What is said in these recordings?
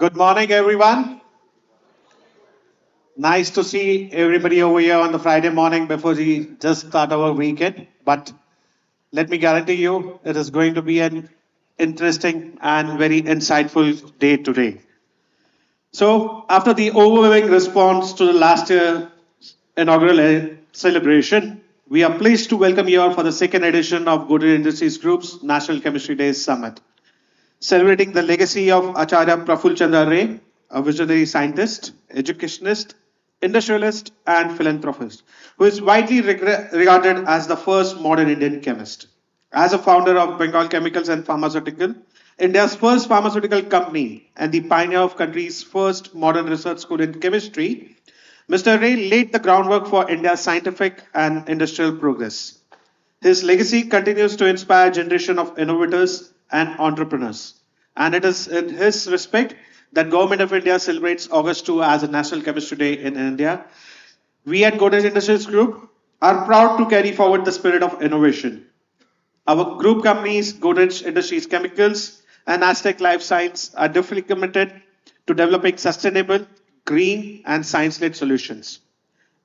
Good morning, everyone. Nice to see everybody over here on the Friday morning before we just start our weekend. But let me guarantee you, it is going to be an interesting and very insightful day today. So, after the overwhelming response to the last year inaugural celebration, we are pleased to welcome you all for the second edition of Godrej Industries Group's National Chemistry Days Summit, celebrating the legacy of Acharya Praful Chandra Ray, a visionary scientist, educationist, industrialist, and philanthropist, who is widely regarded as the first modern Indian chemist. As a founder of Bengal Chemicals and Pharmaceutical, India's first pharmaceutical company and the pioneer of country's first modern research school in chemistry, Mr. Ray laid the groundwork for India's scientific and industrial progress. His legacy continues to inspire a generation of innovators and entrepreneurs. And it is in his respect that Government of India celebrates August 2 as a National Chemistry Day in India. We at Godrej Industries Group are proud to carry forward the spirit of innovation. Our group companies, Godrej Industries Chemicals and Aztec Life Science, are deeply committed to developing sustainable, green, and science-led solutions.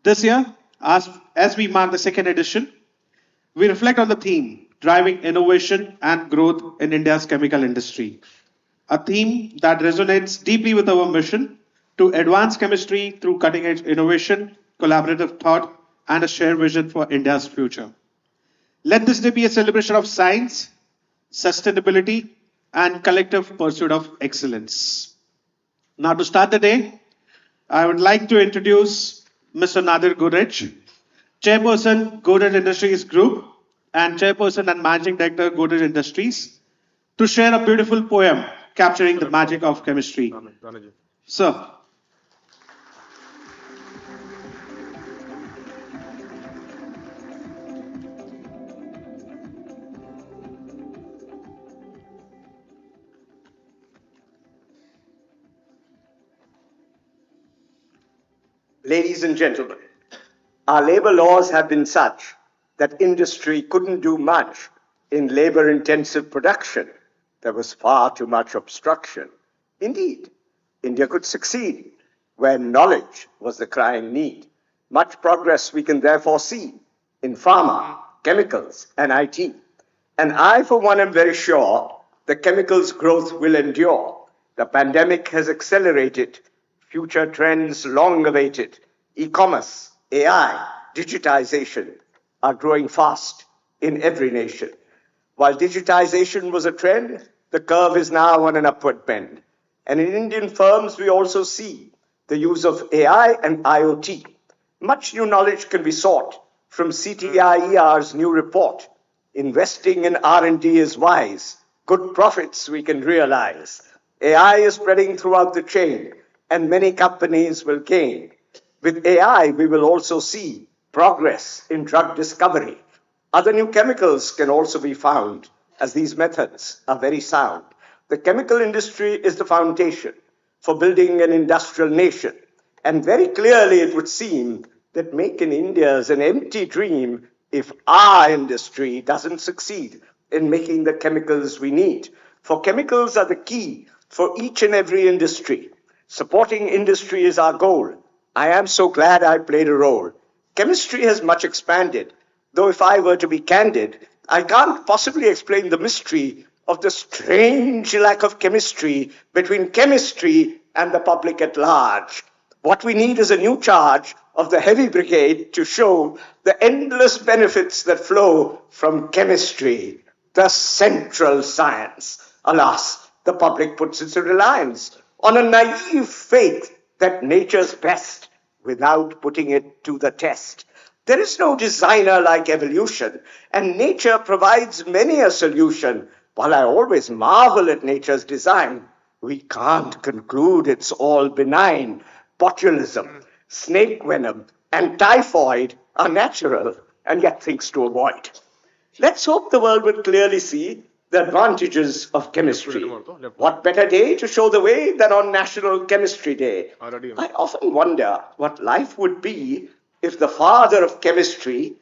This year, as we mark the second edition, we reflect on the theme driving innovation and growth in India's chemical industry. a theme that resonates deeply with our mission to advance chemistry through cutting edge innovation, collaborative thought, and a shared vision for India's future. Let this day be a celebration of science, sustainability, and collective pursuit of excellence. Now, to start the day, I would like to introduce Mr. Nadir Godrej, Chairperson, Godrej Industries Group, and Chairperson and Managing Director, Godrej Industries, to share a beautiful poem capturing the magic of chemistry. Sir. Ladies and gentlemen, our labor laws have been such that industry couldn't do much in labor-intensive production. There was far too much obstruction. Indeed, India could succeed where knowledge was the crying need. Much progress we can therefore see in pharma, chemicals, and IT. And I, for one, am very sure the chemicals growth will endure. The pandemic has accelerated future trends long awaited. E-commerce, AI, digitization are growing fast in every nation. While digitization was a trend, the curve is now on an upward bend. And in Indian firms, we also see the use of AI and IoT. Much new knowledge can be sought from CTIER's new report. Investing in R&D is wise. Good profits we can realize. AI is spreading throughout the chain, and many companies will gain. With AI, we will also see progress in drug discovery. Other new chemicals can also be found, as these methods are very sound. The chemical industry is the foundation for building an industrial nation. And very clearly it would seem that Make in India is an empty dream if our industry doesn't succeed in making the chemicals we need. For chemicals are the key for each and every industry. Supporting industry is our goal. I am so glad I played a role. Chemistry has much expanded, though if I were to be candid, I can't possibly explain the mystery of the strange lack of chemistry between chemistry and the public at large. What we need is a new charge of the heavy brigade to show the endless benefits that flow from chemistry, the central science. Alas, the public puts its reliance on a naive faith that nature's best without putting it to the test. There is no designer like evolution, and nature provides many a solution. While I always marvel at nature's design, we can't conclude it's all benign. Botulism, snake venom, and typhoid are natural and yet things to avoid. Let's hope the world will clearly see the advantages of chemistry. What better day to show the way than on National Chemistry Day? I often wonder what life would be if the father of chemistry,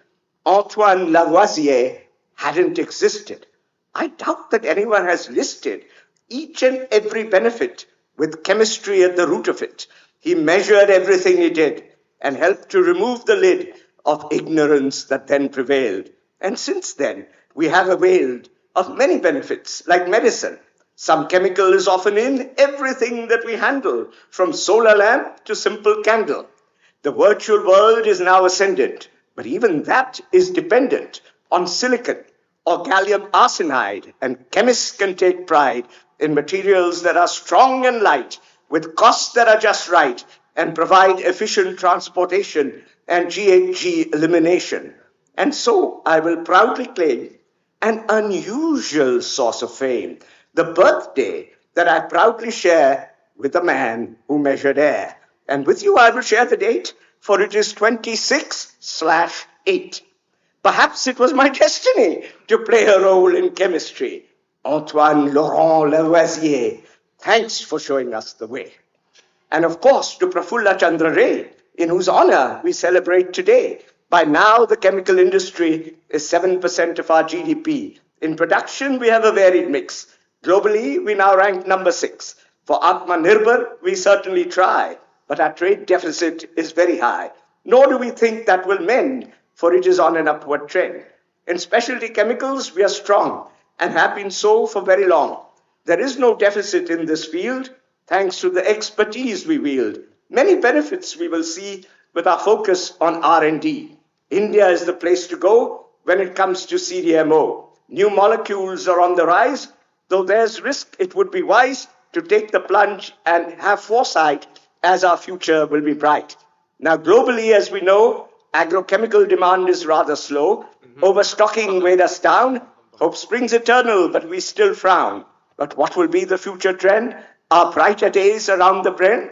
Antoine Lavoisier, hadn't existed. I doubt that anyone has listed each and every benefit with chemistry at the root of it. He measured everything he did and helped to remove the lid of ignorance that then prevailed. And since then, we have availed of many benefits, like medicine. Some chemical is often in everything that we handle, from solar lamp to simple candle. The virtual world is now ascendant, but even that is dependent on silicon or gallium arsenide, and chemists can take pride in materials that are strong and light, with costs that are just right, and provide efficient transportation and GHG elimination. And so I will proudly claim an unusual source of fame, the birthday that I proudly share with the man who measured air. And with you I will share the date, for it is 26/8. Perhaps it was my destiny to play a role in chemistry. Antoine Laurent Lavoisier, thanks for showing us the way. And of course to Prafulla Chandra Ray, in whose honor we celebrate today. By now, the chemical industry is 7% of our GDP. In production, we have a varied mix. Globally, we now rank number 6. For Atmanirbhar, we certainly try, but our trade deficit is very high. Nor do we think that will mend, for it is on an upward trend. In specialty chemicals, we are strong and have been so for very long. There is no deficit in this field, thanks to the expertise we wield. Many benefits we will see with our focus on R&D. India is the place to go when it comes to CDMO. New molecules are on the rise. Though there's risk, it would be wise to take the plunge and have foresight, as our future will be bright. Now, globally, as we know, agrochemical demand is rather slow. Overstocking weighed us down. Hope springs eternal, but we still frown. But what will be the future trend? Are brighter days around the bend?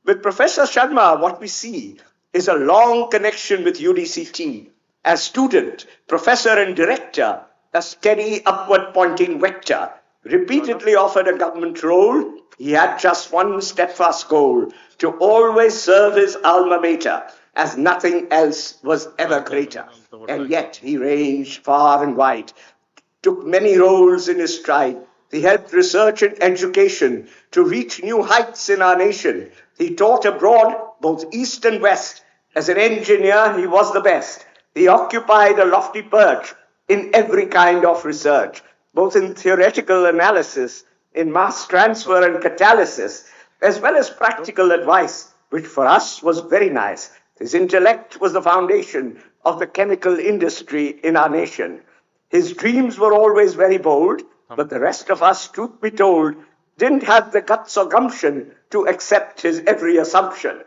With Professor Sharma, what we see is a long connection with UDCT. As student, professor, and director, a steady upward pointing vector, repeatedly offered a government role, he had just one steadfast goal: to always serve his alma mater, as nothing else was ever greater. And yet he ranged far and wide, took many roles in his stride. He helped research and education to reach new heights in our nation. He taught abroad, both East and West. As an engineer, he was the best. He occupied a lofty perch in every kind of research, both in theoretical analysis, in mass transfer and catalysis, as well as practical advice, which for us was very nice. His intellect was the foundation of the chemical industry in our nation. His dreams were always very bold, but the rest of us, truth be told, didn't have the guts or gumption to accept his every assumption.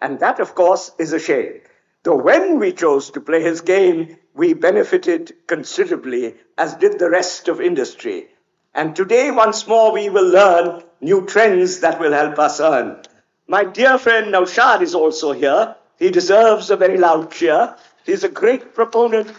And that, of course, is a shame. Though when we chose to play his game, we benefited considerably, as did the rest of industry. And today, once more, we will learn new trends that will help us earn. My dear friend Naushad is also here. He deserves a very loud cheer. He's a great proponent.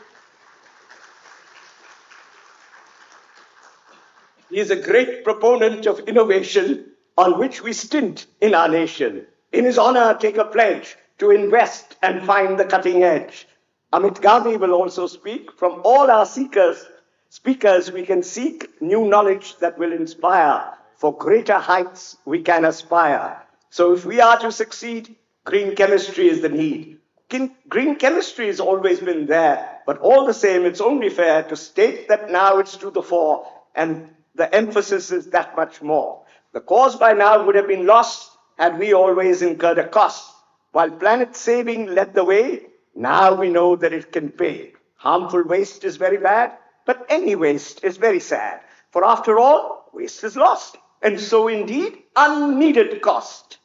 He is a great proponent of innovation on which we stint in our nation. In his honor, take a pledge to invest and find the cutting edge. Amit Gandhi will also speak. From all our speakers, we can seek new knowledge that will inspire. For greater heights we can aspire. So if we are to succeed, green chemistry is the need. Green chemistry has always been there, but all the same, it's only fair to state that now it's to the fore, and the emphasis is that much more. The cause by now would have been lost had we always incurred a cost. While planet saving led the way, now we know that it can pay. Harmful waste is very bad, but any waste is very sad. For after all, waste is lost, and so indeed, unneeded cost.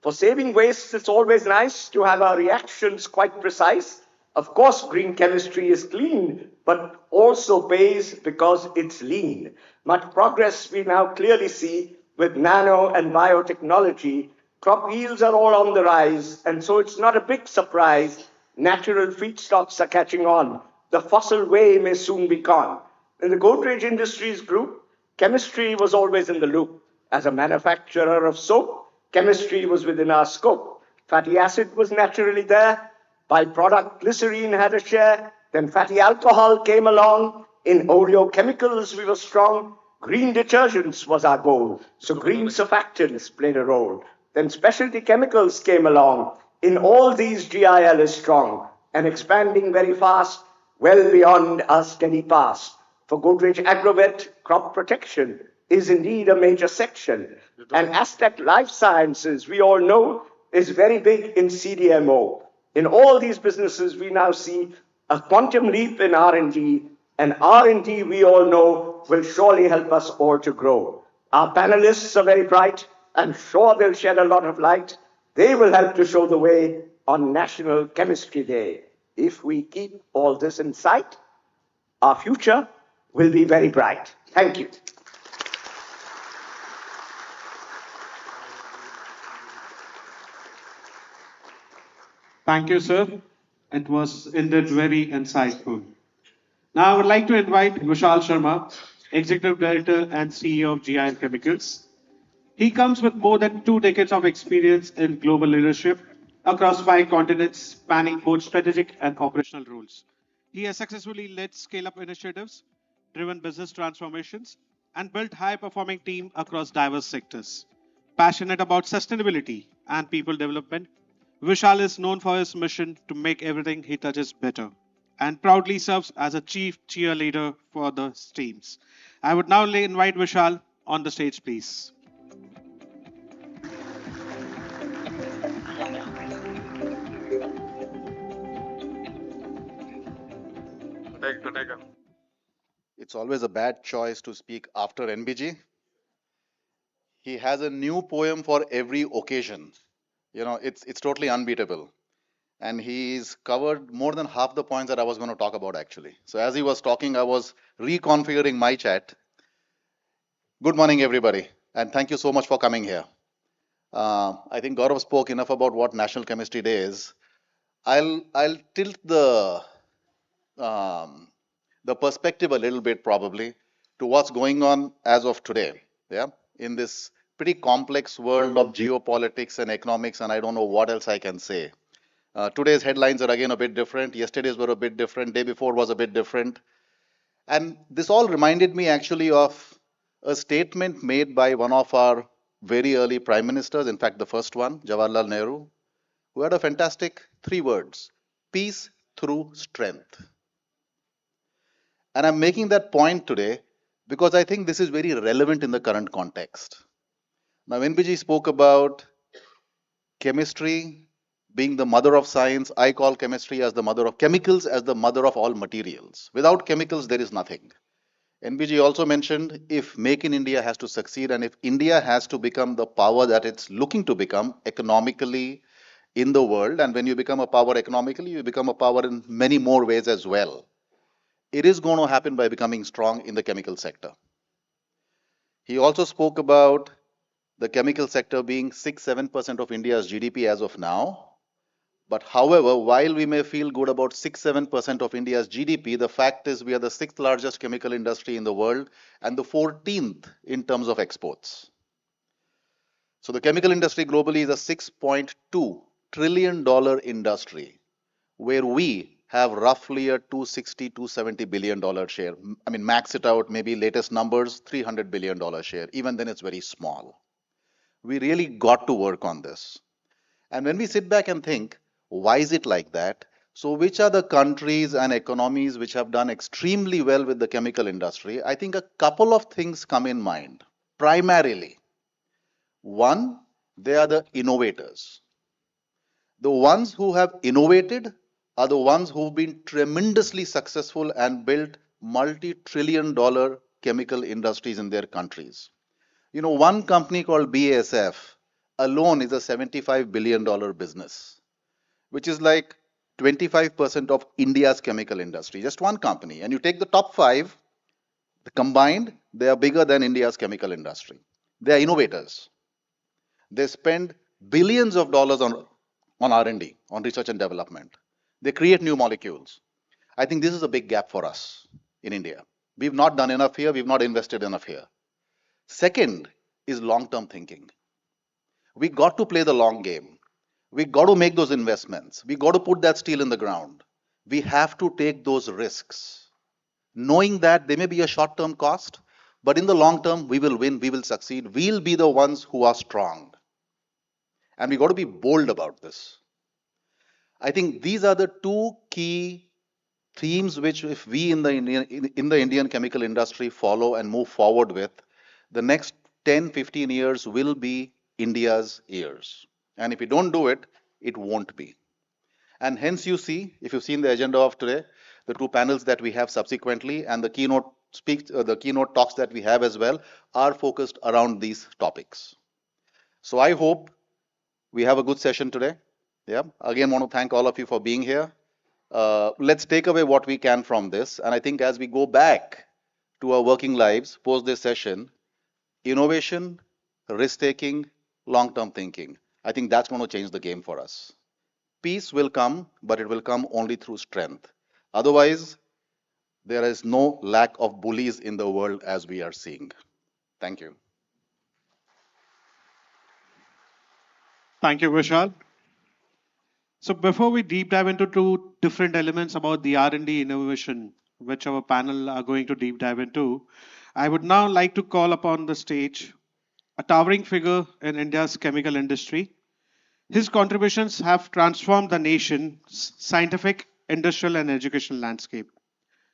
For saving waste, it's always nice to have our reactions quite precise. Of course, green chemistry is clean, but also pays because it's lean. Much progress we now clearly see with nano and biotechnology. Crop yields are all on the rise, and so it's not a big surprise. Natural feedstocks are catching on. The fossil way may soon be gone. In the Godrej Industries Group, chemistry was always in the loop. As a manufacturer of soap, chemistry was within our scope. Fatty acid was naturally there. Byproduct glycerine had a share. Then fatty alcohol came along. In oleochemicals, we were strong. Green detergents was our goal. So green surfactants played a role. Then specialty chemicals came along. In all these, GIL is strong and expanding very fast, well beyond our steady past. For Godrej Agrovet, crop protection is indeed a major section. And Aztec Life Sciences, we all know, is very big in CDMO. In all these businesses, we now see a quantum leap in R&D, and R&D, we all know, will surely help us all to grow. Our panelists are very bright. I'm sure they'll shed a lot of light. They will help to show the way on National Chemistry Day. If we keep all this in sight, our future will be very bright. Thank you. Thank you, sir. It was indeed very insightful. Now, I would like to invite Vishal Sharma, Executive Director and CEO of GIL Chemicals. He comes with more than 2 decades of experience in global leadership across 5 continents, spanning both strategic and operational roles. He has successfully led scale-up initiatives, driven business transformations, and built high-performing teams across diverse sectors. Passionate about sustainability and people development, Vishal is known for his mission to make everything he touches better and proudly serves as a chief cheerleader for the teams. I would now invite Vishal on the stage, please. It's always a bad choice to speak after NBG. He has a new poem for every occasion. It's totally unbeatable. And he's covered more than half the points that I was going to talk about actually. So as he was talking, I was reconfiguring my chat. Good morning, everybody, and thank you so much for coming here. I think Gaurav spoke enough about what National Chemistry Day is. I'll tilt um, the perspective a little bit probably to what's going on as of today. Yeah, in this pretty complex world of geopolitics and economics, and I don't know what else I can say. Today's headlines are again a bit different. Yesterday's were a bit different. Day before was a bit different. And this all reminded me actually of a statement made by one of our very early prime ministers, in fact, the first one, Jawaharlal Nehru, who had a fantastic three words: peace through strength. And I'm making that point today because I think this is very relevant in the current context. Now, NBG spoke about chemistry being the mother of science. I call chemistry as the mother of chemicals, as the mother of all materials. Without chemicals, there is nothing. NBG also mentioned if Make in India has to succeed and if India has to become the power that it's looking to become economically in the world, and when you become a power economically, you become a power in many more ways as well. It is going to happen by becoming strong in the chemical sector. He also spoke about the chemical sector being 6-7% of India's GDP as of now. But however, while we may feel good about 6-7% of India's GDP, the fact is we are the sixth largest chemical industry in the world and the 14th in terms of exports. So the chemical industry globally is a $6.2 trillion industry where we have roughly a 260, $270 billion share. I mean, max it out, maybe latest numbers, $300 billion share. Even then, it's very small. We really got to work on this. And when we sit back and think, why is it like that? So, which are the countries and economies which have done extremely well with the chemical industry? I think a couple of things come in mind. Primarily, one, they are the innovators. The ones who have innovated are the ones who've been tremendously successful and built multi-trillion-dollar chemical industries in their countries. One company called BASF alone is a $75 billion business, which is like 25% of India's chemical industry. Just one company. And you take the top five, combined, they are bigger than India's chemical industry. They are innovators. They spend billions of dollars on R&D, on research and development. They create new molecules. I think this is a big gap for us in India. We've not done enough here. We've not invested enough here. Second is long-term thinking. We got to play the long game. We got to make those investments. We got to put that steel in the ground. We have to take those risks, knowing that they may be a short-term cost, but in the long term, we will win, we will succeed. We'll be the ones who are strong. And we got to be bold about this. I think these are the two key themes which if we in the Indian chemical industry follow and move forward with, the next 10, 15 years will be India's years. And if we don't do it, it won't be. And hence you see, if you've seen the agenda of today, the two panels that we have subsequently and the keynote talks that we have as well are focused around these topics. So I hope we have a good session today. Yeah. Again, want to thank all of you for being here. Let's take away what we can from this. And I think as we go back to our working lives post this session, innovation, risk taking, long term thinking, I think that's going to change the game for us. Peace will come, but it will come only through strength. Otherwise, there is no lack of bullies in the world as we are seeing. Thank you. Thank you, Vishal. So before we deep dive into two different elements about the R&D innovation, which our panel are going to deep dive into, I would now like to call upon the stage a towering figure in India's chemical industry. His contributions have transformed the nation's scientific, industrial, and educational landscape.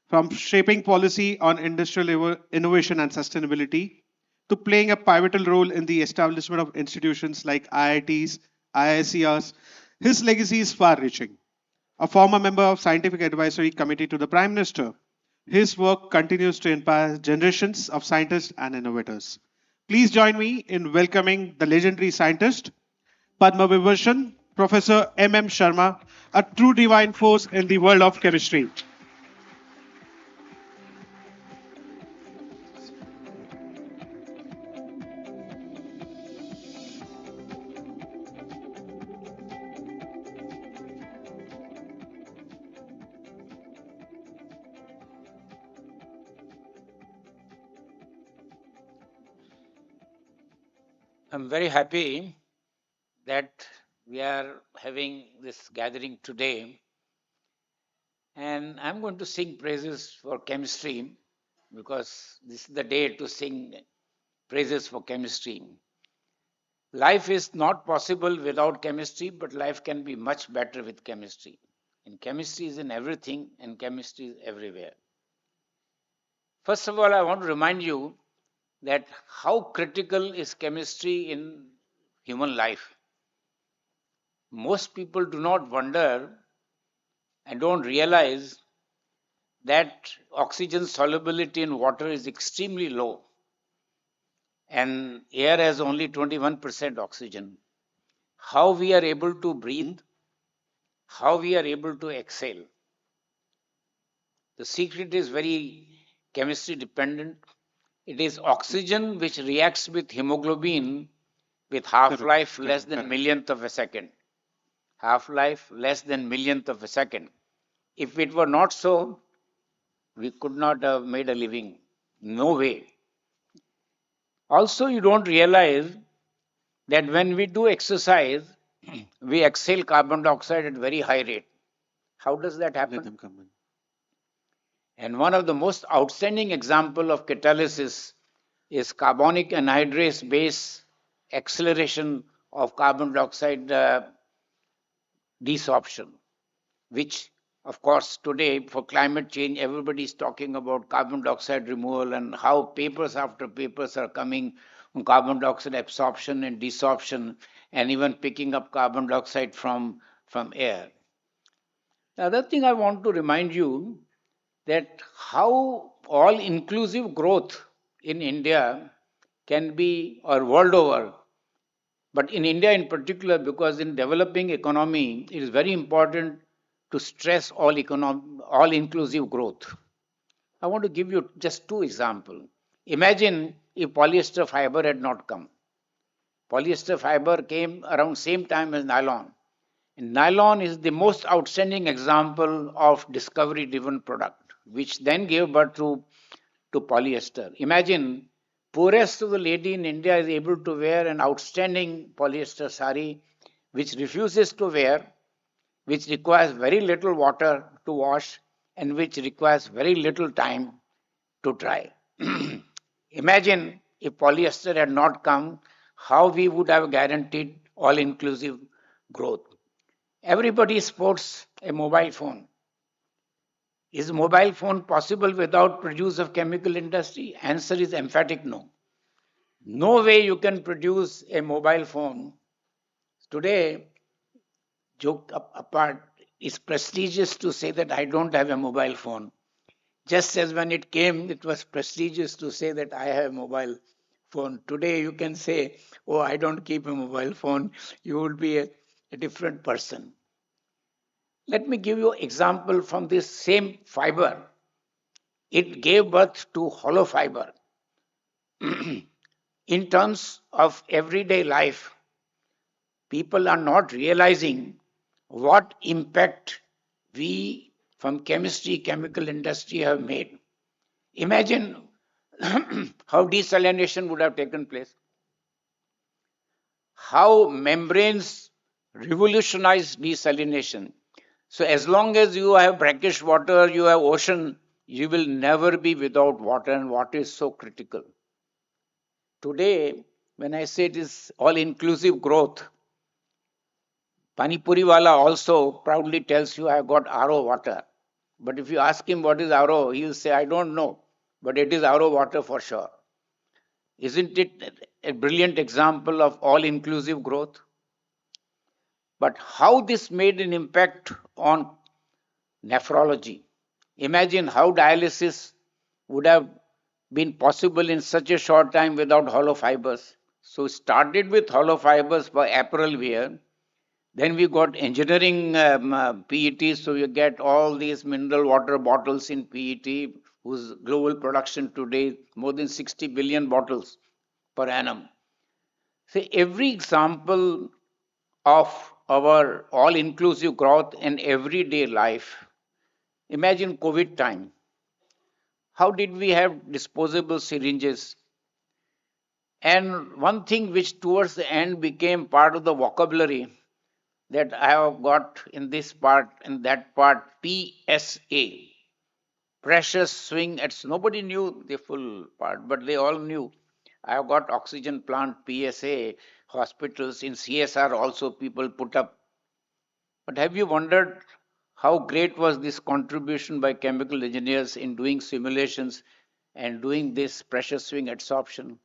From shaping policy on industrial innovation and sustainability to playing a pivotal role in the establishment of institutions like IITs, IICRs. His legacy is far reaching. A former member of Scientific Advisory Committee to the Prime Minister, his work continues to inspire generations of scientists and innovators. Please join me in welcoming the legendary scientist, Padma Vibhushan, Professor M. Sharma, a true divine force in the world of chemistry. I'm very happy that we are having this gathering today. And I'm going to sing praises for chemistry because this is the day to sing praises for chemistry. Life is not possible without chemistry, but life can be much better with chemistry. And chemistry is in everything, and chemistry is everywhere. First of all, I want to remind you that how critical is chemistry in human life. Most people do not wonder and don't realize that oxygen solubility in water is extremely low and air has only 21% oxygen. How we are able to breathe, how we are able to exhale. The secret is very chemistry dependent. It is oxygen which reacts with hemoglobin with half-life less than millionth of a second. Half-life less than millionth of a second. If it were not so, we could not have made a living. No way. Also, you don't realize that when we do exercise, we exhale carbon dioxide at very high rate. How does that happen? Let them come in. And one of the most outstanding example of catalysis is carbonic anhydrase base acceleration of carbon dioxide desorption, which of course today for climate change everybody is talking about carbon dioxide removal and how papers after papers are coming on carbon dioxide absorption and desorption and even picking up carbon dioxide from air. The other thing I want to remind you that how all inclusive growth in India can be, or world over, but in India in particular, because in developing economy, it is very important to stress all inclusive growth. I want to give you just two examples. Imagine if polyester fiber had not come. Polyester fiber came around same time as nylon. And nylon is the most outstanding example of discovery-driven product, which then gave birth to polyester. Imagine poorest of the lady in India is able to wear an outstanding polyester sari, which refuses to wear, which requires very little water to wash, and which requires very little time to dry. Imagine if polyester had not come, how we would have guaranteed all-inclusive growth. Everybody sports a mobile phone. Is mobile phone possible without produce of chemical industry? Answer is emphatic no. No way you can produce a mobile phone. Today, joke apart, it's prestigious to say that I don't have a mobile phone. Just as when it came, it was prestigious to say that I have a mobile phone. Today you can say, oh, I don't keep a mobile phone. You would be a different person. Let me give you an example from this same fiber. It gave birth to hollow fiber. In terms of everyday life, people are not realizing what impact we from chemistry, chemical industry have made. Imagine how desalination would have taken place. How membranes revolutionized desalination. So as long as you have brackish water, you have ocean, you will never be without water, and water is so critical. Today, when I say it is all-inclusive growth, Pani Puri wala also proudly tells you I have got RO water. But if you ask him what is RO, he will say, I don't know, but it is RO water for sure. Isn't it a brilliant example of all-inclusive growth? But how this made an impact on nephrology. Imagine how dialysis would have been possible in such a short time without hollow fibers. So started with hollow fibers for apparel wear. Then we got engineering PET, so you get all these mineral water bottles in PET, whose global production today more than 60 billion bottles per annum. So every example of our all-inclusive growth in everyday life. Imagine COVID time. How did we have disposable syringes? And one thing which towards the end became part of the vocabulary that I have got in this part and that part, PSA, precious swing. Nobody knew the full part, but they all knew. I have got oxygen plant, PSA, hospitals in CSR also people put up. But have you wondered how great was this contribution by chemical engineers in doing simulations and doing this pressure swing adsorption?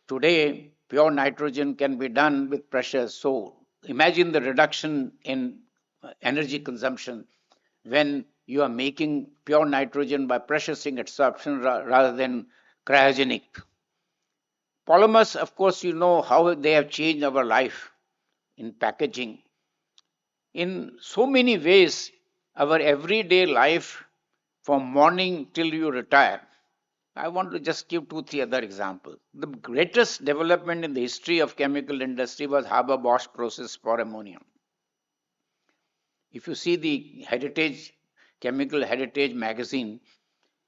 Today, pure nitrogen can be done with pressure. So imagine the reduction in energy consumption when you are making pure nitrogen by pressure swing adsorption rather than cryogenic. Polymers, of course, you know how they have changed our life in packaging. In so many ways, our everyday life from morning till you retire. I want to just give two, three other examples. The greatest development in the history of chemical industry was Haber-Bosch process for ammonia. If you see the Heritage, Chemical Heritage magazine,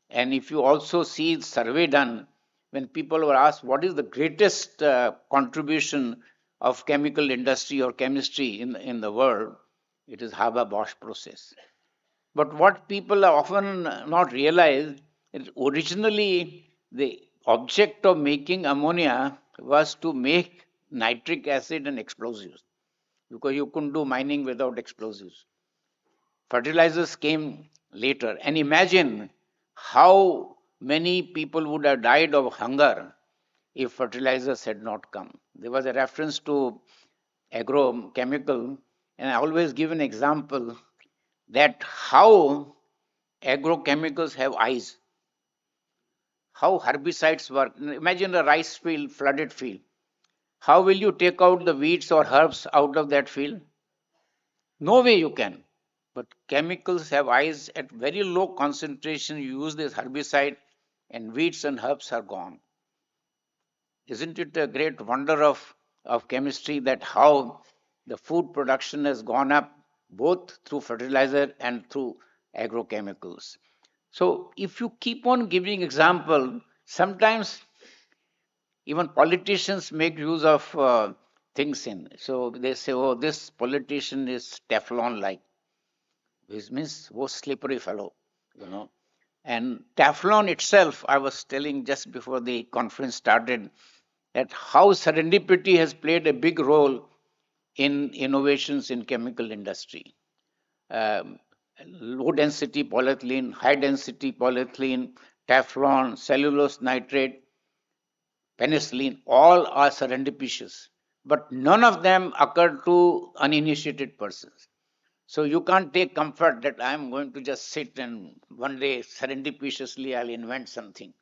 and if you also see the survey done, when people were asked what is the greatest contribution of chemical industry or chemistry in the world, it is Haber-Bosch process. But what people are often not realize is originally the object of making ammonia was to make nitric acid and explosives because you couldn't do mining without explosives. Fertilizers came later. And imagine how many people would have died of hunger if fertilizers had not come. There was a reference to agrochemical, and I always give an example that how agrochemicals have eyes, how herbicides work. Imagine a rice field, flooded field. How will you take out the weeds or herbs out of that field? No way you can. But chemicals have eyes at very low concentration. You use this herbicide and weeds and herbs are gone. Isn't it a great wonder of chemistry that how the food production has gone up both through fertilizer and through agrochemicals? So if you keep on giving example, sometimes even politicians make use of things in. So they say, oh, this politician is Teflon-like, which means most slippery fellow, you know. And Teflon itself, I was telling just before the conference started, that how serendipity has played a big role in innovations in chemical industry. Low density polyethylene, high density polyethylene, Teflon, cellulose nitrate, penicillin, all are serendipitous, but none of them occur to uninitiated persons. So you can't take comfort that I'm going to just sit and one day serendipitously I'll invent something.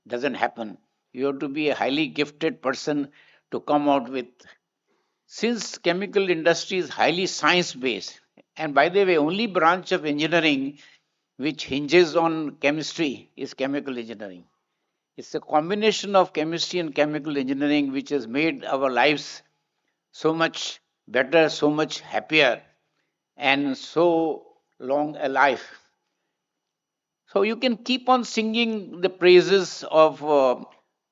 Doesn't happen. You have to be a highly gifted person to come out with. Since chemical industry is highly science based, and by the way, only branch of engineering which hinges on chemistry is chemical engineering. It's a combination of chemistry and chemical engineering which has made our lives so much better, so much happier, and so long alive. So you can keep on singing the praises of.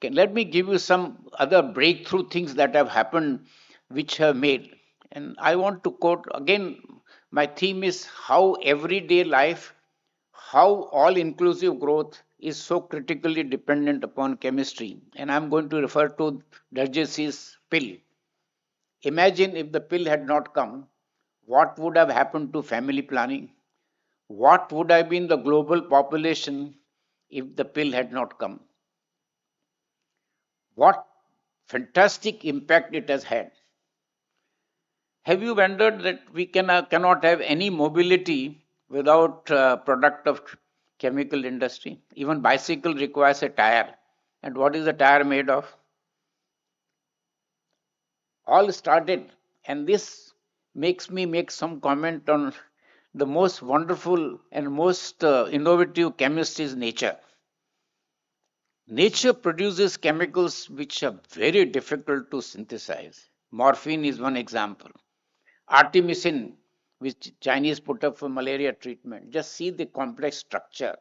Let me give you some other breakthrough things that have happened which have made. And I want to quote again, my theme is how everyday life, how all inclusive growth is so critically dependent upon chemistry. And I'm going to refer to Darjesi's pill. Imagine if the pill had not come, what would have happened to family planning? What would have been the global population if the pill had not come? what fantastic impact it has had. Have you wondered that we cannot have any mobility without product of chemical industry? Even bicycle requires a tire. And what is the tire made of? All started, and this makes me make some comment on the most wonderful and most innovative chemist is nature. Nature produces chemicals which are very difficult to synthesize. Morphine is one example. Artemisinin, which Chinese put up for malaria treatment. Just see the complex structure.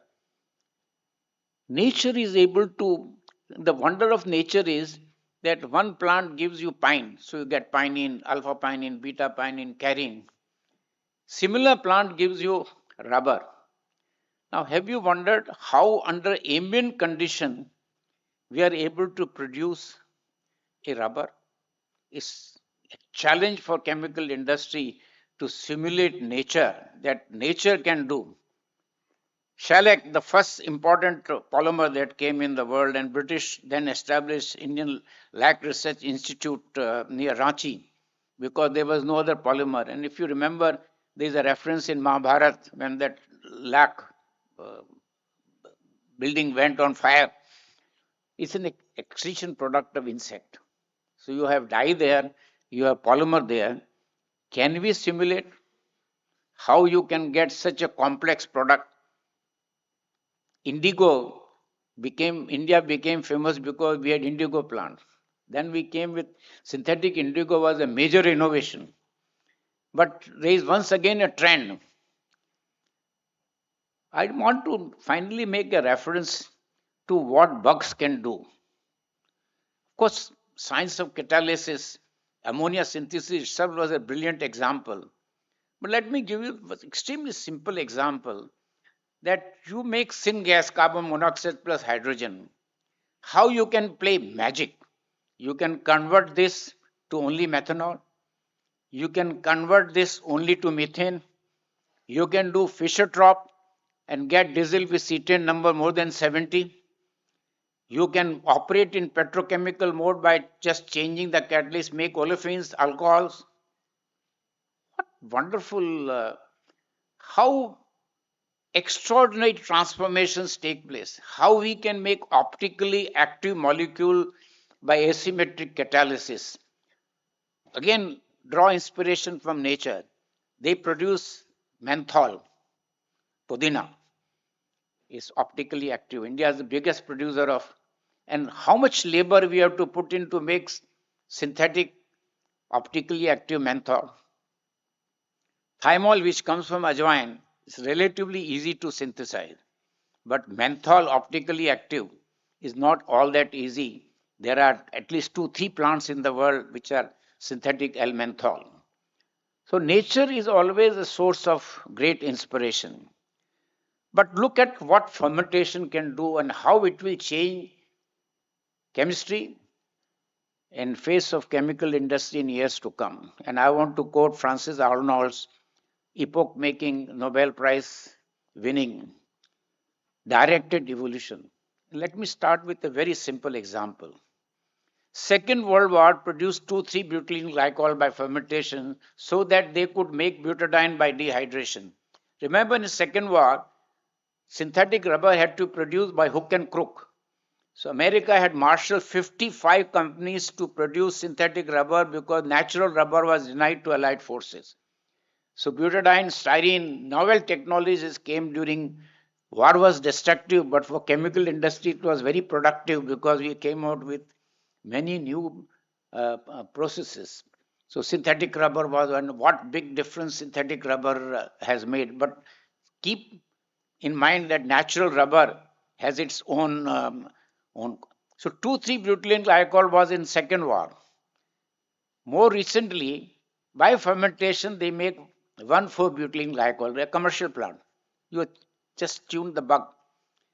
Nature is able to, the wonder of nature is that one plant gives you pine. So you get pinene, alpha pinene, beta pinene, carine. Similar plant gives you rubber. Now, have you wondered how under ambient condition we are able to produce a rubber? It's a challenge for chemical industry to simulate nature, that nature can do. Shellac, the first important polymer that came in the world, and British then established Indian Lac Research Institute near Ranchi because there was no other polymer. And if you remember, there is a reference in Mahabharata when that lac building went on fire. It's an excretion product of insect. So you have dye there, you have polymer there. Can we simulate how you can get such a complex product? India became famous because we had indigo plants. Then we came with synthetic indigo was a major innovation. But there is once again a trend. I want to finally make a reference to what bugs can do. Of course, science of catalysis, ammonia synthesis itself was a brilliant example. But let me give you an extremely simple example that you make syngas, carbon monoxide plus hydrogen. How you can play magic? You can convert this to only methanol. You can convert this only to methane. You can do Fischer-Tropsch and get diesel with cetane number more than 70. You can operate in petrochemical mode by just changing the catalyst, make olefins, alcohols. What wonderful, how extraordinary transformations take place. How we can make optically active molecule by asymmetric catalysis. Again, draw inspiration from nature. They produce menthol, pudina is optically active. India is the biggest producer of, and how much labor we have to put in to make synthetic optically active menthol. Thymol, which comes from ajwain, is relatively easy to synthesize. But menthol optically active is not all that easy. There are at least 2-3 plants in the world which are synthetic L-menthol. So nature is always a source of great inspiration. But look at what fermentation can do and how it will change chemistry in face of chemical industry in years to come. And I want to quote Francis Arnold's epoch-making Nobel Prize winning directed evolution. Let me start with a very simple example. Second World War produced 2,3-butylene glycol by fermentation so that they could make butadiene by dehydration. Remember in the Second War, synthetic rubber had to produce by hook and crook. So America had marshaled 55 companies to produce synthetic rubber because natural rubber was denied to Allied forces. So butadiene, styrene, novel technologies came during war was destructive, but for chemical industry it was very productive because we came out with many new processes. So synthetic rubber was, and what big difference synthetic rubber has made. But keep in mind that natural rubber has its own. So 2,3-butylene glycol was in Second War. More recently, by fermentation, they make 1,4-butylene glycol, a commercial plant. You just tune the bug.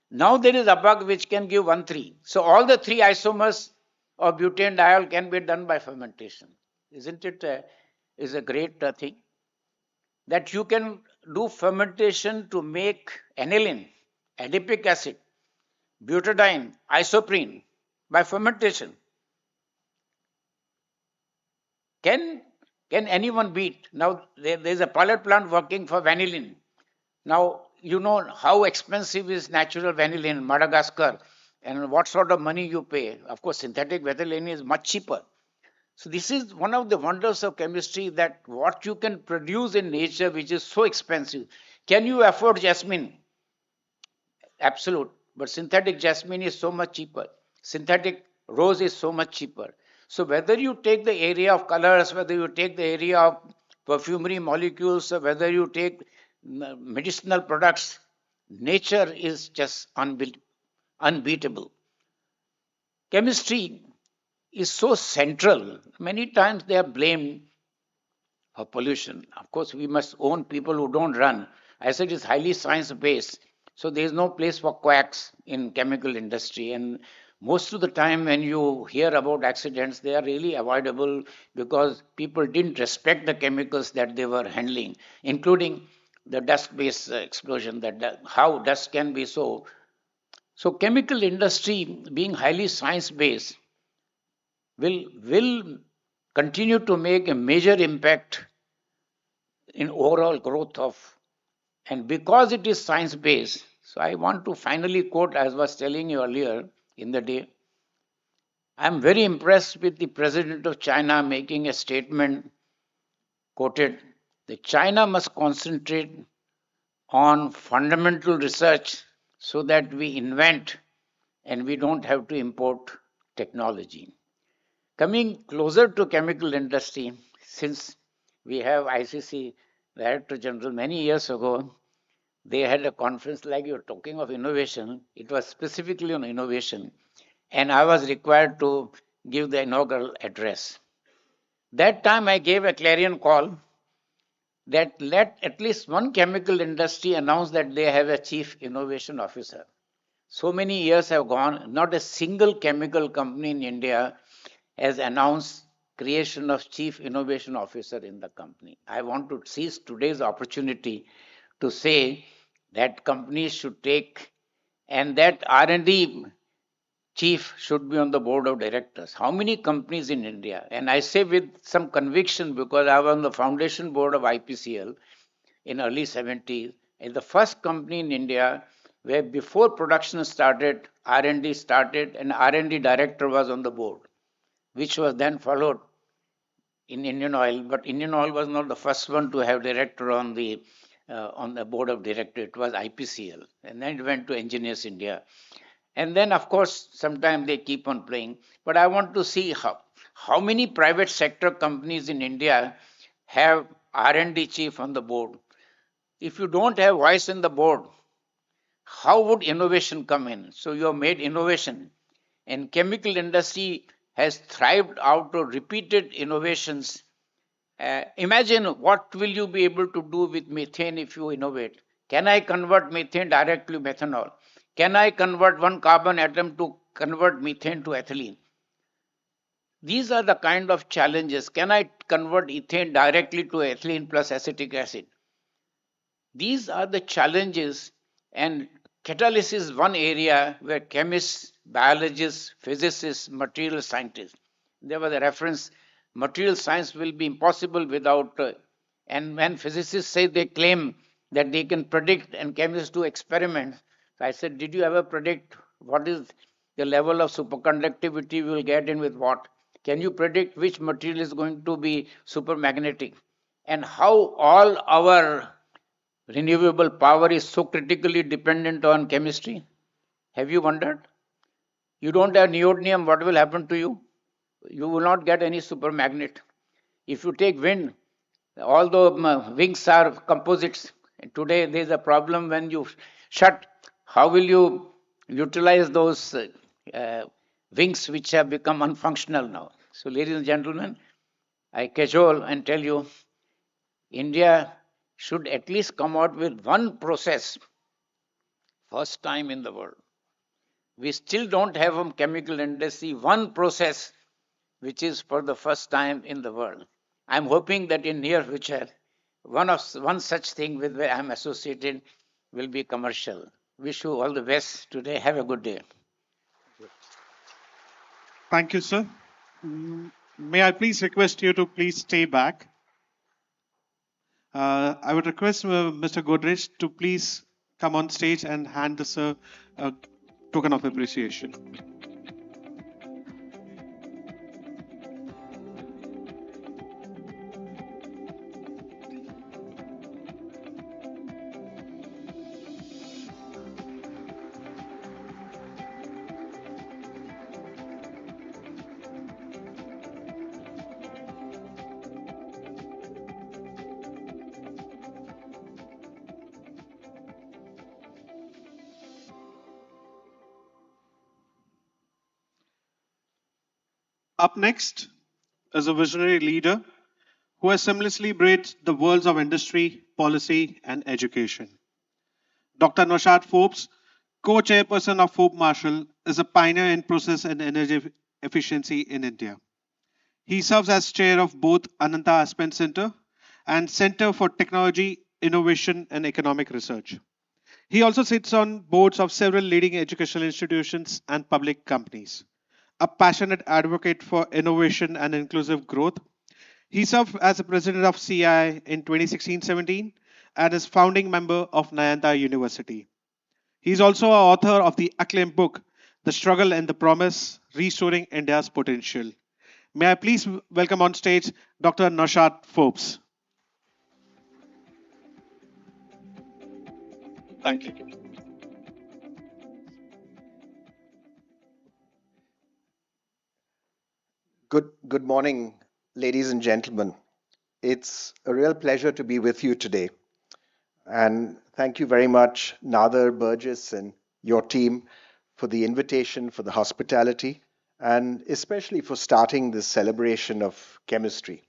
Now there is a bug which can give 1,3. So all the 3 isomers of butane diol can be done by fermentation. Isn't it is a great thing? That you can do fermentation to make aniline, adipic acid, butadiene, isoprene by fermentation. Can anyone beat? Now there's a pilot plant working for vanillin. Now you know how expensive is natural vanillin in Madagascar, and what sort of money you pay. Of course, synthetic vanillin is much cheaper. So this is one of the wonders of chemistry, that what you can produce in nature which is so expensive. Can you afford jasmine? Absolute. But synthetic jasmine is so much cheaper. Synthetic rose is so much cheaper. So whether you take the area of colors, whether you take the area of perfumery molecules, or whether you take medicinal products, nature is just unbeatable. Chemistry is so central. Many times they are blamed for pollution. Of course, we must own people who don't run. I said it's highly science-based. So there is no place for quacks in chemical industry. And most of the time when you hear about accidents, they are really avoidable because people didn't respect the chemicals that they were handling, including the dust-based explosion, that how dust can be so. So chemical industry, being highly science-based, will continue to make a major impact in overall growth of, and because it is science based. So I want to finally quote, as I was telling you earlier in the day, I'm very impressed with the president of China making a statement, quoted, that China must concentrate on fundamental research so that we invent and we don't have to import technology. Coming closer to chemical industry, since we have ICC Director General, many years ago, they had a conference, like you're talking of innovation. It was specifically on innovation. And I was required to give the inaugural address. That time I gave a clarion call that let at least one chemical industry announce that they have a chief innovation officer. So many years have gone, not a single chemical company in India has announced creation of chief innovation officer in the company. I want to seize today's opportunity to say that companies should take, and that R&D chief should be on the board of directors. How many companies in India? And I say with some conviction because I was on the foundation board of IPCL in early 70s. And the first company in India where before production started, R&D started, and R&D director was on the board, which was then followed in Indian Oil. But Indian Oil was not the first one to have director on the board of directors. It was IPCL, and then it went to Engineers India. And then, of course, sometimes they keep on playing. But I want to see how many private sector companies in India have R&D chief on the board. If you don't have voice in the board, how would innovation come in? So you have made innovation, and chemical industry has thrived out of repeated innovations. Imagine what will you be able to do with methane if you innovate. Can I convert methane directly to methanol? Can I convert one carbon atom to convert methane to ethylene? These are the kind of challenges. Can I convert ethane directly to ethylene plus acetic acid? These are the challenges, and catalysis is one area where chemists, biologists, physicists, material scientists. There was a reference, material science will be impossible without, and when physicists say they claim that they can predict and chemists do experiments, I said, did you ever predict what is the level of superconductivity we will get in with what? Can you predict which material is going to be supermagnetic? And how all our renewable power is so critically dependent on chemistry? Have you wondered? You don't have neodymium, what will happen to you? You will not get any supermagnet. If you take wind, all the wings are composites. And today there is a problem when you shut. How will you utilize those wings which have become unfunctional now? So, ladies and gentlemen, I cajole and tell you, India should at least come out with one process, first time in the world. We still don't have a chemical industry, one process which is for the first time in the world. I'm hoping that in near future, one such thing with where I'm associated will be commercial. Wish you all the best today. Have a good day. Thank you, sir. Mm, May I please request you to please stay back? I would request Mr. Godrej to please come on stage and hand us a token of appreciation. Up next is a visionary leader who has seamlessly bridged the worlds of industry, policy, and education. Dr. Naushad Forbes, co-chairperson of Forbes Marshall, is a pioneer in process and energy efficiency in India. He serves as chair of both Ananta Aspen Center and Center for Technology, Innovation and Economic Research. He also sits on boards of several leading educational institutions and public companies. A passionate advocate for innovation and inclusive growth, he served as the president of CII in 2016-17 and is founding member of Nayanda University. He is also a author of the acclaimed book, The Struggle and the Promise, Restoring India's Potential. May I please welcome on stage Dr. Naushad Forbes. Thank you. Good morning, ladies and gentlemen. It's a real pleasure to be with you today. And thank you very much, Nader, Burgess, and your team for the invitation, for the hospitality, and especially for starting this celebration of chemistry.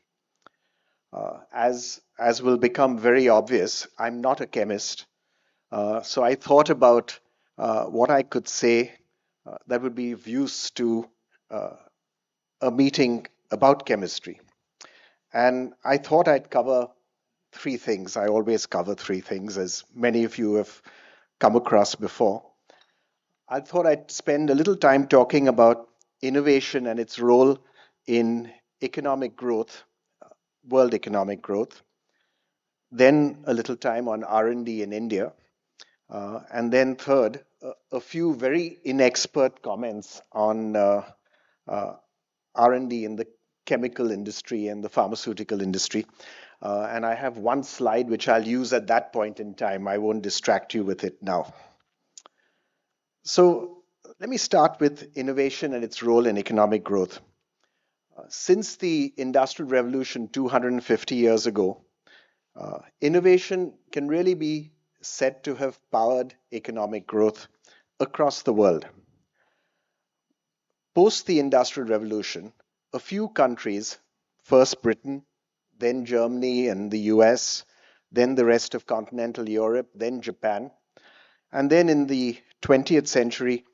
As will become very obvious, I'm not a chemist. So I thought about what I could say that would be of use to a meeting about chemistry. And I thought I'd cover three things. I always cover three things, as many of you have come across before. I thought I'd spend a little time talking about innovation and its role in economic growth, world economic growth. Then a little time on R&D in India. And then third, a few very inexpert comments on R&D in the chemical industry and the pharmaceutical industry. And I have one slide which I'll use at that point in time. I won't distract you with it now. So let me start with innovation and its role in economic growth. Since the Industrial Revolution 250 years ago, innovation can really be said to have powered economic growth across the world. Post the Industrial Revolution, a few countries, first Britain, then Germany and the US, then the rest of continental Europe, then Japan, and then in the 20th century,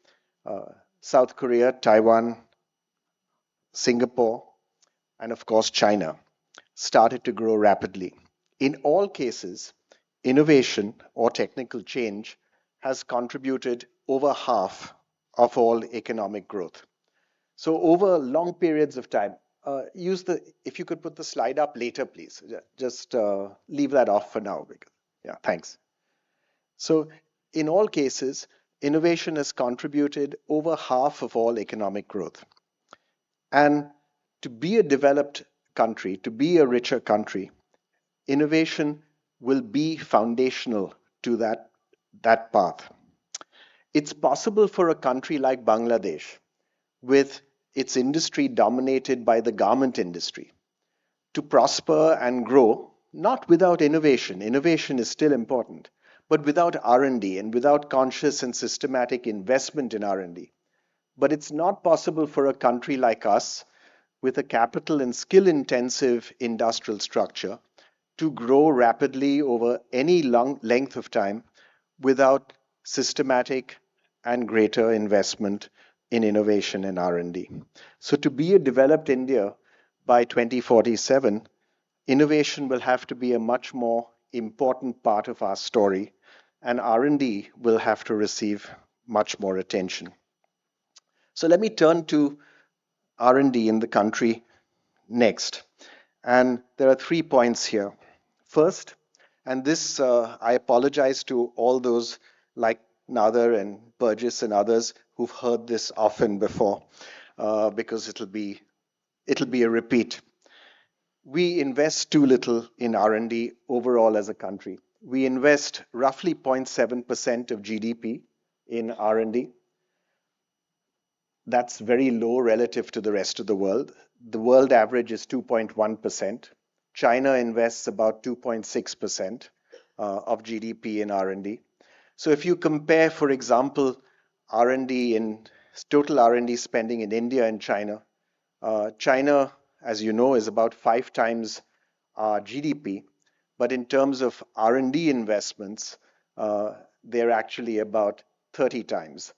South Korea, Taiwan, Singapore, and of course China started to grow rapidly. In all cases, innovation or technical change has contributed over half of all economic growth. So over long periods of time, if you could put the slide up later, please. Just leave that off for now. Yeah, thanks. So in all cases, innovation has contributed over half of all economic growth. And to be a developed country, to be a richer country, innovation will be foundational to that path. It's possible for a country like Bangladesh, with its industry dominated by the garment industry, to prosper and grow, not without innovation. Innovation is still important, but without R&D and without conscious and systematic investment in R&D. But it's not possible for a country like us, with a capital and skill-intensive industrial structure, to grow rapidly over any long length of time without systematic and greater investment in innovation and R&D. So to be a developed India by 2047, innovation will have to be a much more important part of our story, and R&D will have to receive much more attention. So let me turn to R&D in the country next. And there are 3 points here. First, and this, I apologize to all those like Nader and Burgess and others who've heard this often before, because it'll be a repeat. We invest too little in R&D overall as a country. We invest roughly 0.7% of GDP in R&D. That's very low relative to the rest of the world. The world average is 2.1%. China invests about 2.6% of GDP in R&D. So if you compare, for example, R&D in total R&D spending in India and China, China, as you know, is about 5 times our GDP, but in terms of R&D investments, they're actually about 30 times.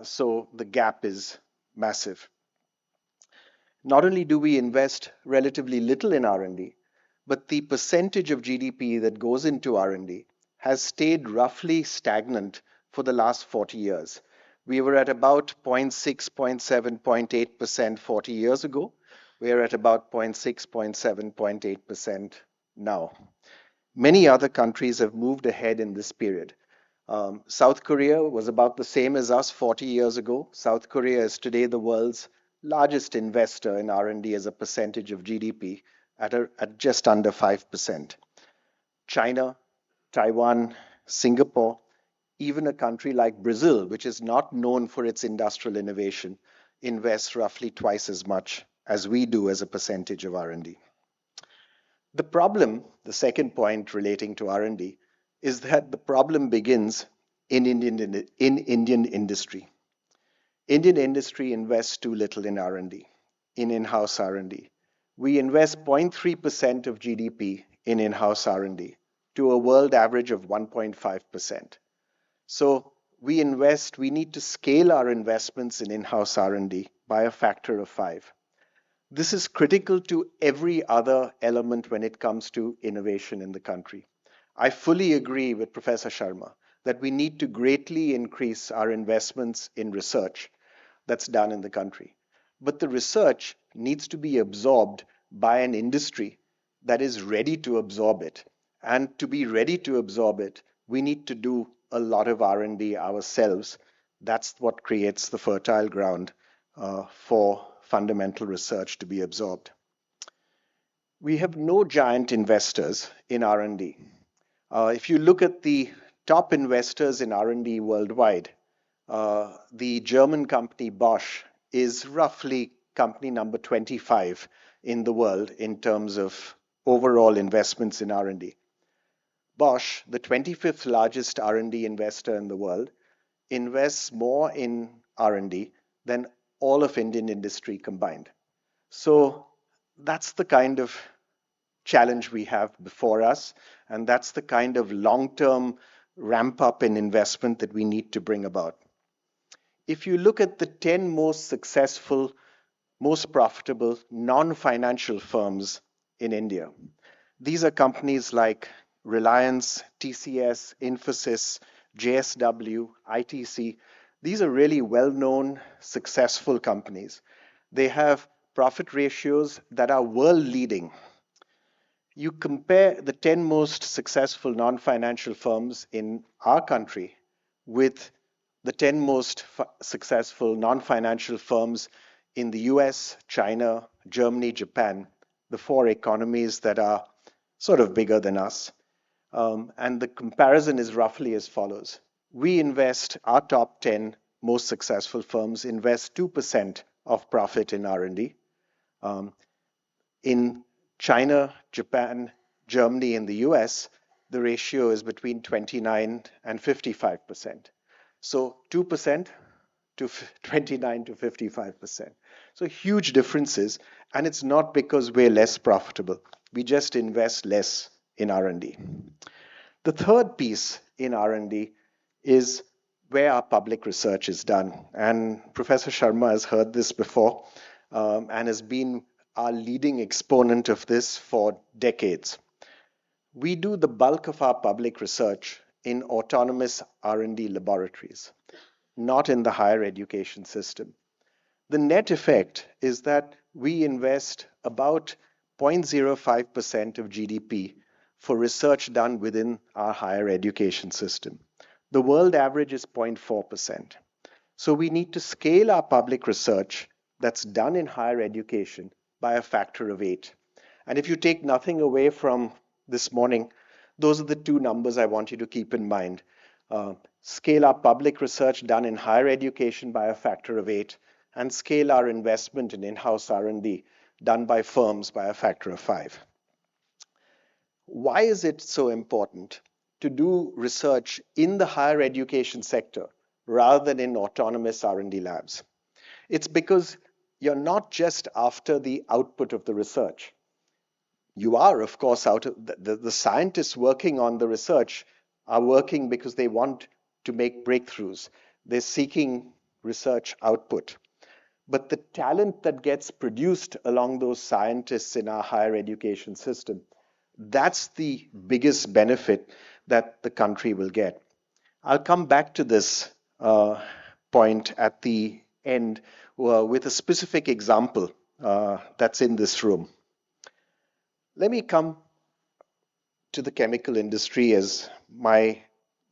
So the gap is massive. Not only do we invest relatively little in R&D, but the percentage of GDP that goes into R&D has stayed roughly stagnant for the last 40 years. We were at about 0.6, 0.7, 0.8% 40 years ago. We are at about 0.6, 0.7, 0.8% now. Many other countries have moved ahead in this period. South Korea was about the same as us 40 years ago. South Korea is today the world's largest investor in R&D as a percentage of GDP at just under 5%. China, Taiwan, Singapore, even a country like Brazil, which is not known for its industrial innovation, invests roughly twice as much as we do as a percentage of R&D. The problem, the second point relating to R&D, is that the problem begins in Indian industry. Indian industry invests too little in R&D, in in-house R&D. We invest 0.3% of GDP in in-house R&D to a world average of 1.5%. So we need to scale our investments in in-house R&D by a factor of 5. This is critical to every other element when it comes to innovation in the country. I fully agree with Professor Sharma that we need to greatly increase our investments in research that's done in the country. But the research needs to be absorbed by an industry that is ready to absorb it. And to be ready to absorb it, we need to do a lot of R&D ourselves. That's what creates the fertile ground for fundamental research to be absorbed. We have no giant investors in R&D. If you look at the top investors in R&D worldwide, the German company Bosch is roughly company number 25 in the world in terms of overall investments in R&D. Bosch, the 25th largest R&D investor in the world, invests more in R&D than all of Indian industry combined. So that's the kind of challenge we have before us, and that's the kind of long-term ramp up in investment that we need to bring about. If you look at the 10 most successful, most profitable non-financial firms in India, these are companies like Reliance, TCS, Infosys, JSW, ITC. These are really well-known, successful companies. They have profit ratios that are world-leading. You compare the 10 most successful non-financial firms in our country with the 10 most successful non-financial firms in the US, China, Germany, Japan, the 4 economies that are sort of bigger than us. And the comparison is roughly as follows. Our top 10 most successful firms invest 2% of profit in R&D. In China, Japan, Germany, and the US, the ratio is between 29 and 55%. So 2% to 29 to 55%. So huge differences, and it's not because we're less profitable. We just invest less in R&D. The third piece in R&D is where our public research is done. And Professor Sharma has heard this before and has been our leading exponent of this for decades. We do the bulk of our public research in autonomous R&D laboratories, not in the higher education system. The net effect is that we invest about 0.05% of GDP for research done within our higher education system. The world average is 0.4%. So we need to scale our public research that's done in higher education by a factor of 8. And if you take nothing away from this morning, those are the two numbers I want you to keep in mind. Scale our public research done in higher education by a factor of 8, and scale our investment in in-house R&D done by firms by a factor of 5. Why is it so important to do research in the higher education sector rather than in autonomous R&D labs? It's because you're not just after the output of the research. You are, of course, out of the scientists working on the research are working because they want to make breakthroughs. They're seeking research output. But the talent that gets produced along those scientists in our higher education system, that's the biggest benefit that the country will get. I'll come back to this point at the end with a specific example that's in this room. Let me come to the chemical industry as my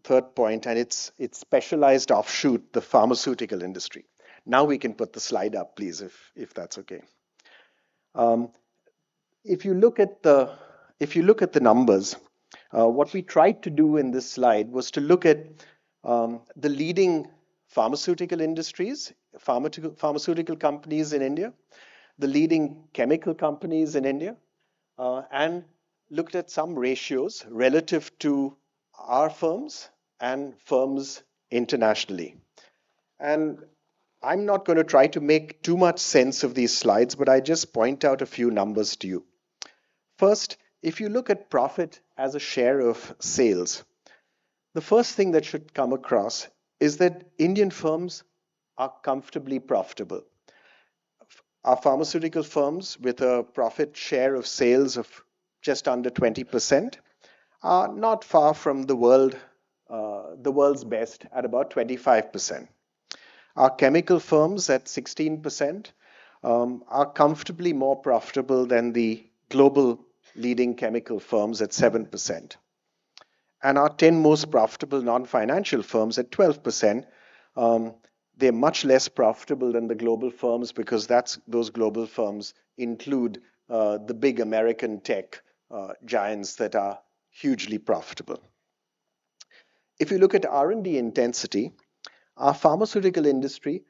third point, and its specialized offshoot, the pharmaceutical industry. Now we can put the slide up, please, if that's okay. If you look at the numbers, what we tried to do in this slide was to look at the leading pharmaceutical industries, pharmaceutical companies in India, the leading chemical companies in India, and looked at some ratios relative to our firms and firms internationally. And I'm not going to try to make too much sense of these slides, but I just point out a few numbers to you. First, if you look at profit as a share of sales, the first thing that should come across is that Indian firms are comfortably profitable. Our pharmaceutical firms, with a profit share of sales of just under 20%, are not far from the world's best at about 25%. Our chemical firms at 16% are comfortably more profitable than the global leading chemical firms at 7%. And our 10 most profitable non-financial firms at 12%, they're much less profitable than the global firms because those global firms include the big American tech giants that are hugely profitable. If you look at R&D intensity, our pharmaceutical industry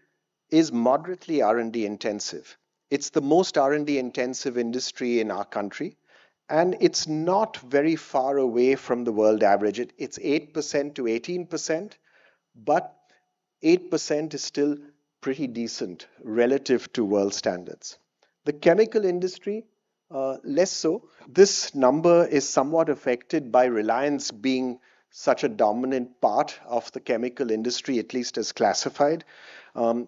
is moderately R&D intensive. It's the most R&D intensive industry in our country, and it's not very far away from the world average. It's 8% to 18%, but 8% is still pretty decent relative to world standards. The chemical industry, less so. This number is somewhat affected by Reliance being such a dominant part of the chemical industry, at least as classified,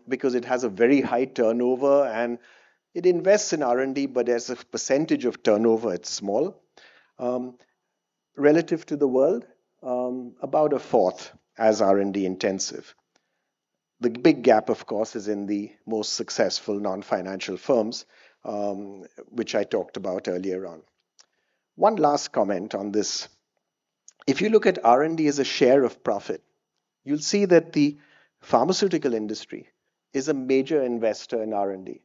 because it has a very high turnover and it invests in R&D, but as a percentage of turnover, it's small. Relative to the world, about a fourth as R&D intensive. The big gap, of course, is in the most successful non-financial firms, which I talked about earlier on. One last comment on this. If you look at R&D as a share of profit, you'll see that the pharmaceutical industry is a major investor in R&D.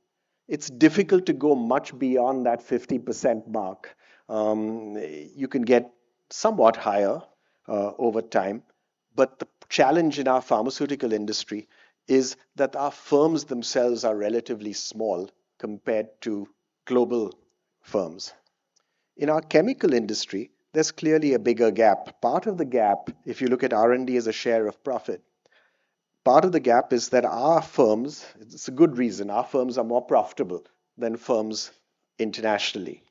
It's difficult to go much beyond that 50% mark. You can get somewhat higher over time, but the challenge in our pharmaceutical industry is that our firms themselves are relatively small compared to global firms. In our chemical industry, there's clearly a bigger gap. Part of the gap, if you look at R&D as a share of profit, part of the gap is that our firms, it's a good reason, our firms are more profitable than firms internationally.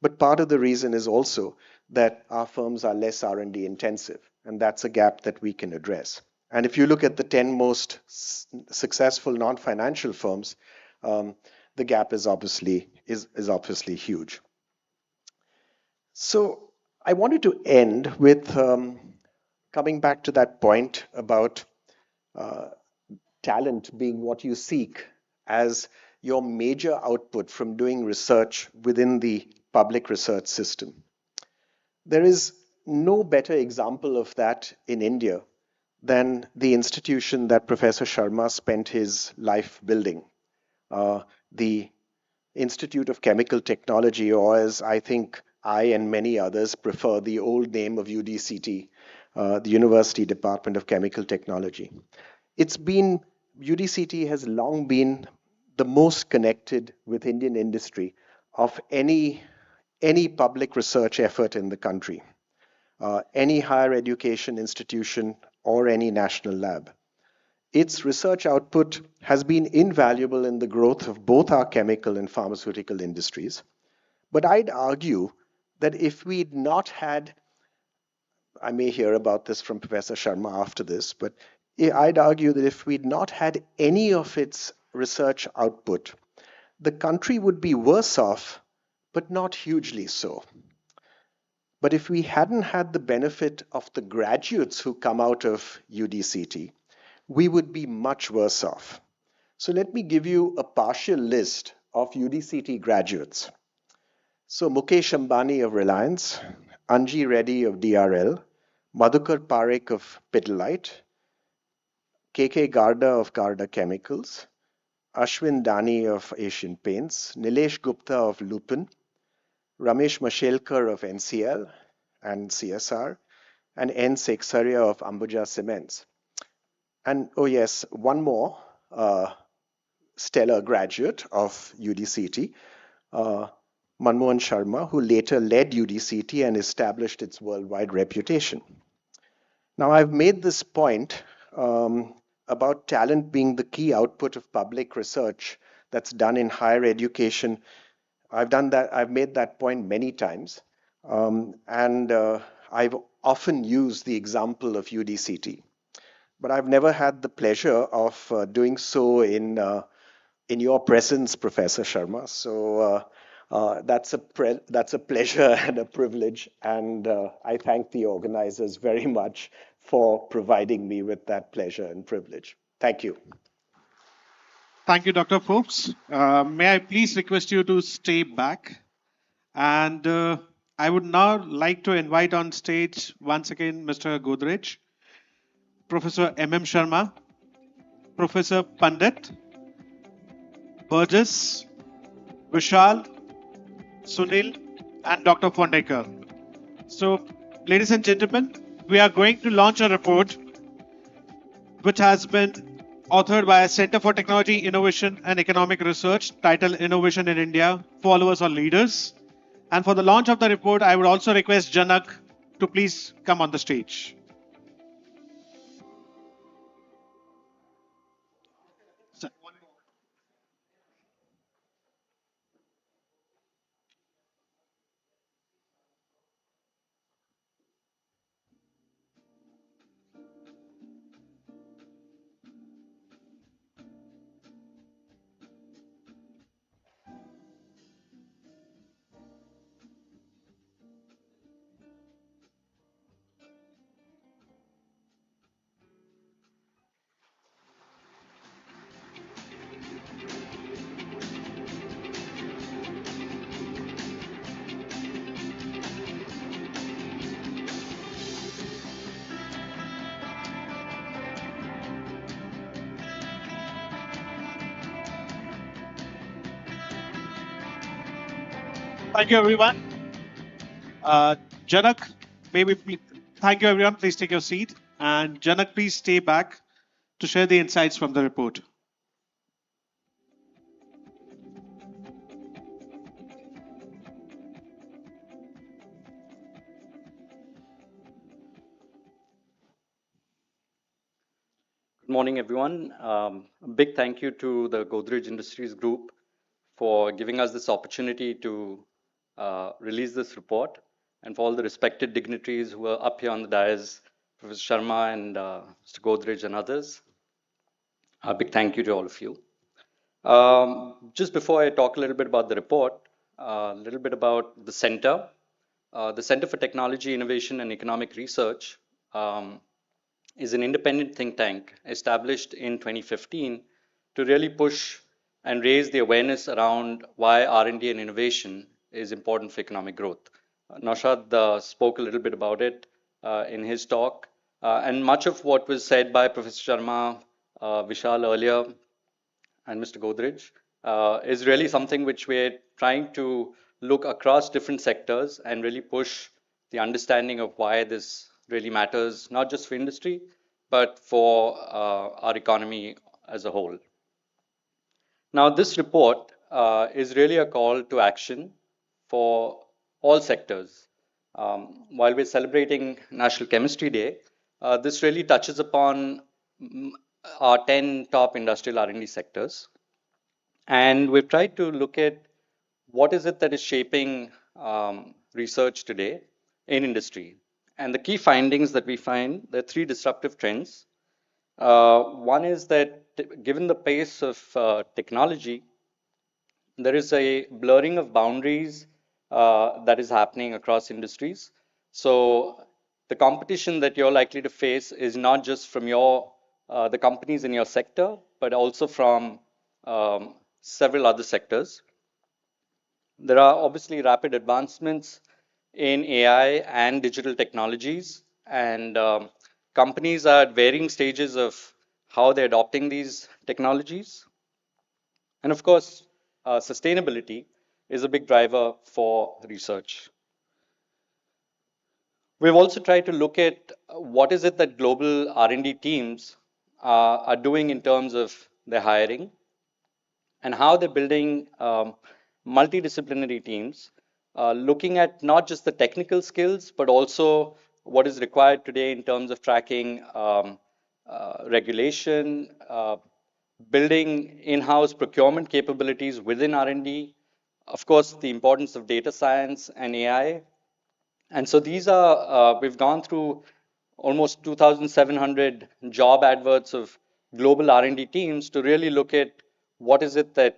But part of the reason is also that our firms are less R&D intensive, and that's a gap that we can address. And if you look at the 10 most successful non-financial firms, the gap is obviously huge. So I wanted to end with coming back to that point about talent being what you seek as your major output from doing research within the public research system. There is no better example of that in India than the institution that Professor Sharma spent his life building, the Institute of Chemical Technology, or as I think I and many others prefer, the old name of UDCT, the University Department of Chemical Technology. UDCT has long been the most connected with Indian industry of any public research effort in the country, any higher education institution or any national lab. Its research output has been invaluable in the growth of both our chemical and pharmaceutical industries. But I'd argue that if we'd not had, I may hear about this from Professor Sharma after this, but I'd argue that if we'd not had any of its research output, the country would be worse off, but not hugely so. But if we hadn't had the benefit of the graduates who come out of UDCT, we would be much worse off. So let me give you a partial list of UDCT graduates. So Mukesh Ambani of Reliance, Anji Reddy of DRL, Madhukar Parekh of Pidilite, KK Garda of Garda Chemicals, Ashwin Dani of Asian Paints, Nilesh Gupta of Lupin, Ramesh Mashelkar of NCL and CSR, and N. Seksaria of Ambuja Cements. And oh yes, one more stellar graduate of UDCT, Manmohan Sharma, who later led UDCT and established its worldwide reputation. Now, I've made this point about talent being the key output of public research that's done in higher education. I've made that point many times, and I've often used the example of UDCT. But I've never had the pleasure of doing so in your presence, Professor Sharma. So that's a pleasure and a privilege, and I thank the organizers very much for providing me with that pleasure and privilege. Thank you. Thank you, Dr. Forbes. May I please request you to stay back? And I would now like to invite on stage once again Mr. Godrej, Professor M.M. Sharma, Professor Pandit, Burgess, Vishal, Sunil, and Dr. Fondekar. So, ladies and gentlemen, we are going to launch a report which has been authored by a Center for Technology, Innovation and Economic Research, titled Innovation in India, Followers or Leaders. And for the launch of the report, I would also request Janak to please come on the stage. Thank you, everyone. Janak, thank you, everyone. Please take your seat. And Janak, please stay back to share the insights from the report. Good morning, everyone. A big thank you to the Godrej Industries Group for giving us this opportunity to release this report, and for all the respected dignitaries who are up here on the dais, Professor Sharma and Mr. Godrej and others. A big thank you to all of you. Just before I talk a little bit about the report, a little bit about the center. The Center for Technology, Innovation and Economic Research is an independent think tank established in 2015 to really push and raise the awareness around why R&D and innovation is important for economic growth. Naushad spoke a little bit about it in his talk, and much of what was said by Professor Sharma, Vishal earlier, and Mr. Godrej is really something which we're trying to look across different sectors and really push the understanding of why this really matters, not just for industry, but for our economy as a whole. Now, this report is really a call to action for all sectors. While we're celebrating National Chemistry Day, this really touches upon our 10 top industrial R&D sectors. And we've tried to look at what is it that is shaping research today in industry. And the key findings that we find, there are three disruptive trends. One is that given the pace of technology, there is a blurring of boundaries that is happening across industries. So the competition that you're likely to face is not just from the companies in your sector, but also from several other sectors. There are obviously rapid advancements in AI and digital technologies, and companies are at varying stages of how they're adopting these technologies. And of course, sustainability is a big driver for research. We've also tried to look at what is it that global R&D teams are doing in terms of their hiring and how they're building multidisciplinary teams, looking at not just the technical skills, but also what is required today in terms of tracking regulation, building in-house procurement capabilities within R&D, of course, the importance of data science and AI. And so these are, we've gone through almost 2,700 job adverts of global R&D teams to really look at what is it that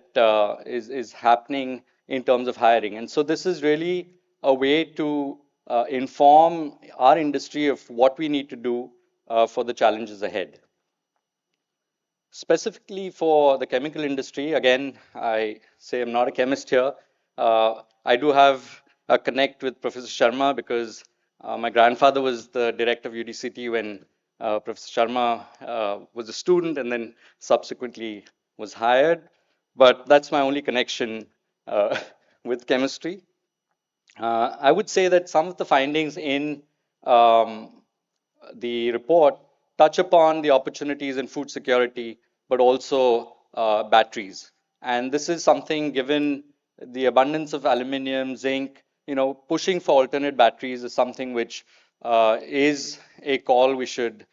is happening in terms of hiring. And so this is really a way to inform our industry of what we need to do for the challenges ahead. Specifically for the chemical industry, again, I say I'm not a chemist here. I do have a connect with Professor Sharma because my grandfather was the director of UDCT when Professor Sharma was a student and then subsequently was hired. But that's my only connection with chemistry. I would say that some of the findings in the report touch upon the opportunities in food security, but also batteries. And this is something, given the abundance of aluminium, zinc, pushing for alternate batteries is something which is a call we should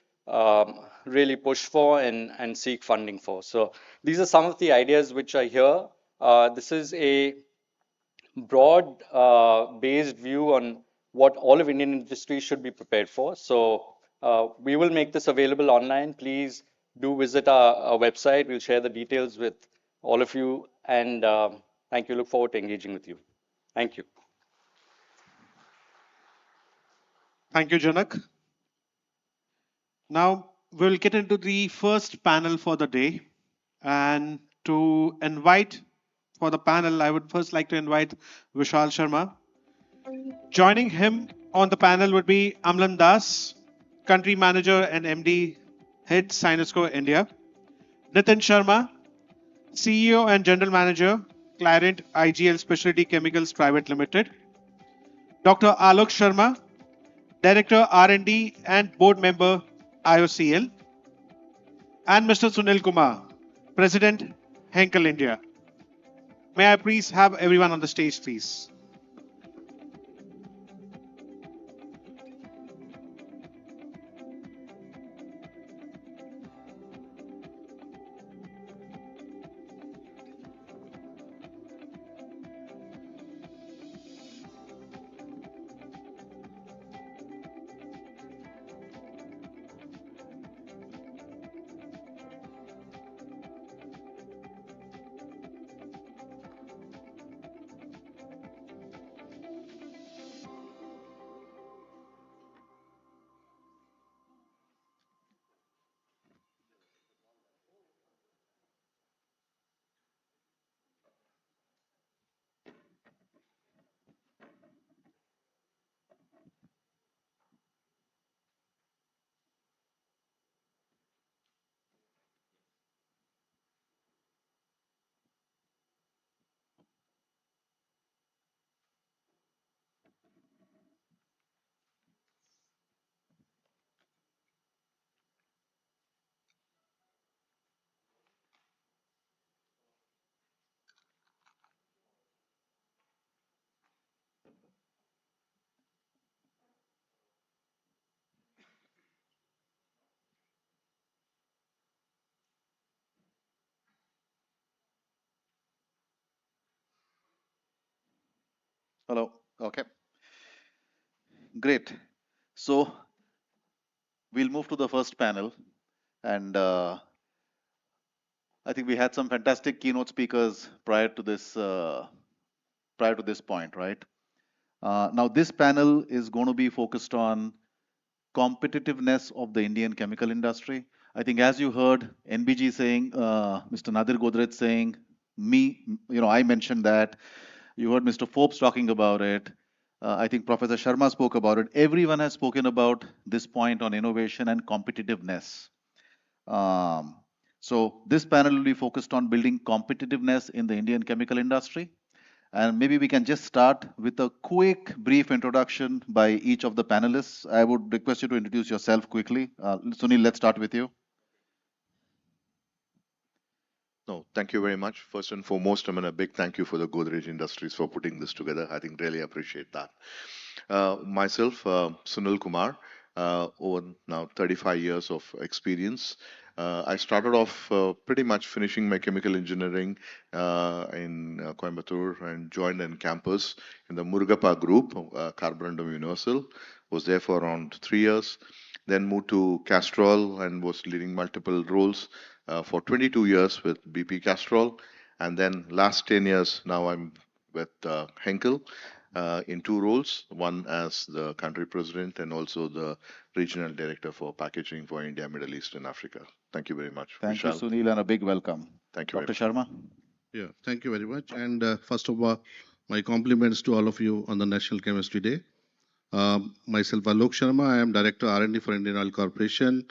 really push for and seek funding for. So these are some of the ideas which I hear. This is a broad based view on what all of Indian industry should be prepared for. So we will make this available online. Please do visit our website. We'll share the details with all of you. And thank you. Look forward to engaging with you. Thank you. Thank you, Janak. Now we'll get into the first panel for the day. And to invite for the panel, I would first like to invite Vishal Sharma. Joining him on the panel would be Amlan Das, Country Manager and MD, Head Syensqo India. Nitin Sharma, CEO and General Manager, Clariant IGL Specialty Chemicals Private Limited. Dr. Alok Sharma, Director R&D and Board Member, IOCL. And Mr. Sunil Kumar, President, Henkel India. May I please have everyone on the stage, please? Hello. Okay. Great. So we'll move to the first panel, and I think we had some fantastic keynote speakers prior to this point, right? Now this panel is going to be focused on competitiveness of the Indian chemical industry. I think as you heard NBG saying, Mr. Nadir Godrej saying, I mentioned that. You heard Mr. Forbes talking about it. I think Professor Sharma spoke about it. Everyone has spoken about this point on innovation and competitiveness. So this panel will be focused on building competitiveness in the Indian chemical industry. And maybe we can just start with a quick, brief introduction by each of the panelists. I would request you to introduce yourself quickly. Sunil, let's start with you. No, thank you very much. First and foremost, a big thank you for the Godrej Industries for putting this together. I think really appreciate that. Myself, Sunil Kumar, over now 35 years of experience. I started off pretty much finishing my chemical engineering in Coimbatore and joined in campus in the Murugappa group, Carborundum Universal. Was there for around 3 years. Then moved to Castrol and was leading multiple roles for 22 years with BP Castrol. And then last 10 years, now I'm with Henkel in two roles, one as the country president and also the regional director for packaging for India, Middle East, and Africa. Thank you very much. Thank Vishal. you, Sunil, and a big welcome. Thank you. Dr. Sharma. Yeah, thank you very much. And first of all, my compliments to all of you on the National Chemistry Day. Myself, Alok Sharma, I am Director R&D for Indian Oil Corporation.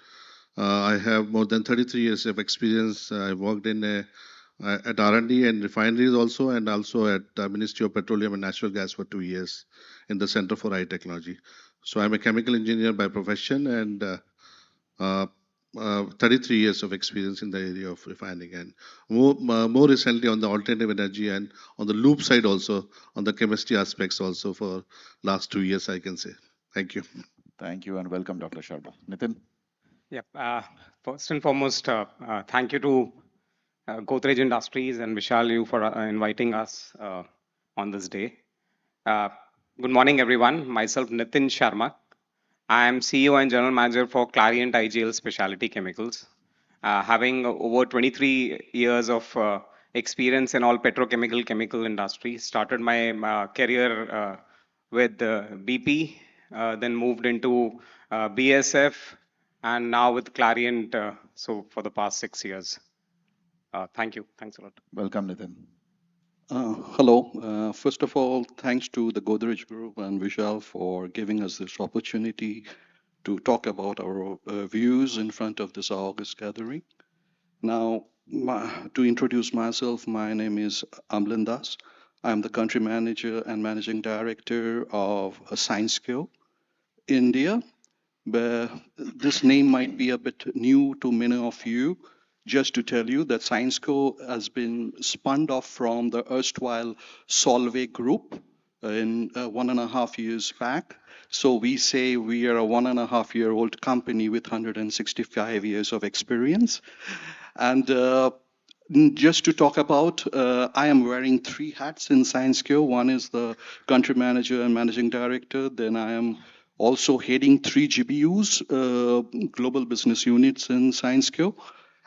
I have more than 33 years of experience. I worked in at R&D and refineries also, and also at Ministry of Petroleum and Natural Gas for 2 years in the Center for High Technology. So I'm a chemical engineer by profession and 33 years of experience in the area of refining, and more recently on the alternative energy and on the loop side also, on the chemistry aspects also for last 2 years, I can say. Thank you. Thank you and welcome, Dr. Sharma. Nitin. Yep. First and foremost, thank you to Godrej Industries and Vishal you for inviting us on this day. Good morning, everyone. Myself, Nitin Sharma. I am CEO and General Manager for Clariant IGL Specialty Chemicals. Having over 23 years of experience in all petrochemical chemical industry. Started my career with BP, then moved into BSF, and now with Clariant, so for the past 6 years. Thank you. Thanks a lot. Welcome, Nitin. Hello. First of all, thanks to the Godrej Group and Vishal for giving us this opportunity to talk about our views in front of this August gathering. Now, to introduce myself, my name is Amlan Das. I'm the country manager and managing director of ScienceCo India. But this name might be a bit new to many of you. Just to tell you that ScienceCo has been spun off from the erstwhile Solvay Group in 1.5 years back. So we say we are a 1.5-year-old company with 165 years of experience. And just to talk about, I am wearing 3 hats in ScienceCo. One is the country manager and managing director. Then I am also heading 3 GBUs, global business units in ScienceCo.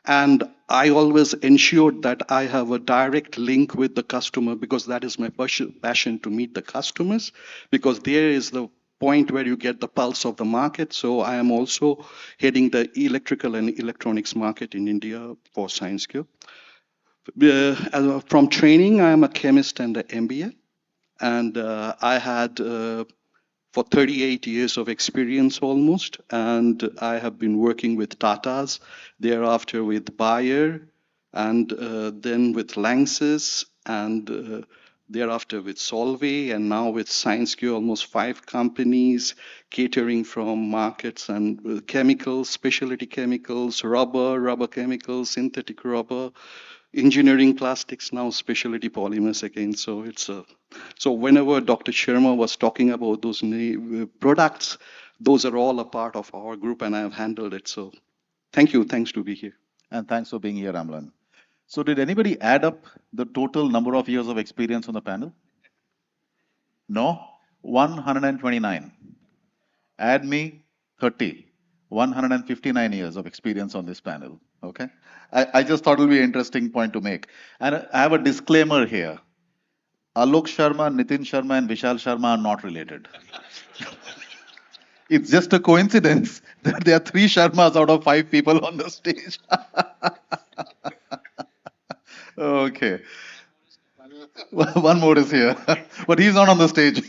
And I always ensured that I have a direct link with the customer because that is my passion to meet the customers, because there is the point where you get the pulse of the market. So I am also heading the electrical and electronics market in India for ScienceCo. From training, I am a chemist and an MBA. And I had for 38 years of experience almost, and I have been working with Tatas, thereafter with Bayer, and then with Lanxess, and thereafter with Solvay, and now with ScienceCo, almost 5 companies catering from markets and chemicals, specialty chemicals, rubber chemicals, synthetic rubber, engineering plastics, now specialty polymers again. So it's so whenever Dr. Sharma was talking about those products, those are all a part of our group, and I have handled it. So thank you. Thanks to be here. And thanks for being here, Amlan. So did anybody add up the total number of years of experience on the panel? No, 129. Add me, 30. 159 years of experience on this panel. Okay. I just thought it would be an interesting point to make. And I have a disclaimer here. Alok Sharma, Nitin Sharma, and Vishal Sharma are not related. It's just a coincidence that there are 3 Sharmas out of 5 people on the stage. Okay. One more is here, but he's not on the stage.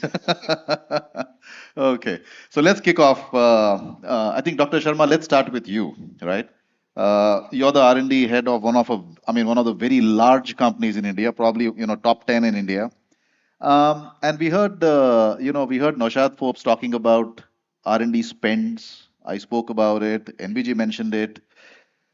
Okay, so let's kick off. I think Dr. Sharma, let's start with you, right? You're the R&D head of one of the very large companies in India, probably top 10 in India. And we heard Naushad Forbes talking about R&D spends. I spoke about it. NBG mentioned it.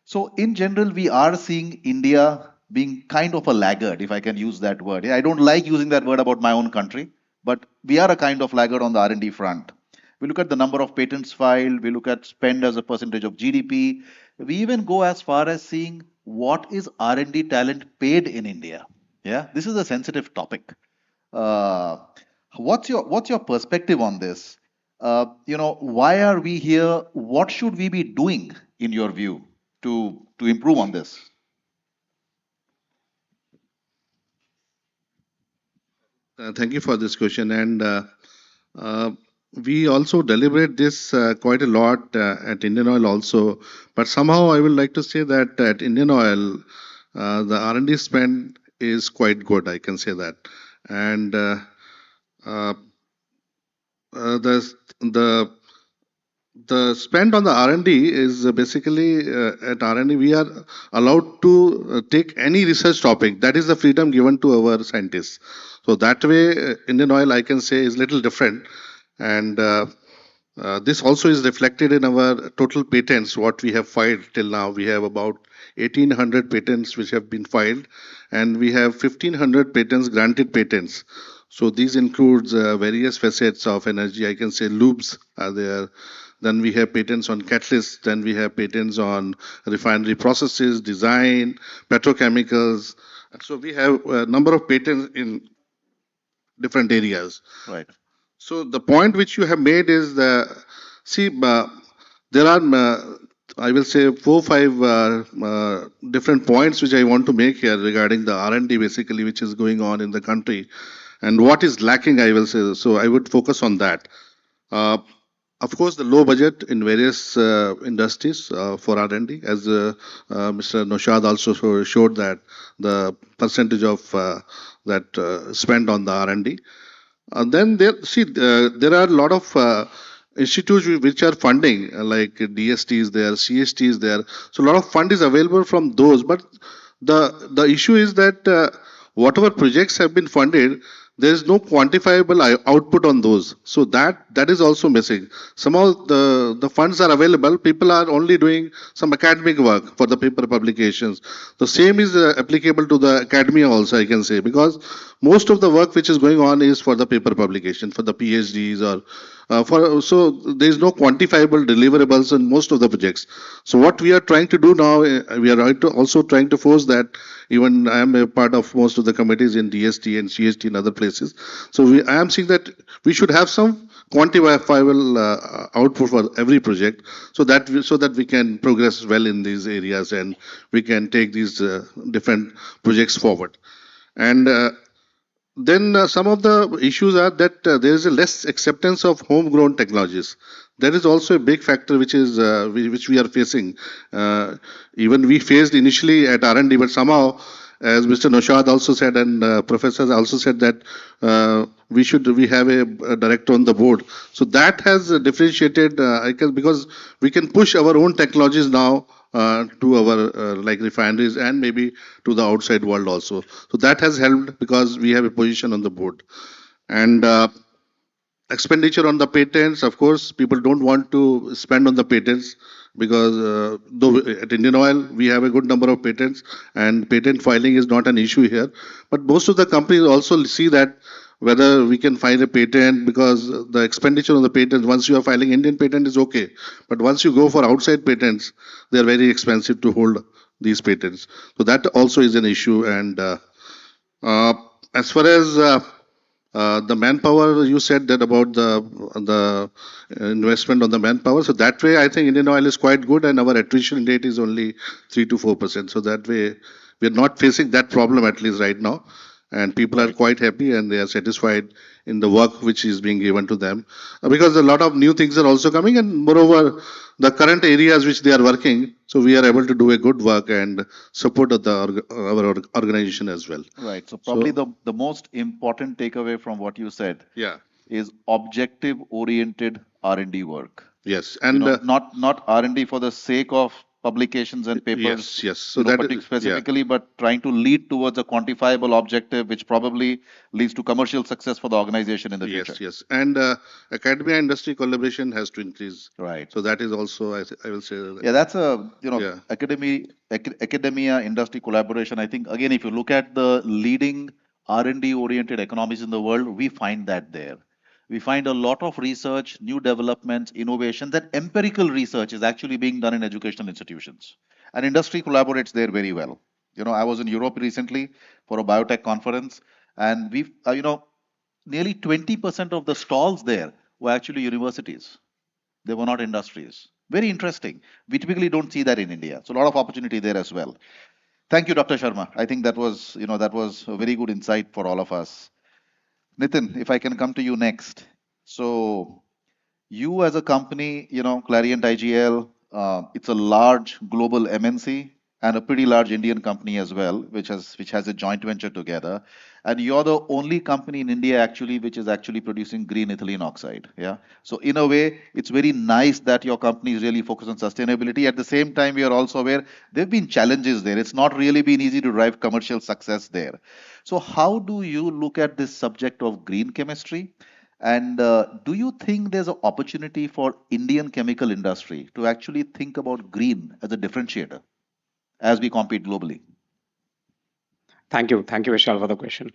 So in general, we are seeing India being kind of a laggard, if I can use that word. I don't like using that word about my own country, but we are a kind of laggard on the R&D front. We look at the number of patents filed, we look at spend as a percentage of GDP. We even go as far as seeing what is R&D talent paid in India. Yeah, this is a sensitive topic. What's your perspective on this? Why are we here? What should we be doing, in your view, to improve on this? Thank you for this question. And we also deliberate this quite a lot at Indian Oil also. But somehow I would like to say that at Indian Oil, the R&D spend is quite good. I can say that. And the spend on the R&D is basically at R&D we are allowed to take any research topic. That is the freedom given to our scientists. So that way, Indian Oil, I can say, is little different. And this also is reflected in our total patents, what we have filed till now. We have about 1,800 patents which have been filed, and we have 1,500 patents, granted patents. So these includes various facets of energy. I can say lubes are there. Then we have patents on catalysts. Then we have patents on refinery processes, design, petrochemicals. So we have a number of patents in different areas. Right. So the point which you have made is there are I will say 4-5 different points which I want to make here regarding the R&D basically which is going on in the country and what is lacking. I will say so. I would focus on that. Of course, the low budget in various industries for R&D, as Mr. Naushad also showed that the percentage of that spent on the R&D. Then there are a lot of institutes which are funding, like DST is there, CST is there. So a lot of fund is available from those. But the issue is that whatever projects have been funded, there is no quantifiable output on those. So that is also missing. Somehow the funds are available. People are only doing some academic work for the paper publications. The same is applicable to the academia also, I can say, because most of the work which is going on is for the paper publication, for the PhDs or so there is no quantifiable deliverables in most of the projects. So what we are trying to do now, we are also trying to force that. Even I am a part of most of the committees in DST and CST and other places. So I am seeing that we should have some quantifiable output for every project, so that we can progress well in these areas and we can take these different projects forward. And then some of the issues are that there is a less acceptance of homegrown technologies. That is also a big factor which we are facing. Even we faced initially at R&D, but somehow, as Mr. Naushad also said and professors also said that we have a director on the board. So that has differentiated, because we can push our own technologies now to our like refineries and maybe to the outside world also. So that has helped because we have a position on the board. And expenditure on the patents, of course, people don't want to spend on the patents because though at Indian Oil we have a good number of patents and patent filing is not an issue here. But most of the companies also see that whether we can file a patent, because the expenditure on the patent, once you are filing Indian patent is okay. But once you go for outside patents, they are very expensive to hold these patents. So that also is an issue. And as far as The manpower, you said that about the investment on the manpower. So that way, I think Indian Oil is quite good, and our attrition rate is only 3 to 4%. So that way, we are not facing that problem at least right now, and people are quite happy and they are satisfied in the work which is being given to them, because a lot of new things are also coming, and moreover, the current areas which they are working, so we are able to do a good work and support our organization as well. Right. So probably the most important takeaway from what you said Yeah. is objective oriented R&D work. Yes, You and know, not R&D for the sake of publications and papers. yes. So You know, that is, specifically, but trying to lead towards a quantifiable objective, which probably leads to commercial success for the organization in the future. yes, and academia industry collaboration has to increase. Right. So that is also, I will say. Yeah, that's a Yeah. academia industry collaboration. I think again, if you look at the leading R&D oriented economies in the world, we find that there. We find a lot of research, new developments, innovation. That empirical research is actually being done in educational institutions, and industry collaborates there very well. You know, I was in Europe recently for a biotech conference, and we, nearly 20% of the stalls there were actually universities. They were not industries. Very interesting. We typically don't see that in India. So a lot of opportunity there as well. Thank you, Dr. Sharma. I think that was, that was a very good insight for all of us. Nitin, if I can come to you next. So you as a company, Clariant IGL, it's a large global MNC and a pretty large Indian company as well, which has a joint venture together. And you're the only company in India actually which is actually producing green ethylene oxide. Yeah. So in a way, it's very nice that your company is really focused on sustainability. At the same time, we are also aware there have been challenges there. It's not really been easy to drive commercial success there. So how do you look at this subject of green chemistry? And do you think there's an opportunity for Indian chemical industry to actually think about green as a differentiator as we compete globally? Thank you, Vishal, for the question.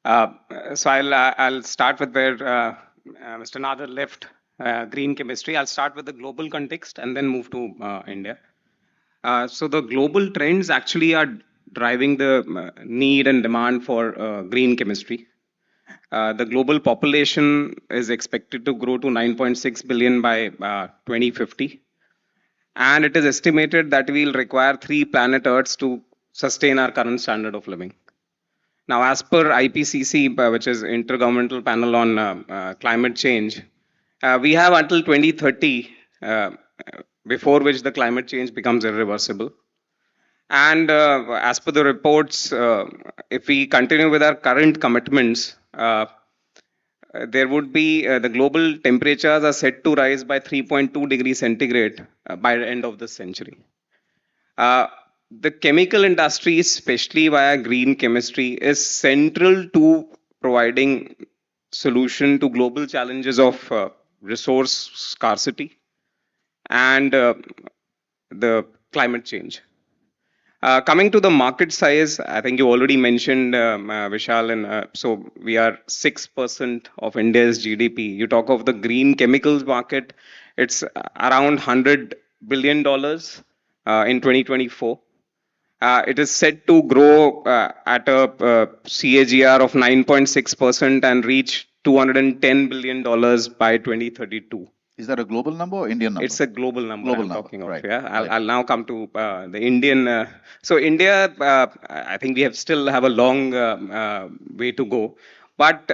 So I'll start with where Mr. Nader left green chemistry. I'll start with the global context and then move to India. So the global trends actually are driving the need and demand for green chemistry. The global population is expected to grow to 9.6 billion by 2050. And it is estimated that we'll require 3 planet Earths to sustain our current standard of living. Now, as per IPCC, which is Intergovernmental Panel on Climate Change, we have until 2030, before which the climate change becomes irreversible. And as per the reports, if we continue with our current commitments, there would be the global temperatures are set to rise by 3.2 degrees centigrade by the end of this century. The chemical industry, especially via green chemistry, is central to providing solution to global challenges of resource scarcity and the climate change. Coming to the market size, I think you already mentioned, Vishal, and so we are 6% of India's GDP. You talk of the green chemicals market, it's around $100 billion in 2024. It is set to grow at a CAGR of 9.6% and reach $210 billion by 2032. Is that a global number or Indian number? It's a global number I'm talking of. Right. Yeah, I'll now come to the Indian. So India, I think we still have a long way to go, but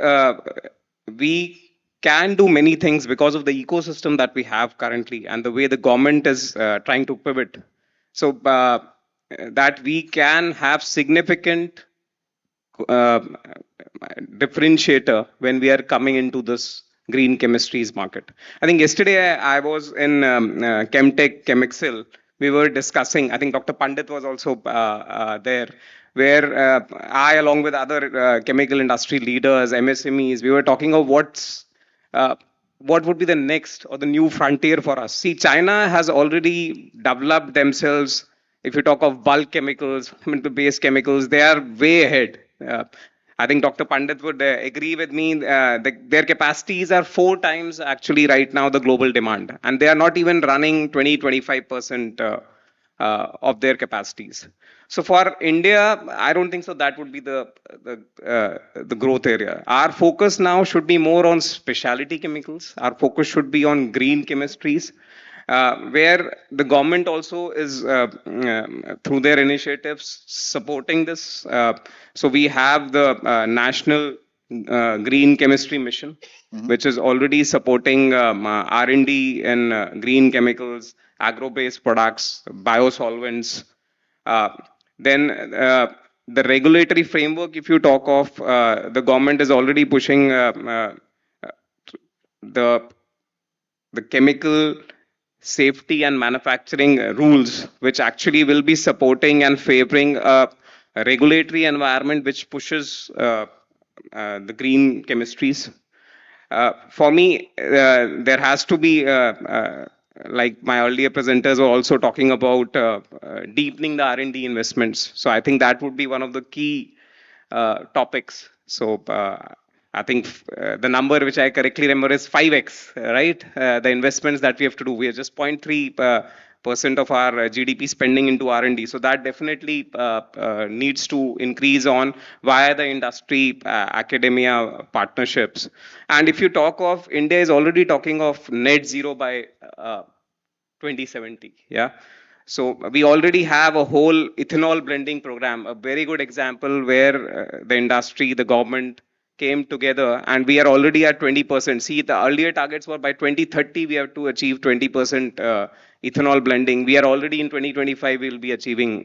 we can do many things because of the ecosystem that we have currently and the way the government is trying to pivot. So that we can have significant differentiator when we are coming into this green chemistries market. I think yesterday I was in Chemtech, Chemixil. We were discussing, I think Dr. Pandit was also there, where I, along with other chemical industry leaders, MSMEs, we were talking of what would be the next or the new frontier for us. See, China has already developed themselves. If you talk of bulk chemicals, base chemicals, they are way ahead. I think Dr. Pandit would agree with me. Their capacities are 4 times actually right now the global demand. And they are not even running 20-25% of their capacities. So for India, I don't think so that would be the growth area. Our focus now should be more on specialty chemicals. Our focus should be on green chemistries, where the government also is through their initiatives supporting this. So we have the national green chemistry mission, which is already supporting R&D in green chemicals, agro-based products, biosolvents. Uh, then the regulatory framework, if you talk of, the government is already pushing the chemical safety and manufacturing rules, which actually will be supporting and favoring a regulatory environment which pushes the green chemistries. For me, there has to be, like my earlier presenters were also talking about, deepening the R&D investments. So I think that would be one of the key topics. So I think the number which I correctly remember is 5x, right? The investments that we have to do. We are just 0.3% of our GDP spending into R&D. So that definitely needs to increase on via the industry, academia partnerships. And if you talk of, India is already talking of net zero by 2070. Yeah. So we already have a whole ethanol blending program, a very good example where the industry, the government came together, and we are already at 20%. See, the earlier targets were by 2030 we have to achieve 20% ethanol blending. We are already in 2025, we will be achieving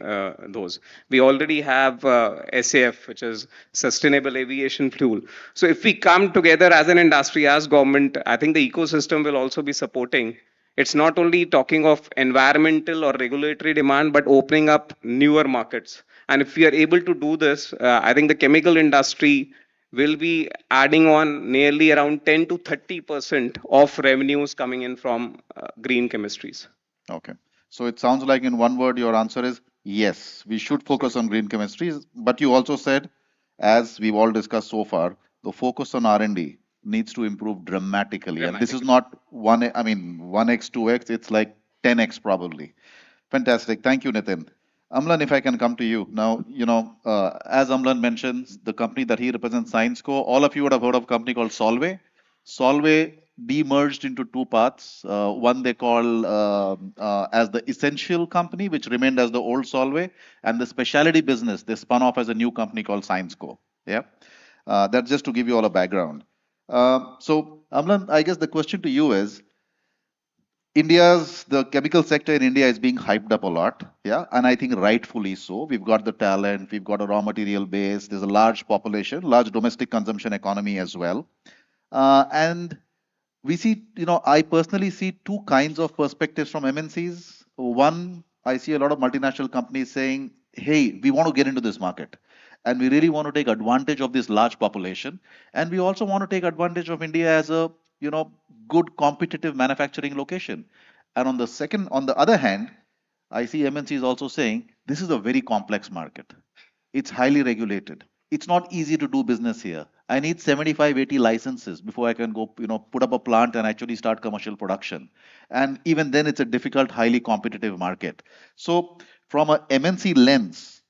those. We already have SAF, which is Sustainable Aviation Fuel. So if we come together as an industry, as government, I think the ecosystem will also be supporting. It's not only talking of environmental or regulatory demand, but opening up newer markets. And if we are able to do this, I think the chemical industry will be adding on nearly around 10 to 30% of revenues coming in from green chemistries. Okay. So it sounds like in one word, your answer is yes, we should focus on green chemistries. But you also said, as we've all discussed so far, the focus on R&D needs to improve dramatically. And this is not 1x, 2x, it's like 10x probably. Fantastic. Thank you, Nitin. Amlan, if I can come to you. Now, as Amlan mentions, the company that he represents, ScienceCo, all of you would have heard of a company called Solvay. Solvay demerged into two paths. One they call as the essential company, which remained as the old Solvay, and the specialty business they spun off as a new company called ScienceCo. Yeah, that's just to give you all a background. So, Amlan, I guess the question to you is, the chemical sector in India is being hyped up a lot, yeah, and I think rightfully so. We've got the talent, we've got a raw material base, there's a large population, large domestic consumption economy as well, and we see, I personally see two kinds of perspectives from MNCs. One, I see a lot of multinational companies saying, hey, we want to get into this market and we really want to take advantage of this large population. And we also want to take advantage of India as a, good competitive manufacturing location. And on the other hand, I see MNCs also saying, this is a very complex market. It's highly regulated. It's not easy to do business here. I need 75, 80 licenses before I can go, put up a plant and actually start commercial production. And even then, it's a difficult, highly competitive market. So, from a MNC lens,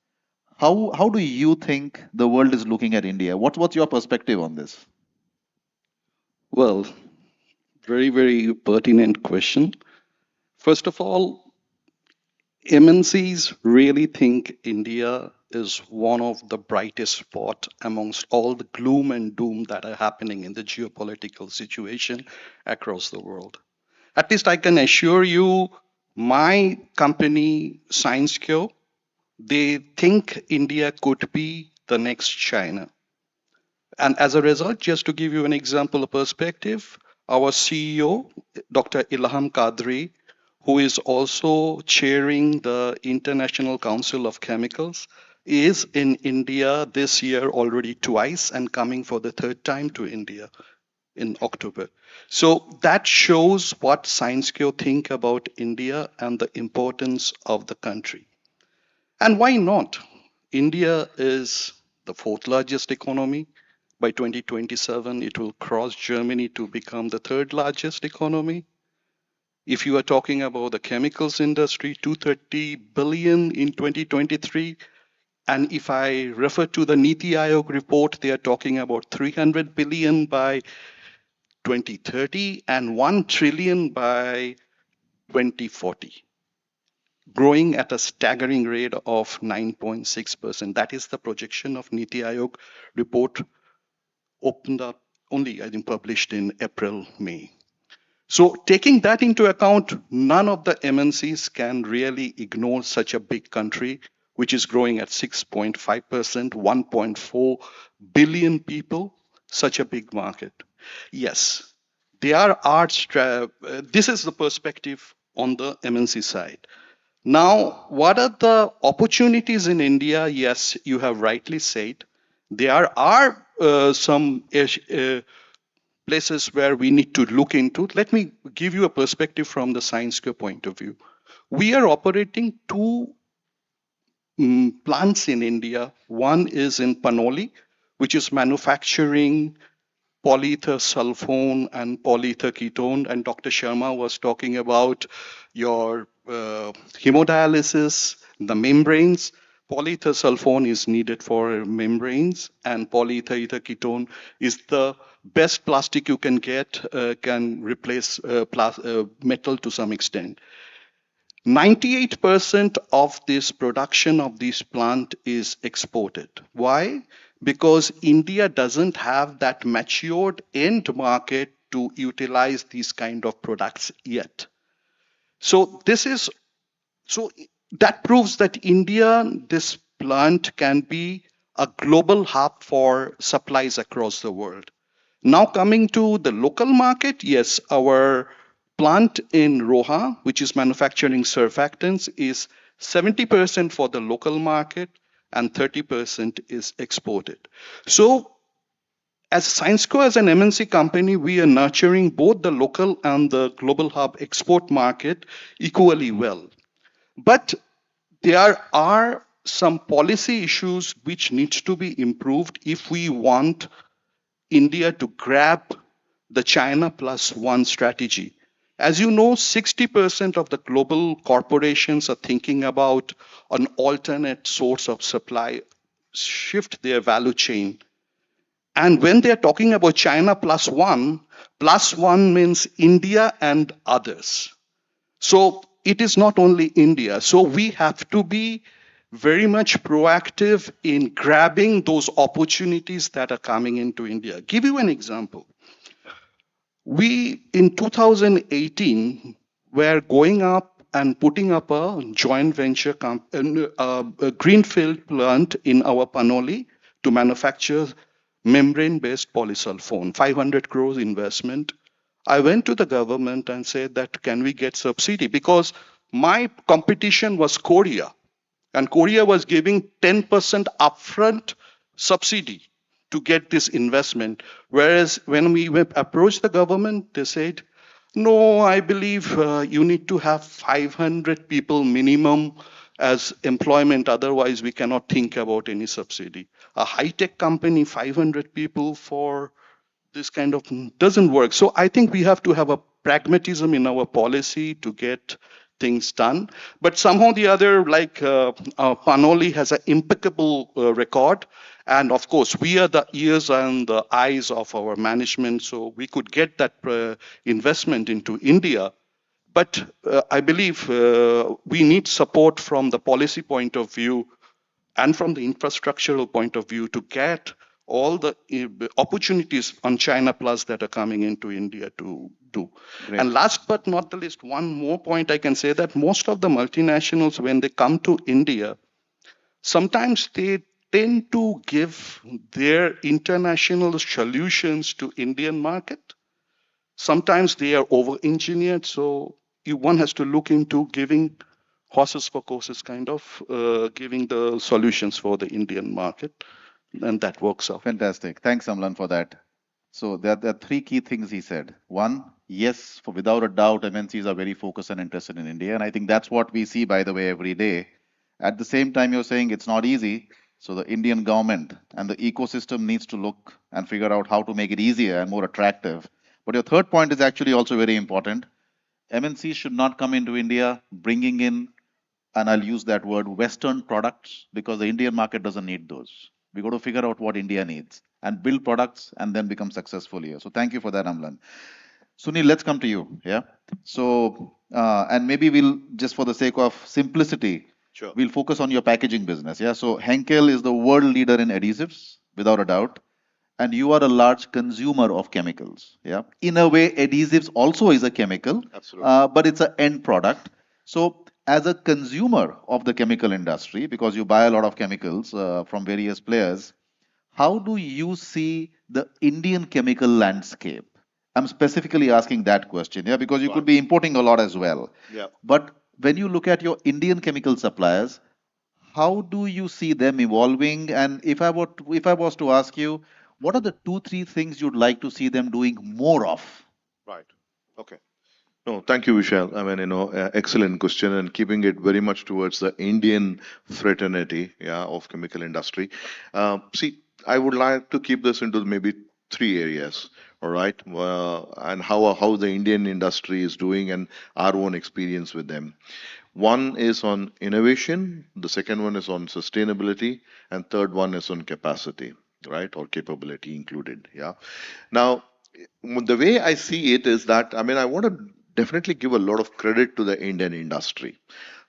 how do you think the world is looking at India? What's your perspective on this? Well, very, very pertinent question. First of all, MNCs really think India is one of the brightest spot amongst all the gloom and doom that are happening in the geopolitical situation across the world. At least I can assure you, my company, ScienceCo, they think India could be the next China. And as a result, just to give you an example of perspective, our CEO, Dr. Ilham Kadri, who is also chairing the International Council of Chemicals, is in India this year already twice and coming for the third time to India in October. So that shows what ScienceCo think about India and the importance of the country. And why not? India is the fourth largest economy. By 2027, it will cross Germany to become the third largest economy. If you are talking about the chemicals industry, 230 billion in 2023. And if I refer to the Niti Aayog report, they are talking about 300 billion by 2030 and 1 trillion by 2040, growing at a staggering rate of 9.6%. That is the projection of Niti Aayog report, opened up only, I think, published in April, May. So taking that into account, none of the MNCs can really ignore such a big country, which is growing at 6.5%, 1.4 billion people, such a big market. Yes, this is the perspective on the MNC side. Now, what are the opportunities in India? Yes, you have rightly said. There are some places where we need to look into. Let me give you a perspective from the ScienceSquare point of view. We are operating two plants in India. One is in Panoli, which is manufacturing polyether sulfone and polyether ketone. And Dr. Sharma was talking about your hemodialysis, the membranes. Polyether sulfone is needed for membranes, and polyether ketone is the best plastic you can get, can replace metal to some extent. 98% of this production of this plant is exported. Why? Because India doesn't have that matured end market to utilize these kind of products yet. So that proves that India, this plant can be a global hub for supplies across the world. Now coming to the local market, yes, our plant in Roha, which is manufacturing surfactants, is 70% for the local market and 30% is exported. So as ScienceCo, as an MNC company, we are nurturing both the local and the global hub export market equally well. But there are some policy issues which needs to be improved if we want India to grab the China plus one strategy. As you know, 60% of the global corporations are thinking about an alternate source of supply, shift their value chain. And when they're talking about China plus one means India and others. So it is not only India. So we have to be very much proactive in grabbing those opportunities that are coming into India. Give you an example. We, in 2018, were going up and putting up a joint venture, a greenfield plant in our Panoli to manufacture membrane-based polysulfone, 500 crores investment. I went to the government and said that, can we get subsidy? Because my competition was Korea, and Korea was giving 10% upfront subsidy to get this investment. Whereas when we approached the government, they said, no, I believe you need to have 500 people minimum as employment. Otherwise, we cannot think about any subsidy. A high-tech company, 500 people for this kind of doesn't work. So I think we have to have a pragmatism in our policy to get things done. But somehow the other, like Panoli has an impeccable record. And of course, we are the ears and the eyes of our management. So we could get that investment into India. But I believe we need support from the policy point of view and from the infrastructural point of view to get all the opportunities on China Plus that are coming into India to do. Great. And last but not the least, one more point I can say that most of the multinationals, when they come to India, sometimes they tend to give their international solutions to Indian market. Sometimes they are over-engineered, so one has to look into giving horses for courses, kind of giving the solutions for the Indian market, and that works out. Fantastic. Thanks, Amlan, for that. So there are three key things he said. One, yes, without a doubt, MNCs are very focused and interested in India. And I think that's what we see, by the way, every day. At the same time, you're saying it's not easy. So the Indian government and the ecosystem needs to look and figure out how to make it easier and more attractive. But your third point is actually also very important. MNCs should not come into India bringing in, and I'll use that word, Western products, because the Indian market doesn't need those. We got to figure out what India needs and build products and then become successful here. So thank you for that, Amlan. Sunil, let's come to you. Yeah. So, and maybe we'll, just for the sake of simplicity, Sure. we'll focus on your packaging business. Yeah. So Henkel is the world leader in adhesives, without a doubt. And you are a large consumer of chemicals. Yeah. In a way, adhesives also is a chemical, Absolutely. but it's an end product. So, as a consumer of the chemical industry, because you buy a lot of chemicals from various players, how do you see the Indian chemical landscape? I'm specifically asking that question, yeah, because you could Right. be importing a lot as well. Yeah. But when you look at your Indian chemical suppliers, how do you see them evolving? And if I was to ask you, what are the two, three things you'd like to see them doing more of? Right. Okay. No, thank you, Vishal. I mean, excellent question, and keeping it very much towards the Indian fraternity, yeah, of chemical industry. See, I would like to keep this into maybe three areas, all right, and how the Indian industry is doing and our own experience with them. One is on innovation, the second one is on sustainability, and third one is on capacity, right, or capability included. Yeah. Now, the way I see it is that, I mean, I want to definitely give a lot of credit to the Indian industry.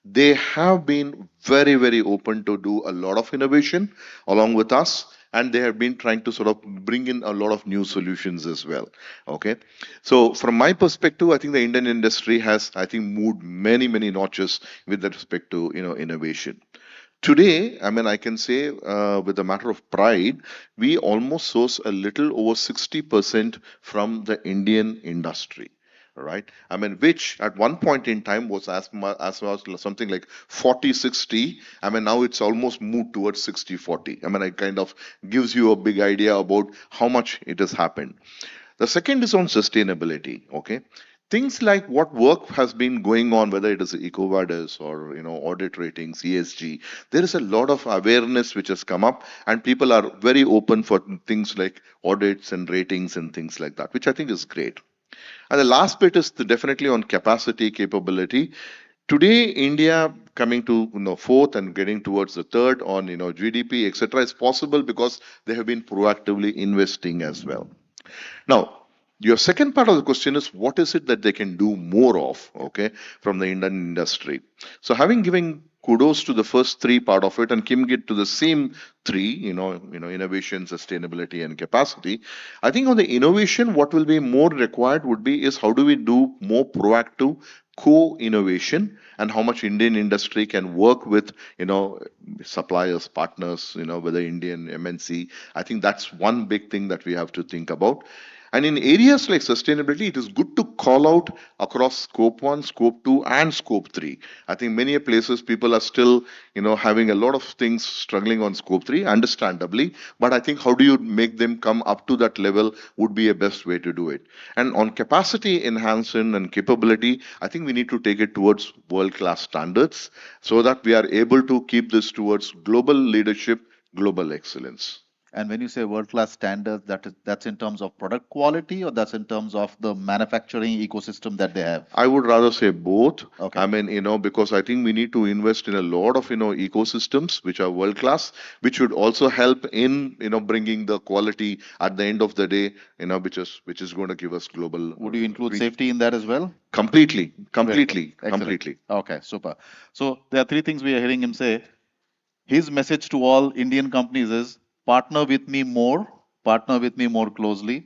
They have been very, very open to do a lot of innovation along with us, and they have been trying to sort of bring in a lot of new solutions as well. Okay. So, from my perspective, I think the Indian industry has, I think, moved many, many notches with respect to, innovation. Today, I mean, I can say with a matter of pride, we almost source a little over 60% from the Indian industry. Right, I mean, which at one point in time was as much something like 40-60. I mean, now it's almost moved towards 60-40. I mean, it kind of gives you a big idea about how much it has happened. The second is on sustainability. Okay, things like what work has been going on, whether it is EcoVadis or audit ratings, ESG. There is a lot of awareness which has come up, and people are very open for things like audits and ratings and things like that, which I think is great. And the last bit is definitely on capacity, capability. Today, India coming to fourth and getting towards the third on GDP, etc., is possible because they have been proactively investing as well. Now, your second part of the question is what is it that they can do more of, okay, from the Indian industry? So, having given kudos to the first three part of it and giving it to the same three, innovation, sustainability, and capacity, I think on the innovation, what will be more required would be is how do we do more proactive co-innovation and how much Indian industry can work with suppliers, partners, whether Indian MNC. I think that's one big thing that we have to think about. And in areas like sustainability, it is good to call out across scope 1, scope 2, and scope 3. I think many places people are still, having a lot of things struggling on scope 3, understandably. But I think how do you make them come up to that level would be a best way to do it. And on capacity enhancement and capability, I think we need to take it towards world-class standards so that we are able to keep this towards global leadership, global excellence. And when you say world-class standards, that's in terms of product quality or that's in terms of the manufacturing ecosystem that they have? I would rather say both. Okay. I mean, because I think we need to invest in a lot of, ecosystems which are world class, which would also help in, bringing the quality at the end of the day, which is going to give us global. Would you include reach. safety in that as well? Completely. Excellent. Okay, super. So there are three things we are hearing him say. His message to all Indian companies is partner with me more closely,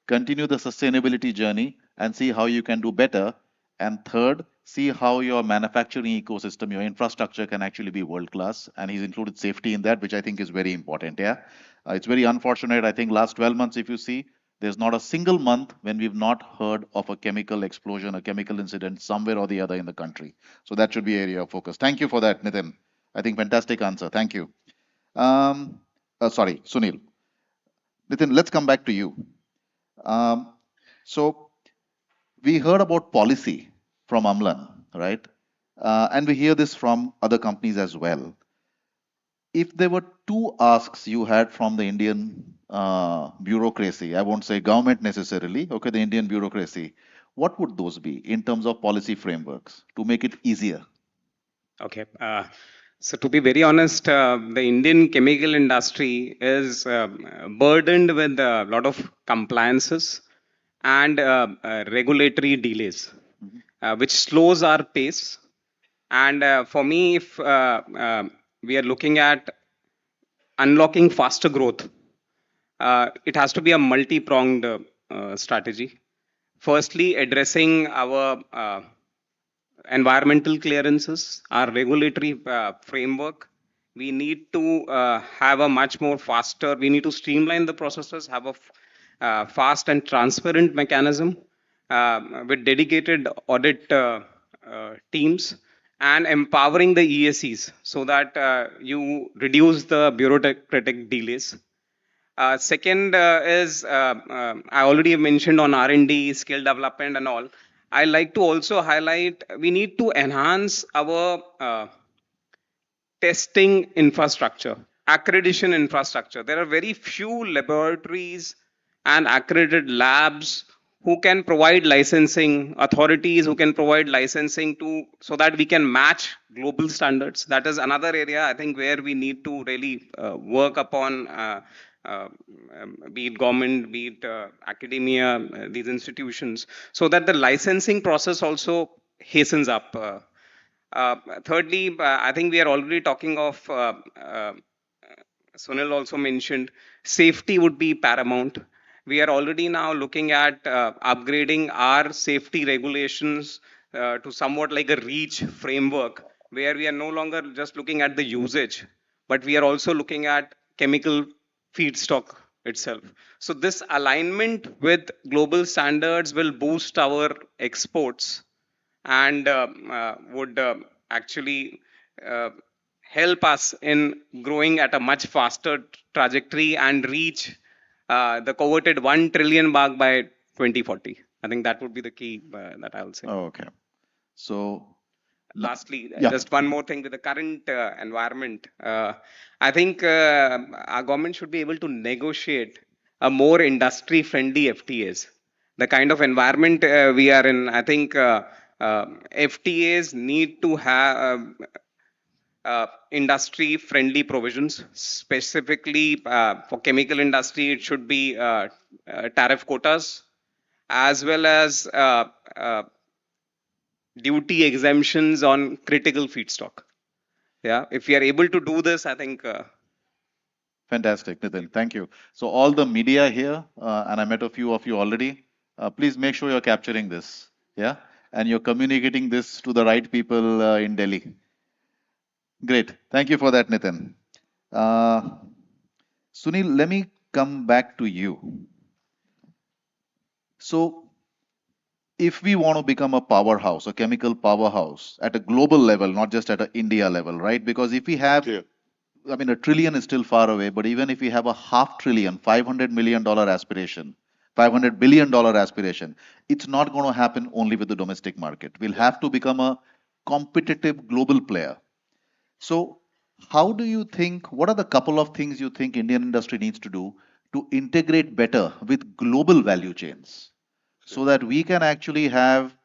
continue the sustainability journey and see how you can do better. And third, see how your manufacturing ecosystem, your infrastructure can actually be world class. And he's included safety in that, which I think is very important. Yeah. It's very unfortunate. I think last 12 months, if you see, there's not a single month when we've not heard of a chemical explosion, a chemical incident somewhere or the other in the country. So that should be area of focus. Thank you for that, Nitin. I think fantastic answer. Thank you. Sorry, Sunil. Nitin, let's come back to you. So we heard about policy from Amlan, right? And we hear this from other companies as well. If there were two asks you had from the Indian bureaucracy, I won't say government necessarily, okay, the Indian bureaucracy, what would those be in terms of policy frameworks to make it easier? Okay. So to be very honest, the Indian chemical industry is burdened with a lot of compliances and regulatory delays, which slows our pace. And for me, if we are looking at unlocking faster growth, it has to be a multi-pronged strategy. Firstly, addressing our environmental clearances, our regulatory framework. We need to have a much more faster, we need to streamline the processes, have a fast and transparent mechanism with dedicated audit teams and empowering the ESCs so that you reduce the bureaucratic delays. Second is I already mentioned on R&D, skill development, and all. I like to also highlight we need to enhance our testing infrastructure, accreditation infrastructure. There are very few laboratories and accredited labs who can provide licensing, authorities who can provide licensing to so that we can match global standards. That is another area I think where we need to really work upon. Be it government, be it academia, these institutions, so that the licensing process also hastens up. Thirdly, I think we are already talking of, Sunil also mentioned, safety would be paramount. We are already now looking at upgrading our safety regulations to somewhat like a REACH framework, where we are no longer just looking at the usage, but we are also looking at chemical feedstock itself. So this alignment with global standards will boost our exports and would actually uh, help us in growing at a much faster trajectory and reach the coveted 1 trillion mark by 2040. I think that would be the key that I will say. Okay. So, Lastly, yeah. just one more thing with the current environment. I think our government should be able to negotiate a more industry friendly FTAs. The kind of environment we are in, I think FTAs need to have industry friendly provisions. Specifically for chemical industry, it should be tariff quotas as well as duty exemptions on critical feedstock. Yeah, if we are able to do this, I think. Fantastic, Nitin. Thank you. So all the media here, and I met a few of you already, please make sure you're capturing this. Yeah. And you're communicating this to the right people in Delhi. Great. Thank you for that, Nitin. Sunil, let me come back to you. So if we want to become a powerhouse, a chemical powerhouse at a global level, not just at an India level, right? Because if we have, I mean, a trillion is still far away, but even if we have a $500 billion, $500 million aspiration, $500 billion aspiration, it's not going to happen only with the domestic market. We'll have to become a competitive global player. So how do you think, what are the couple of things you think Indian industry needs to do to integrate better with global value chains so that we can actually have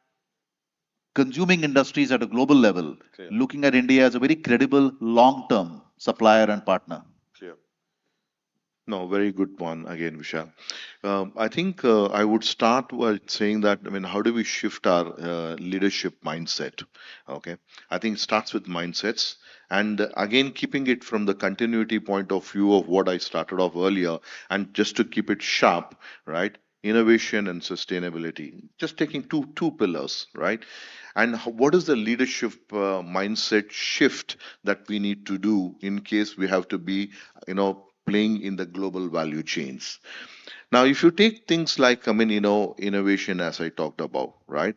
consuming industries at a global level looking at India as a very credible long-term supplier and partner? Clear. No, very good one again, Vishal. I think I would start by saying that, I mean, how do we shift our leadership mindset? Okay. I think it starts with mindsets. And again, keeping it from the continuity point of view of what I started off earlier, and just to keep it sharp, right? Innovation and sustainability. Just taking two pillars, right? And what is the leadership mindset shift that we need to do in case we have to be, playing in the global value chains? Now, if you take things like, innovation, as I talked about, right?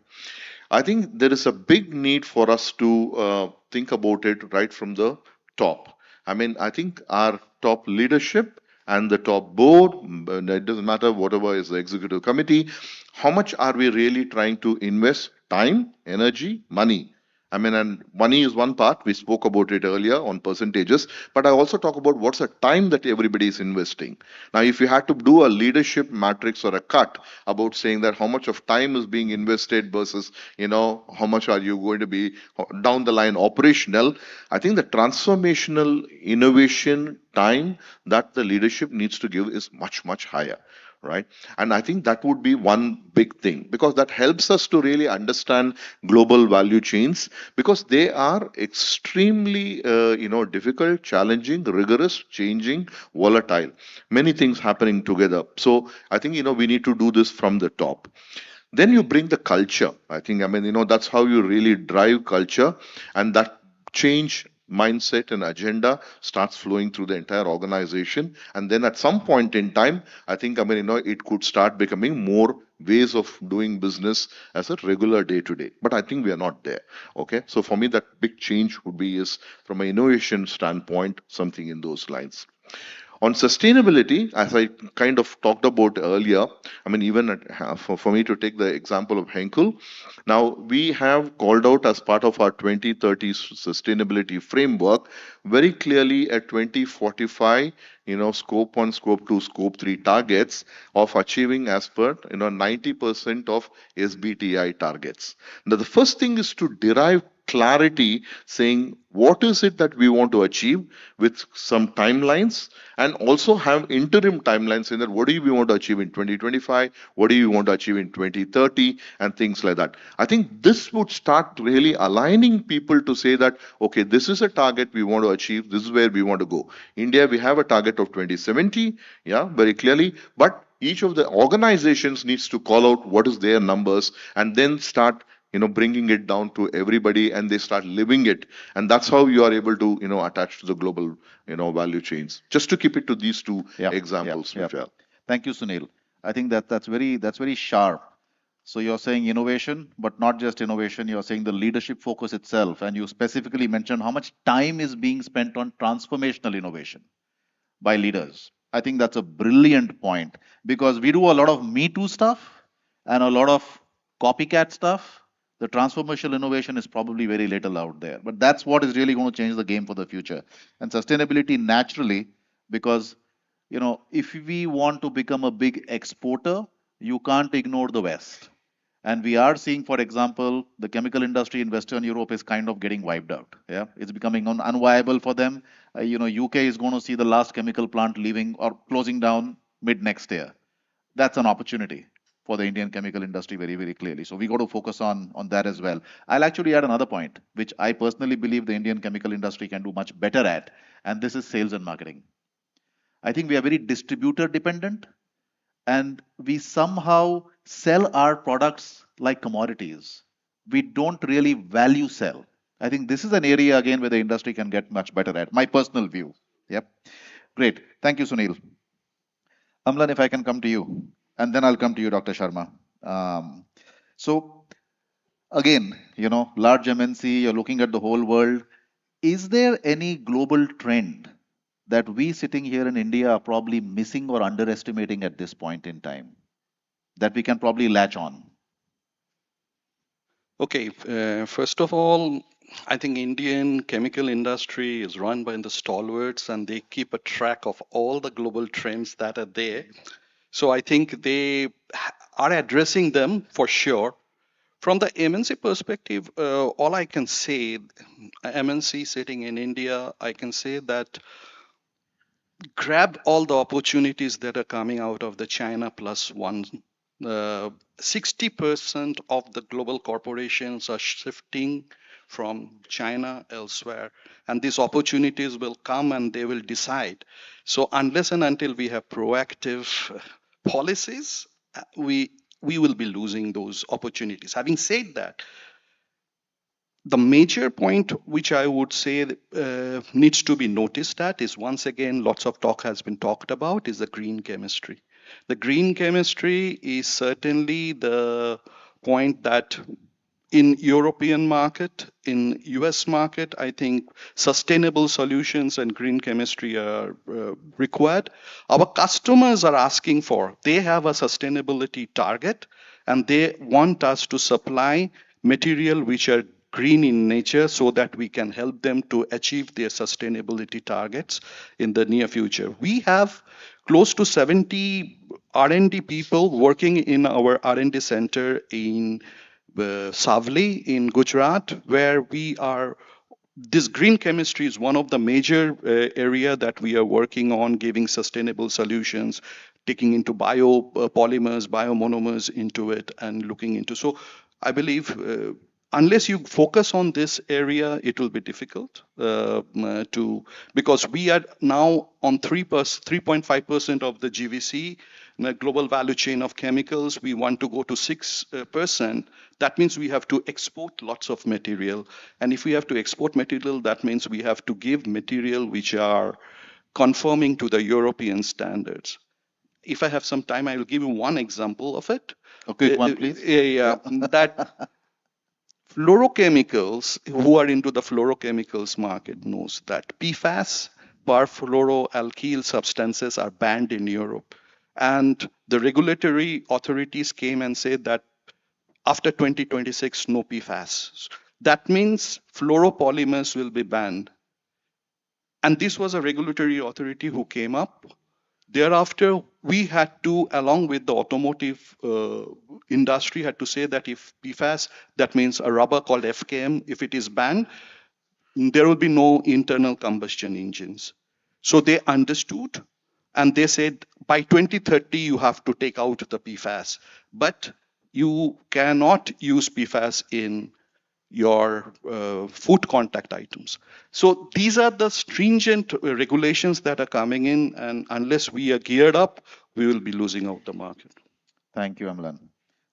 I think there is a big need for us to think about it right from the top. I mean, I think our top leadership and the top board, it doesn't matter whatever is the executive committee, how much are we really trying to invest time, energy, money, I mean, and money is one part. We spoke about it earlier on percentages, but I also talk about what's the time that everybody is investing. Now, if you had to do a leadership matrix or a cut about saying that how much of time is being invested versus, how much are you going to be down the line operational, I think the transformational innovation time that the leadership needs to give is much, much higher, right? And I think that would be one big thing, because that helps us to really understand global value chains, because they are extremely difficult, challenging, rigorous, changing, volatile, many things happening together. So I think we need to do this from the top. Then you bring the culture. I think, that's how you really drive culture, and that change mindset and agenda starts flowing through the entire organization. And then at some point in time, I think, it could start becoming more ways of doing business as a regular day to day. But I think we are not there. Okay. So for me, that big change would be is from an innovation standpoint, something in those lines. On sustainability, as I kind of talked about earlier, even for me to take the example of Henkel, now we have called out as part of our 2030 sustainability framework very clearly a 2045, scope 1, scope 2, scope 3 targets of achieving as per, 90% of SBTI targets. Now, the first thing is to derive clarity saying what is it that we want to achieve with some timelines, and also have interim timelines in that what do we want to achieve in 2025, what do you want to achieve in 2030, and things like that. I think this would start really aligning people to say that, okay, this is a target we want to achieve, this is where we want to go. India, we have a target of 2070, yeah, very clearly, but each of the organizations needs to call out what is their numbers and then start bringing it down to everybody, and they start living it. And that's how you are able to, attach to the global, value chains. Just to keep it to these two examples, Michelle. Thank you, Sunil. I think that's very sharp. So you're saying innovation, but not just innovation, you're saying the leadership focus itself. And you specifically mentioned how much time is being spent on transformational innovation by leaders. I think that's a brilliant point, because we do a lot of Me Too stuff and a lot of copycat stuff. The transformational innovation is probably very little out there, but that's what is really going to change the game for the future. And sustainability naturally, because if we want to become a big exporter, you can't ignore the West. And we are seeing, for example, the chemical industry in Western Europe is kind of getting wiped out. Yeah, it's becoming unviable for them. UK is going to see the last chemical plant leaving or closing down mid next year. That's an opportunity for the Indian chemical industry very, very clearly. So we got to focus on that as well. I'll actually add another point, which I personally believe the Indian chemical industry can do much better at, and this is sales and marketing. I think we are very distributor dependent, and we somehow sell our products like commodities. We don't really value sell. I think this is an area again where the industry can get much better at. My personal view. Yep. Great. Thank you, Sunil. Amlan, if I can come to you, and then I'll come to you, Dr. Sharma. So again, large MNC, you're looking at the whole world. Is there any global trend that we sitting here in India are probably missing or underestimating at this point in time that we can probably latch on? Okay, first of all, I think Indian chemical industry is run by the stalwarts, and they keep a track of all the global trends that are there. So I think they are addressing them for sure. From the MNC perspective, all I can say, MNC sitting in India, I can say that grab all the opportunities that are coming out of the China plus one. 60% of the global corporations are shifting from China elsewhere, and these opportunities will come and they will decide. So unless and until we have proactive policies, we will be losing those opportunities. Having said that, the major point which I would say needs to be noticed at is, once again, lots of talk has been talked about, is the green chemistry. The green chemistry is certainly the point that in European market, in US market, I think sustainable solutions and green chemistry are required. Our customers are asking for, they have a sustainability target, and they want us to supply material which are green in nature so that we can help them to achieve their sustainability targets in the near future. We have close to 70 R&D people working in our R&D center in Savli in Gujarat, where we are this green chemistry is one of the major area that we are working on, giving sustainable solutions, taking into biopolymers, biomonomers into it, and looking into. So I believe unless you focus on this area, it will be difficult to, because we are now on 3.5% of the GVC, the global value chain of chemicals. We want to go to 6%. That means we have to export lots of material. And if we have to export material, that means we have to give material which are conforming to the European standards. If I have some time, I will give you one example of it. A quick one, please. That fluorochemicals, who are into the fluorochemicals market knows that PFAS, perfluoroalkyl substances, are banned in Europe. And the regulatory authorities came and said that after 2026, no PFAS. That means fluoropolymers will be banned. And this was a regulatory authority who came up. Thereafter, we had to, along with the automotive industry, had to say that if PFAS, that means a rubber called FKM, if it is banned, there will be no internal combustion engines. So they understood, and they said by 2030 you have to take out the PFAS, but you cannot use PFAS in your food contact items. So these are the stringent regulations that are coming in, and unless we are geared up, we will be losing out the market. Thank you, Amlan.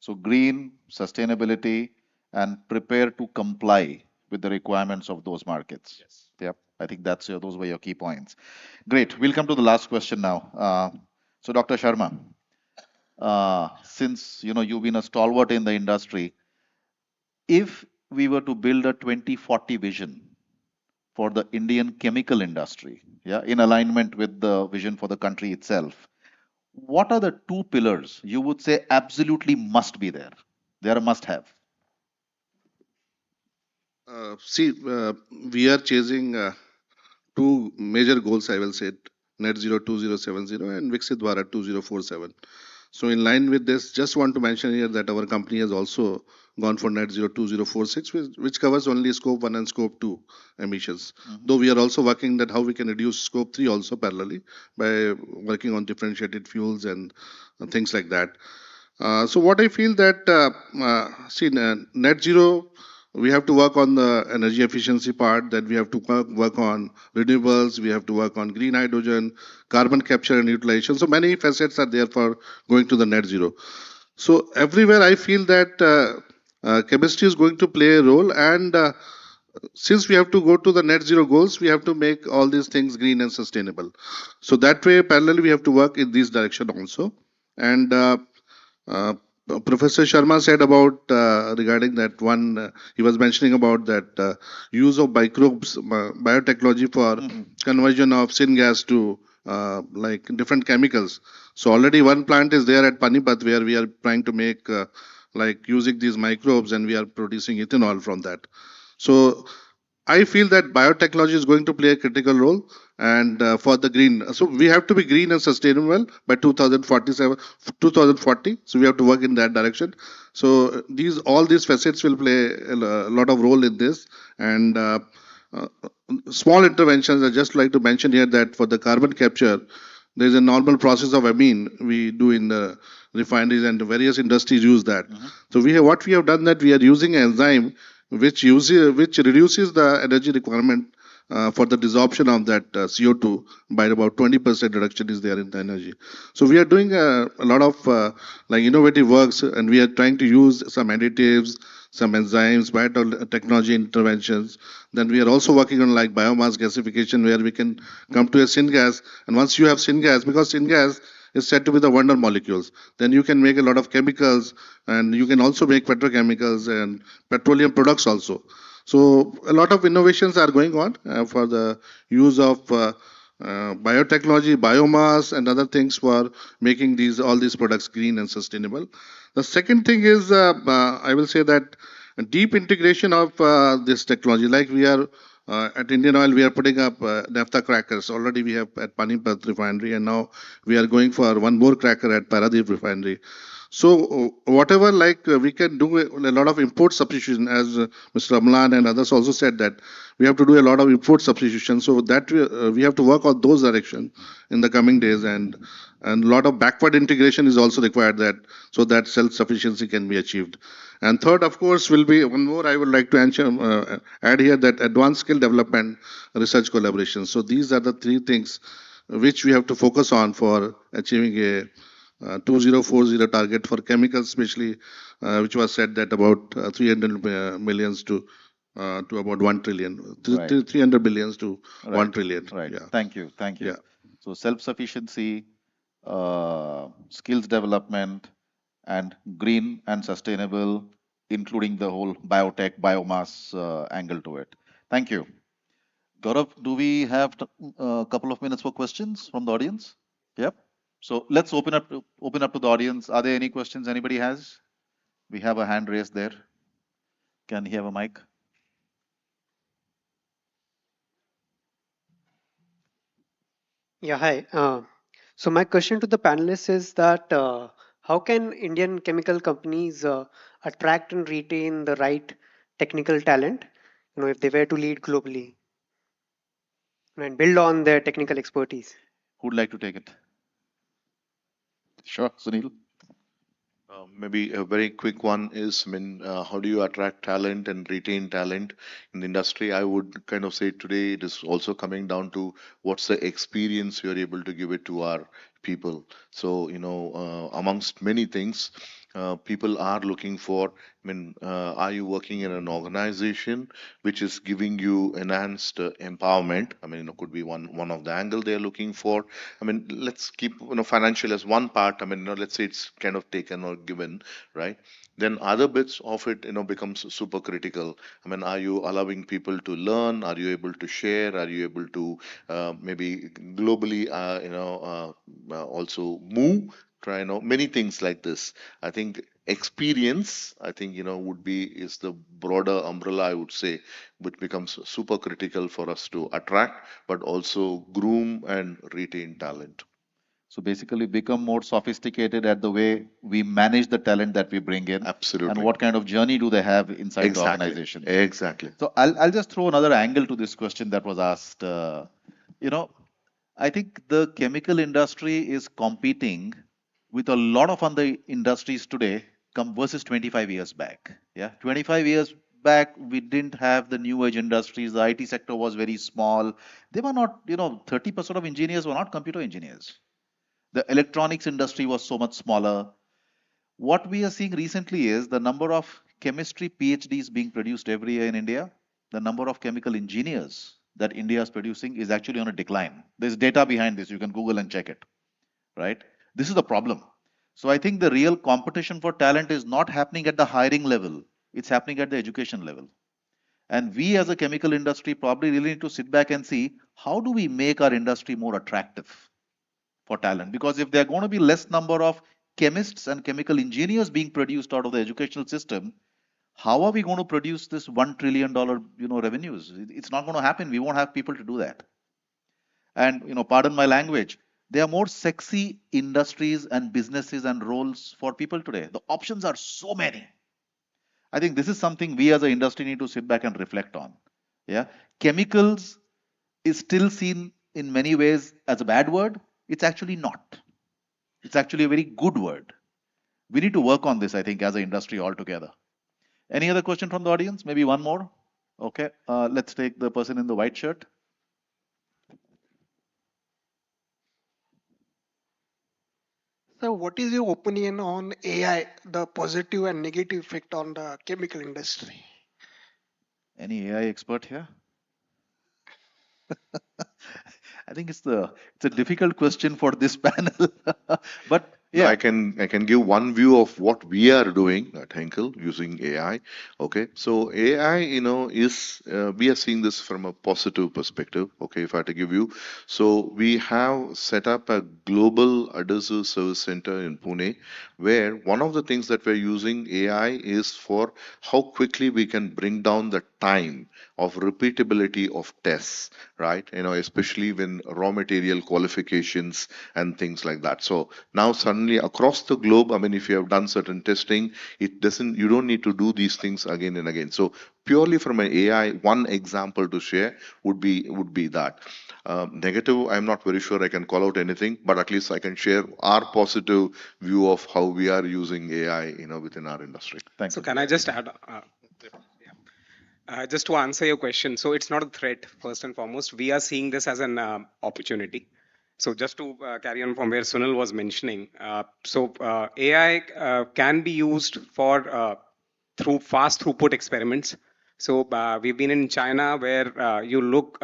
So green, sustainability, and prepare to comply with the requirements of those markets. Yes. Yep, I think those were your key points. Great. We'll come to the last question now. So, Dr. Sharma, since you've been a stalwart in the industry, if we were to build a 2040 vision for the Indian chemical industry, yeah, in alignment with the vision for the country itself, what are the two pillars you would say absolutely must be there? They are a must have. We are chasing two major goals, I will say, Net Zero 2070 and Viksit Bharat 2047. So in line with this, just want to mention here that our company has also gone for Net Zero 2046, which covers only Scope 1 and Scope 2 emissions. Though we are also working that how we can reduce Scope 3 also parallelly by working on differentiated fuels and things like that. So what I feel that, Net Zero, we have to work on the energy efficiency part, that we have to work on renewables, we have to work on green hydrogen, carbon capture and utilization. So many facets are there for going to the net zero. So everywhere I feel that chemistry is going to play a role, and since we have to go to the net zero goals, we have to make all these things green and sustainable. So that way, parallelly, we have to work in this direction also. And Professor Sharma said about regarding that one, he was mentioning about that use of microbes, biotechnology for conversion of syngas to like different chemicals. So already one plant is there at Panipat where we are trying to make like using these microbes, and we are producing ethanol from that. So I feel that biotechnology is going to play a critical role, and for the green. So we have to be green and sustainable by 2040. So we have to work in that direction. So all these facets will play a lot of role in this. And small interventions, I just like to mention here that for the carbon capture, there is a normal process of amine we do in the refineries, and various industries use that. So what we have done that we are using an enzyme which reduces the energy requirement for the desorption of that CO2 by about 20% reduction is there in the energy. So we are doing a lot of like innovative works, and we are trying to use some additives, some enzymes, biotechnology interventions. Then we are also working on like biomass gasification, where we can come to a syngas. And once you have syngas, because syngas is said to be the wonder molecules, then you can make a lot of chemicals, and you can also make petrochemicals and petroleum products also. So a lot of innovations are going on for the use of biotechnology, biomass, and other things for making all these products green and sustainable. The second thing is, I will say that deep integration of this technology. Like we are at Indian Oil, we are putting up naphtha crackers. Already we have at Panipat refinery, and now we are going for one more cracker at Paradip refinery. So whatever we can do a lot of import substitution, as Mr. Amlan and others also said that we have to do a lot of import substitution. So that we have to work on those direction in the coming days, and a lot of backward integration is also required that so that self sufficiency can be achieved. And third, of course, will be one more I would like to add here, that advanced skill development, research collaboration. So these are the three things which we have to focus on for achieving a 2040 target for chemicals, especially, which was said that about 300 millions to about 1 trillion, Right. 300 billions to 1 Right. trillion. Right. Yeah. Thank you. Thank you. Yeah. So self-sufficiency, skills development, and green and sustainable, including the whole biotech, biomass angle to it. Thank you. Gaurav, do we have a couple of minutes for questions from the audience? Yep. So let's open up to the audience. Are there any questions anybody has? We have a hand raised there. Can he have a mic? Yeah, hi. So my question to the panelists is that how can Indian chemical companies attract and retain the right technical talent, if they were to lead globally and build on their technical expertise? Who'd like to take it? Sure, Sunil. Maybe a very quick one is, I mean, how do you attract talent and retain talent in the industry? I would kind of say today it is also coming down to what's the experience you're able to give it to our people. So, amongst many things, people are looking for, I mean, are you working in an organization which is giving you enhanced empowerment? I mean, could be one of the angle they're looking for. I mean, let's keep financial as one part. I mean, let's say it's kind of taken or given, right? Then other bits of it, becomes super critical. I mean, are you allowing people to learn? Are you able to share? Are you able to maybe globally, also move? Try, many things like this. I think experience, I think, would be is the broader umbrella, I would say, which becomes super critical for us to attract, but also groom and retain talent. So basically become more sophisticated at the way we manage the talent that we bring in. Absolutely. And what kind of journey do they have inside the Exactly. organization. Exactly. So I'll just throw another angle to this question that was asked. I think the chemical industry is competing with a lot of other industries today versus 25 years back. Yeah, 25 years back, we didn't have the new age industries. The IT sector was very small. They were not, 30% of engineers were not computer engineers. The electronics industry was so much smaller. What we are seeing recently is the number of chemistry PhDs being produced every year in India, the number of chemical engineers that India is producing is actually on a decline. There's data behind this. You can Google and check it, right? This is the problem. So I think the real competition for talent is not happening at the hiring level. It's happening at the education level. And we as a chemical industry probably really need to sit back and see how do we make our industry more attractive for talent? Because if there are going to be less number of chemists and chemical engineers being produced out of the educational system, how are we going to produce this $1 trillion revenues? It's not going to happen. We won't have people to do that. And pardon my language, there are more sexy industries and businesses and roles for people today. The options are so many. I think this is something we as an industry need to sit back and reflect on. Yeah, chemicals is still seen in many ways as a bad word. It's actually not. It's actually a very good word. We need to work on this, I think, as an industry altogether. Any other question from the audience? Maybe one more. Okay, let's take the person in the white shirt. So, what is your opinion on AI, the positive and negative effect on the chemical industry? Any AI expert here? I think it's a difficult question for this panel, but Yeah. I can give one view of what we are doing at Henkel using AI. Okay, so AI, is we are seeing this from a positive perspective. Okay, if I had to give you, so we have set up a global adhesive service center in Pune, where one of the things that we're using AI is for how quickly we can bring down the time of repeatability of tests, right? Especially when raw material qualifications and things like that. So now suddenly across the globe, I mean, if you have done certain testing, you don't need to do these things again and again. So purely from an AI, one example to share would be that. Negative, I'm not very sure I can call out anything, but at least I can share our positive view of how we are using AI, within our industry. Thank So you. can I just add, just to answer your question, so it's not a threat, first and foremost. We are seeing this as an opportunity. So just to carry on from where Sunil was mentioning, AI can be used for through fast throughput experiments. So we've been in China where you look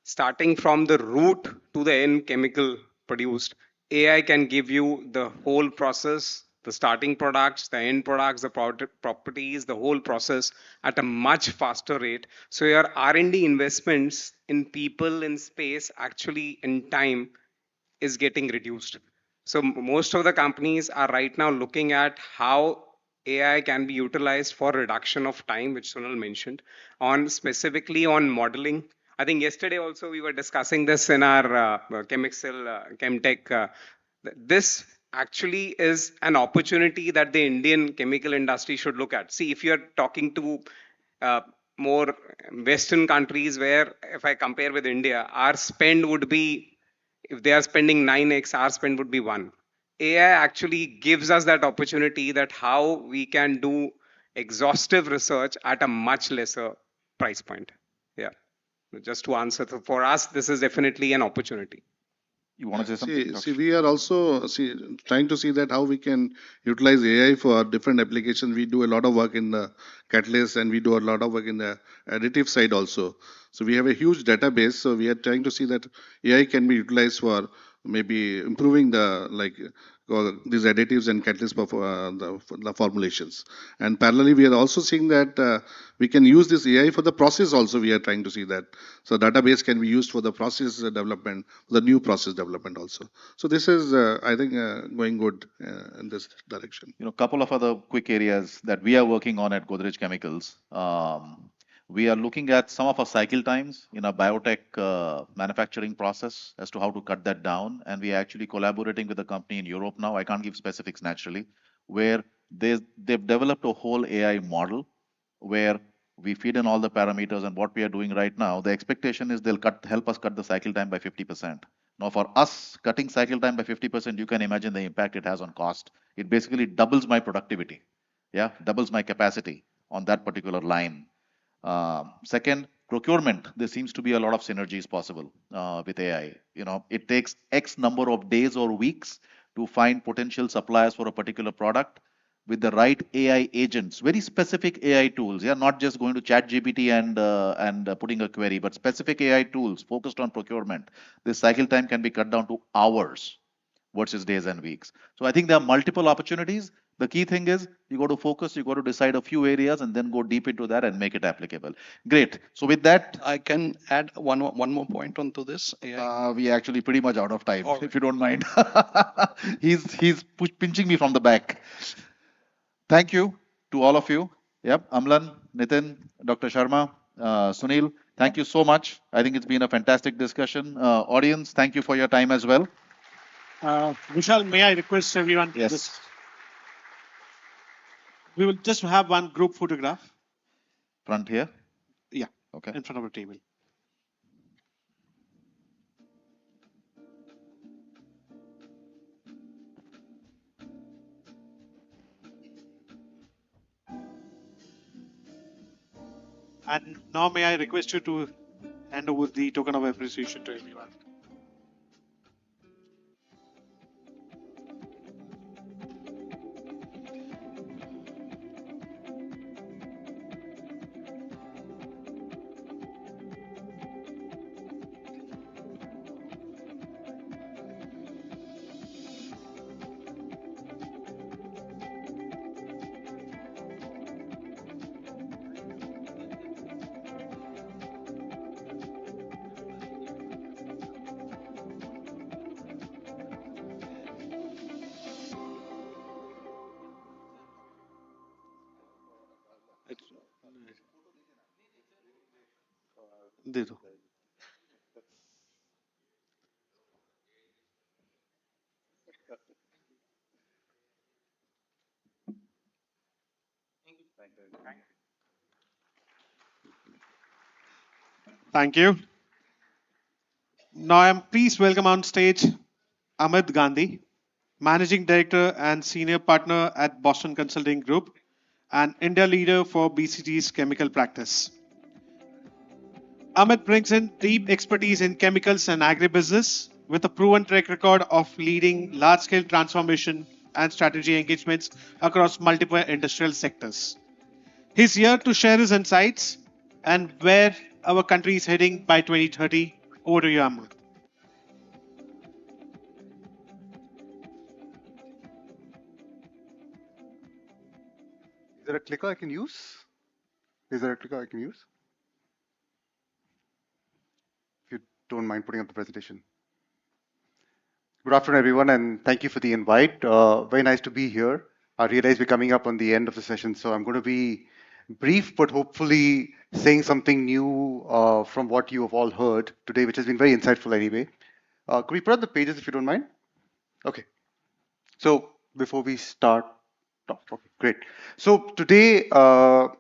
starting from the root to the end chemical produced. AI can give you the whole process, the starting products, the end products, the properties, the whole process at a much faster rate. So your R&D investments in people, in space, actually in time is getting reduced. So most of the companies are right now looking at how AI can be utilized for reduction of time, which Sunil mentioned, on specifically on modeling. I think yesterday also we were discussing this in our Chemtech. This actually is an opportunity that the Indian chemical industry should look at. See, if you're talking to uh, more Western countries, where if I compare with India, our spend would be, if they are spending 9x, our spend would be 1. AI actually gives us that opportunity, that how we can do exhaustive research at a much lesser price point. Yeah, just to answer, so for us, this is definitely an opportunity. You want to say something? See, we are also trying to see that how we can utilize AI for different applications. We do a lot of work in the catalyst, and we do a lot of work in the additive side also. So we have a huge database. So we are trying to see that AI can be utilized for maybe improving these additives and catalysts the formulations. And parallelly, we are also seeing that we can use this AI for the process also. We are trying to see that. So database can be used for the process development, the new process development also. So this is, I think, going good in this direction. A couple of other quick areas that we are working on at Godrej Chemicals. We are looking at some of our cycle times in our biotech manufacturing process as to how to cut that down. And we are actually collaborating with a company in Europe now. I can't give specifics naturally, where they've developed a whole AI model where we feed in all the parameters, and what we are doing right now, the expectation is they'll help us cut the cycle time by 50%. Now, for us, cutting cycle time by 50%, you can imagine the impact it has on cost. It basically doubles my productivity, doubles my capacity on that particular line. Second, procurement. There seems to be a lot of synergies possible with AI. It takes X number of days or weeks to find potential suppliers for a particular product with the right AI agents, very specific AI tools. Yeah, not just going to Chat GPT and putting a query, but specific AI tools focused on procurement. This cycle time can be cut down to hours versus days and weeks. So I think there are multiple opportunities. The key thing is you got to focus, you got to decide a few areas and then go deep into that and make it applicable. Great. So with that, I can add one more point onto this. we are actually pretty much out of time, if you don't mind. he's pinching me from the back. Thank you to all of you. Yep, Amlan, Nitin, Dr. Sharma, Sunil, thank you so much. I think it's been a fantastic discussion. Audience, thank you for your time as well. Vishal, may I request everyone? Yes. We will just have one group photograph. Front here? Yeah. Okay. In front of the table. And now may I request you to hand over the token of appreciation to everyone. दे दो. Thank you. Now I'm pleased to welcome on stage Amit Gandhi, Managing Director and Senior Partner at Boston Consulting Group, and India leader for BCG's chemical practice. Amit brings in deep expertise in chemicals and agribusiness with a proven track record of leading large-scale transformation and strategy engagements across multiple industrial sectors. He's here to share his insights and where our country is heading by 2030. Over to you, Amit. Is there a clicker I can use? Is there a clicker I can use? If you don't mind putting up the presentation. Good afternoon, everyone, and thank you for the invite. Very nice to be here. I realize we're coming up on the end of the session, so I'm going to be brief, but hopefully saying something new from what you have all heard today, which has been very insightful anyway. Could we put up the pages if you don't mind? Okay. So before we start, okay, great. So today, the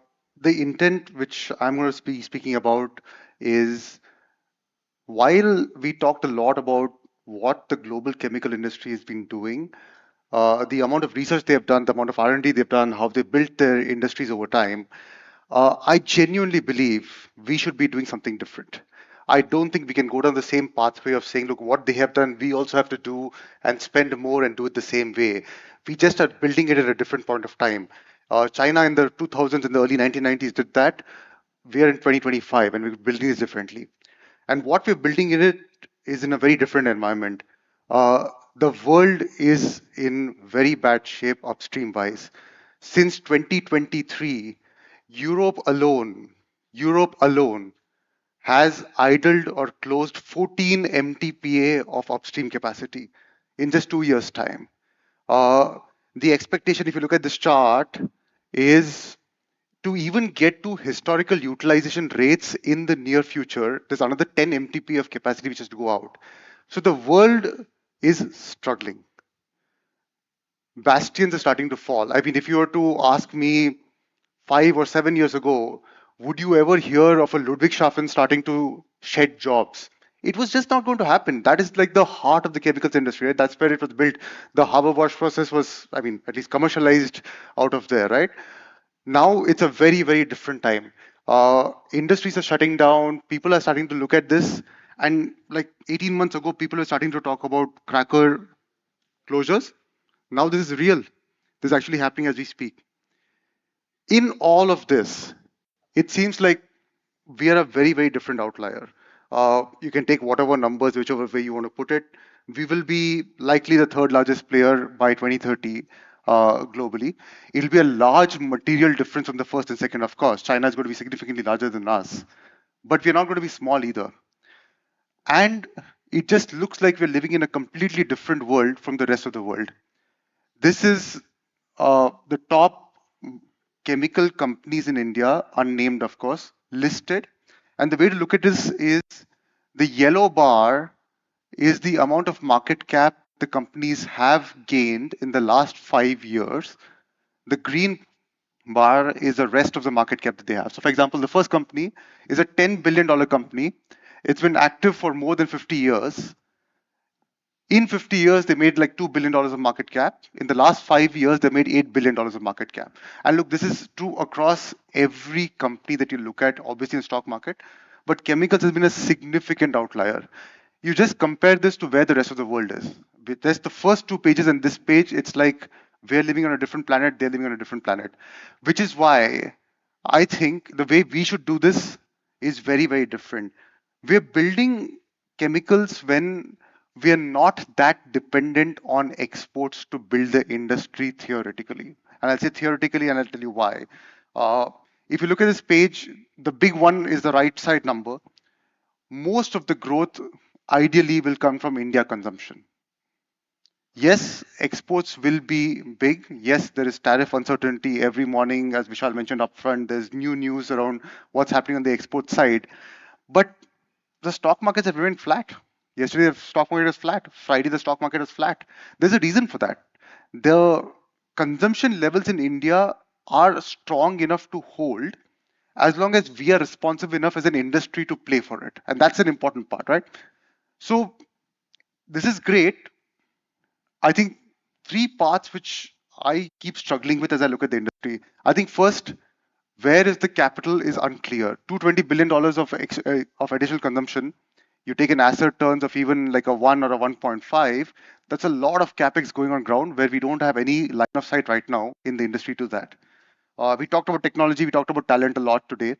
intent which I'm going to be speaking about is while we talked a lot about what the global chemical industry has been doing, the amount of research they have done, the amount of R&D they've done, how they built their industries over time, I genuinely believe we should be doing something different. I don't think we can go down the same pathway of saying, look, what they have done, we also have to do and spend more and do it the same way. We just are building it at a different point of time. China in the 2000s, in the early 1990s did that. We are in 2025 and we're building this differently. And what we're building in it is in a very different environment. The world is in very bad shape upstream wise. Since 2023, Europe alone has idled or closed 14 MTPA of upstream capacity in just 2 years' time. The expectation, if you look at this chart, is to even get to historical utilization rates in the near future, there's another 10 MTP of capacity which has to go out. So the world is struggling. Bastions are starting to fall. I mean, if you were to ask me 5 or 7 years ago, would you ever hear of a Ludwigshafen starting to shed jobs? It was just not going to happen. That is like the heart of the chemicals industry, right? That's where it was built. The Haber-Bosch process was, I mean, at least commercialized out of there, right? Now it's a very, very different time. Industries are shutting down. People are starting to look at this. And like 18 months ago, people were starting to talk about cracker closures. Now this is real. This is actually happening as we speak. In all of this, it seems like we are a very, very different outlier. You can take whatever numbers, whichever way you want to put it. We will be likely the third largest player by 2030 globally. It'll be a large material difference from the first and second, of course. China is going to be significantly larger than us, but we're not going to be small either. And it just looks like we're living in a completely different world from the rest of the world. This is the top chemical companies in India, unnamed, of course, listed. And the way to look at this is the yellow bar is the amount of market cap the companies have gained in the last 5 years. The green bar is the rest of the market cap that they have. So, for example, the first company is a $10 billion company. It's been active for more than 50 years. In 50 years, they made like $2 billion of market cap. In the last 5 years, they made $8 billion of market cap. And look, this is true across every company that you look at, obviously in the stock market. But chemicals has been a significant outlier. You just compare this to where the rest of the world is. There's the first 2 pages and this page, it's like we're living on a different planet, they're living on a different planet. Which is why I think the way we should do this is very, very different. We're building chemicals when we are not that dependent on exports to build the industry theoretically. And I'll say theoretically, and I'll tell you why. If you look at this page, the big one is the right side number. Most of the growth ideally will come from India consumption. Yes, exports will be big. Yes, there is tariff uncertainty every morning, as Vishal mentioned upfront. There's new news around what's happening on the export side. But the stock markets have remained flat. Yesterday, the stock market was flat. Friday, the stock market was flat. There's a reason for that. The consumption levels in India are strong enough to hold as long as we are responsive enough as an industry to play for it. And that's an important part, right? So this is great. I think three parts which I keep struggling with as I look at the industry. I think first, where is the capital is unclear. $220 billion of additional consumption. You take an asset turns of even like a 1 or a 1.5. That's a lot of capex going on ground where we don't have any line of sight right now in the industry to that. We talked about technology, we talked about talent a lot today.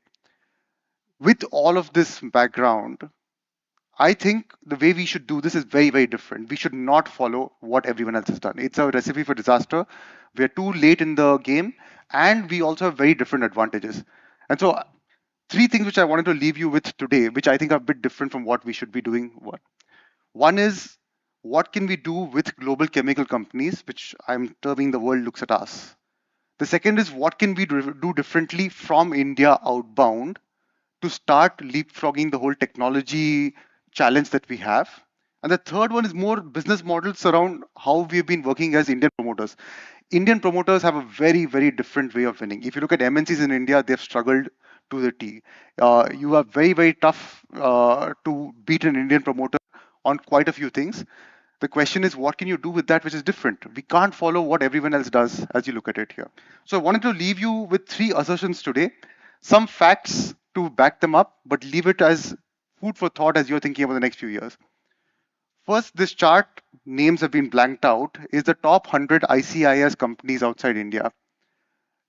With all of this background, I think the way we should do this is very, very different. We should not follow what everyone else has done. It's a recipe for disaster. We're too late in the game, and we also have very different advantages. And so, three things which I wanted to leave you with today, which I think are a bit different from what we should be doing. One is, what can we do with global chemical companies, which I'm terming the world looks at us. The second is, what can we do differently from India outbound to start leapfrogging the whole technology challenge that we have. And the third one is more business models around how we've been working as Indian promoters. Indian promoters have a very, very different way of winning. If you look at MNCs in India, they've struggled to the T. You are very, very tough to beat an Indian promoter on quite a few things. The question is, what can you do with that which is different? We can't follow what everyone else does as you look at it here. So I wanted to leave you with three assertions today, some facts to back them up, but leave it as food for thought as you're thinking about the next few years. First, this chart, names have been blanked out, is the top 100 ICIS companies outside India.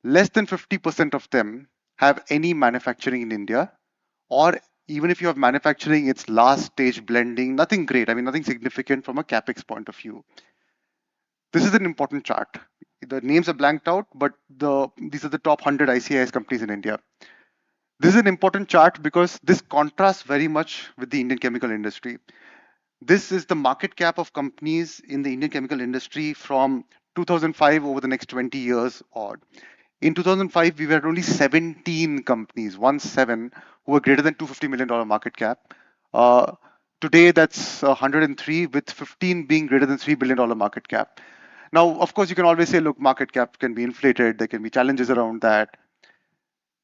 Less than 50% of them have any manufacturing in India, or even if you have manufacturing, it's last stage blending, nothing great. I mean, nothing significant from a capex point of view. This is an important chart. The names are blanked out, but these are the top 100 ICIS companies in India. This is an important chart because this contrasts very much with the Indian chemical industry. This is the market cap of companies in the Indian chemical industry from 2005 over the next 20 years odd. In 2005, we were only 17 companies, 17, who were greater than $250 million market cap. Today, that's 103, with 15 being greater than $3 billion market cap. Now, of course, you can always say, look, market cap can be inflated. There can be challenges around that.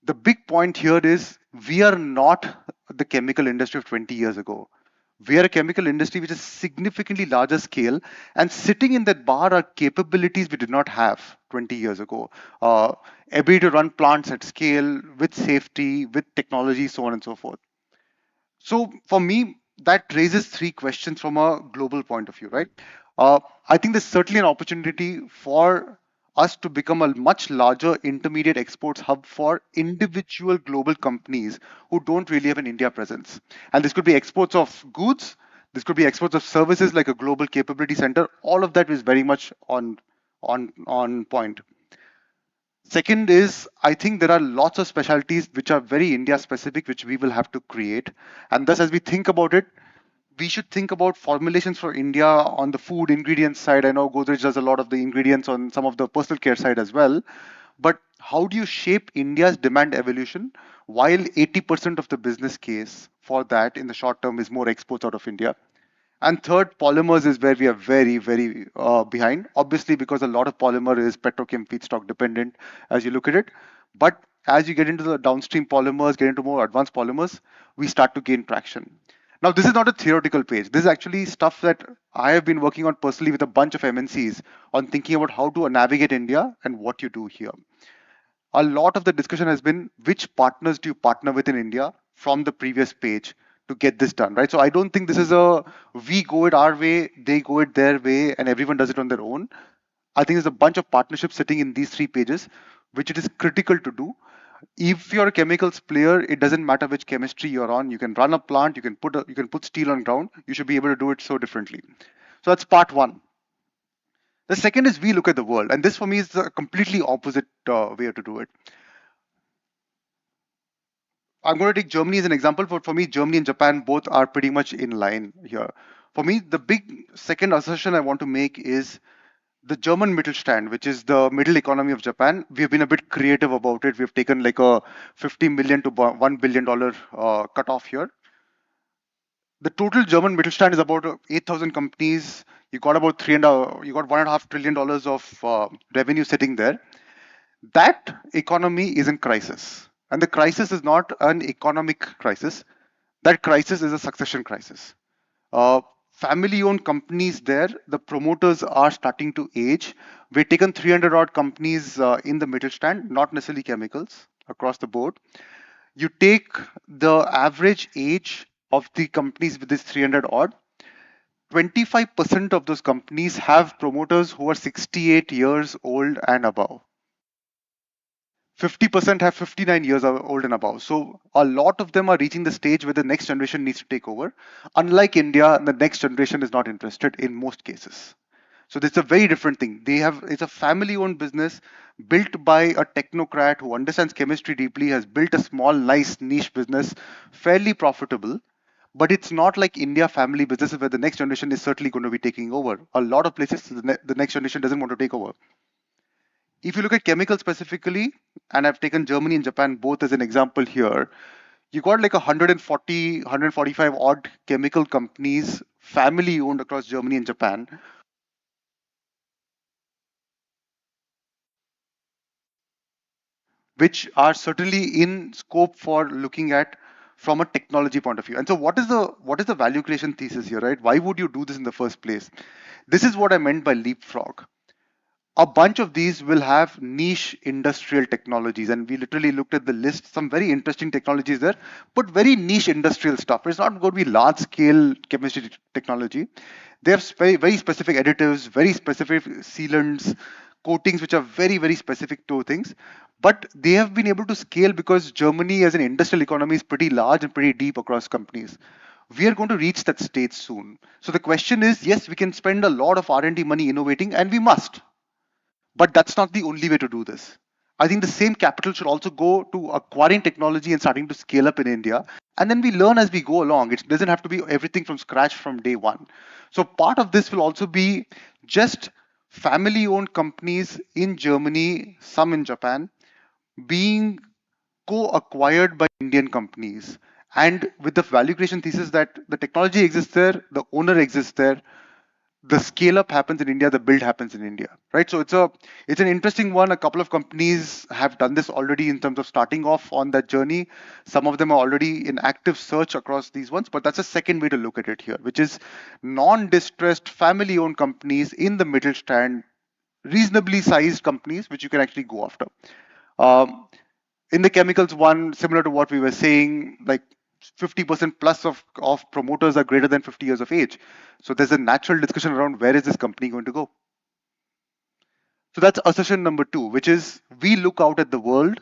The big point here is we are not the chemical industry of 20 years ago. We are a chemical industry which is significantly larger scale, and sitting in that bar are capabilities we did not have 20 years ago. Ability to run plants at scale with safety, with technology, so on and so forth. So for me, that raises three questions from a global point of view, right? I think there's certainly an opportunity for us to become a much larger intermediate exports hub for individual global companies who don't really have an India presence. And this could be exports of goods, this could be exports of services like a global capability center. All of that is very much on point. Second is, I think there are lots of specialties which are very India specific, which we will have to create. And thus, as we think about it, we should think about formulations for India on the food ingredients side. I know Godrej does a lot of the ingredients on some of the personal care side as well. But how do you shape India's demand evolution while 80% of the business case for that in the short term is more exports out of India? And third, polymers is where we are very, very behind. Obviously, because a lot of polymer is petrochem feedstock dependent as you look at it. But as you get into the downstream polymers, get into more advanced polymers, we start to gain traction. Now, this is not a theoretical page. This is actually stuff that I have been working on personally with a bunch of MNCs on thinking about how to navigate India and what you do here. A lot of the discussion has been which partners do you partner with in India from the previous page to get this done, right? So I don't think this is a we go it our way, they go it their way, and everyone does it on their own. I think there's a bunch of partnerships sitting in these three pages, which it is critical to do. If you're a chemicals player, it doesn't matter which chemistry you're on. You can run a plant, you can put steel on ground. You should be able to do it so differently. So that's part one. The second is we look at the world, and this for me is a completely opposite way to do it. I'm going to take Germany as an example. For me, Germany and Japan both are pretty much in line here. For me, the big second assertion I want to make is the German Mittelstand, which is the middle economy of Japan. We have been a bit creative about it. We've taken like a $50 million to $1 billion cutoff here. The total German Mittelstand is about 8,000 companies. You got about you got $1.5 trillion of revenue sitting there. That economy is in crisis, and the crisis is not an economic crisis. That crisis is a succession crisis. Family-owned companies there, the promoters are starting to age. We've taken 300 odd companies in the Mittelstand, not necessarily chemicals, across the board. You take the average age of the companies with this 300 odd, 25% of those companies have promoters who are 68 years old and above. 50% have 59 years old and above. So a lot of them are reaching the stage where the next generation needs to take over. Unlike India, the next generation is not interested in most cases. So this is a very different thing. It's a family-owned business built by a technocrat who understands chemistry deeply, has built a small, nice niche business, fairly profitable. But it's not like India family businesses where the next generation is certainly going to be taking over. A lot of places, the next generation doesn't want to take over. If you look at chemicals specifically, and I've taken Germany and Japan both as an example here, you got like 140, 145 odd chemical companies, family owned across Germany and Japan. Which are certainly in scope for looking at from a technology point of view. And so what is the value creation thesis here, right? Why would you do this in the first place? This is what I meant by leapfrog. A bunch of these will have niche industrial technologies, and we literally looked at the list, some very interesting technologies there, but very niche industrial stuff. It's not going to be large scale chemistry technology. They have very specific additives, very specific sealants, coatings which are very, very specific to things. But they have been able to scale because Germany as an industrial economy is pretty large and pretty deep across companies. We are going to reach that stage soon. So the question is, yes, we can spend a lot of R&D money innovating, and we must. But that's not the only way to do this. I think the same capital should also go to acquiring technology and starting to scale up in India. And then we learn as we go along. It doesn't have to be everything from scratch from day one. So part of this will also be just family owned companies in Germany, some in Japan, being co-acquired by Indian companies. And with the value creation thesis that the technology exists there, the owner exists there, the scale up happens in India, the build happens in India, right? So it's an interesting one. A couple of companies have done this already in terms of starting off on that journey. Some of them are already in active search across these ones, but that's a second way to look at it here, which is non-distressed family-owned companies in the middle stand, reasonably sized companies, which you can actually go after. In the chemicals one, similar to what we were saying, like 50% plus of promoters are greater than 50 years of age. So there's a natural discussion around where is this company going to go. So that's assertion number 2, which is we look out at the world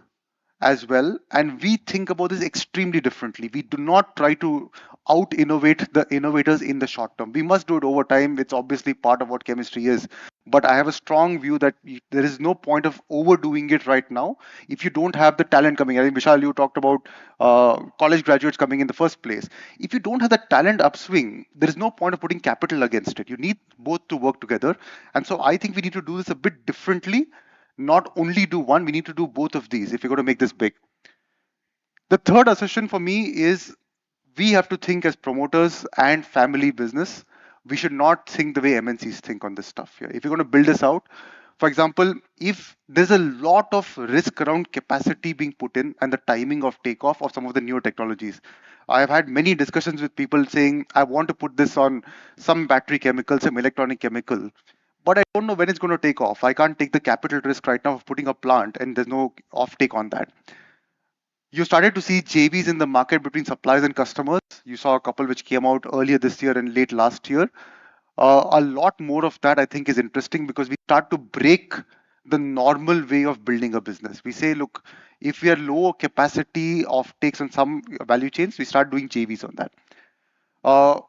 as well, and we think about this extremely differently. We do not try to out innovate the innovators in the short term. We must do it over time. It's obviously part of what chemistry is. But I have a strong view that there is no point of overdoing it right now if you don't have the talent coming. I think Vishal, you talked about college graduates coming in the first place. If you don't have the talent upswing, there is no point of putting capital against it. You need both to work together. And so I think we need to do this a bit differently. Not only do one, we need to do both of these if you're going to make this big. The third assertion for me is we have to think as promoters and family business. We should not think the way MNCs think on this stuff here. If you're going to build this out, for example, if there's a lot of risk around capacity being put in and the timing of takeoff of some of the newer technologies, I've had many discussions with people saying, I want to put this on some battery chemical, some electronic chemical, but I don't know when it's going to take off. I can't take the capital risk right now of putting a plant and there's no offtake on that. You started to see JVs in the market between suppliers and customers. You saw a couple which came out earlier this year and late last year. A lot more of that I think is interesting because we start to break the normal way of building a business. We say, look, if we are low capacity of takes on some value chains, we start doing JVs on that.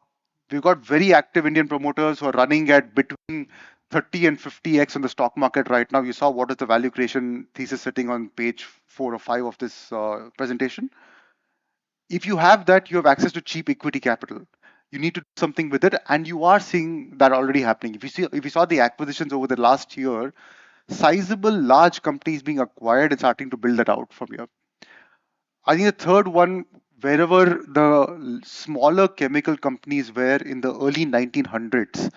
We've got very active Indian promoters who are running at between 30 and 50x on the stock market right now. You saw what is the value creation thesis sitting on page 4 or 5 of this presentation. If you have that, you have access to cheap equity capital. You need to do something with it, and you are seeing that already happening. If you saw the acquisitions over the last year, sizable large companies being acquired and starting to build that out from here. I think the third one, wherever the smaller chemical companies were in the early 1900s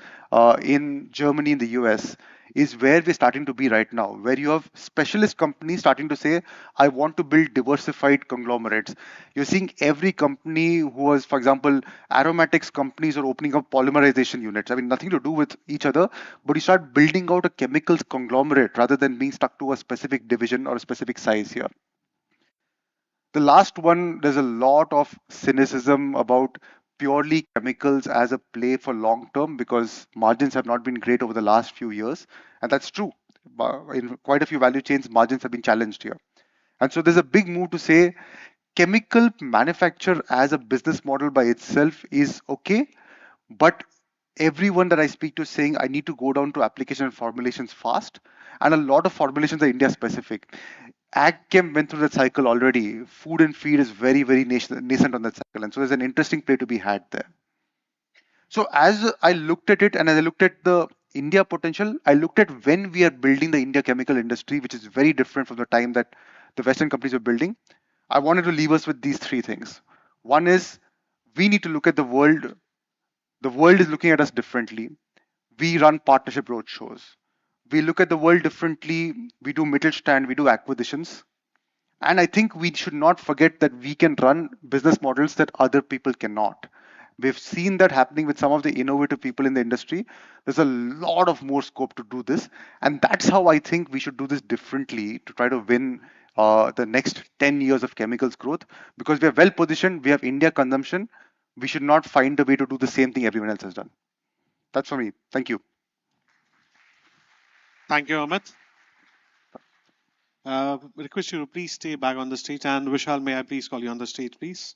in Germany, in the US, is where we're starting to be right now, where you have specialist companies starting to say, I want to build diversified conglomerates. You're seeing every company who was, for example, aromatics companies are opening up polymerization units. I mean, nothing to do with each other, but you start building out a chemicals conglomerate rather than being stuck to a specific division or a specific size here. The last one, there's a lot of cynicism about purely chemicals as a play for long term because margins have not been great over the last few years. And that's true. In quite a few value chains, margins have been challenged here. And so there's a big move to say chemical manufacture as a business model by itself is okay, but everyone that I speak to is saying I need to go down to application and formulations fast. And a lot of formulations are India specific. AgChem went through that cycle already. Food and feed is very, very nascent on that cycle. And so there's an interesting play to be had there. So as I looked at it and as I looked at the India potential, I looked at when we are building the India chemical industry, which is very different from the time that the Western companies were building. I wanted to leave us with these three things. One is we need to look at the world. The world is looking at us differently. We run partnership roadshows. We look at the world differently. We do Mittelstand, we do acquisitions. And I think we should not forget that we can run business models that other people cannot. We've seen that happening with some of the innovative people in the industry. There's a lot of more scope to do this. And that's how I think we should do this differently to try to win the next 10 years of chemicals growth. Because we are well positioned, we have India consumption. We should not find a way to do the same thing everyone else has done. That's for me. Thank you. Thank you, Amit. Request you to please stay back on the stage. And Vishal, may I please call you on the stage, please?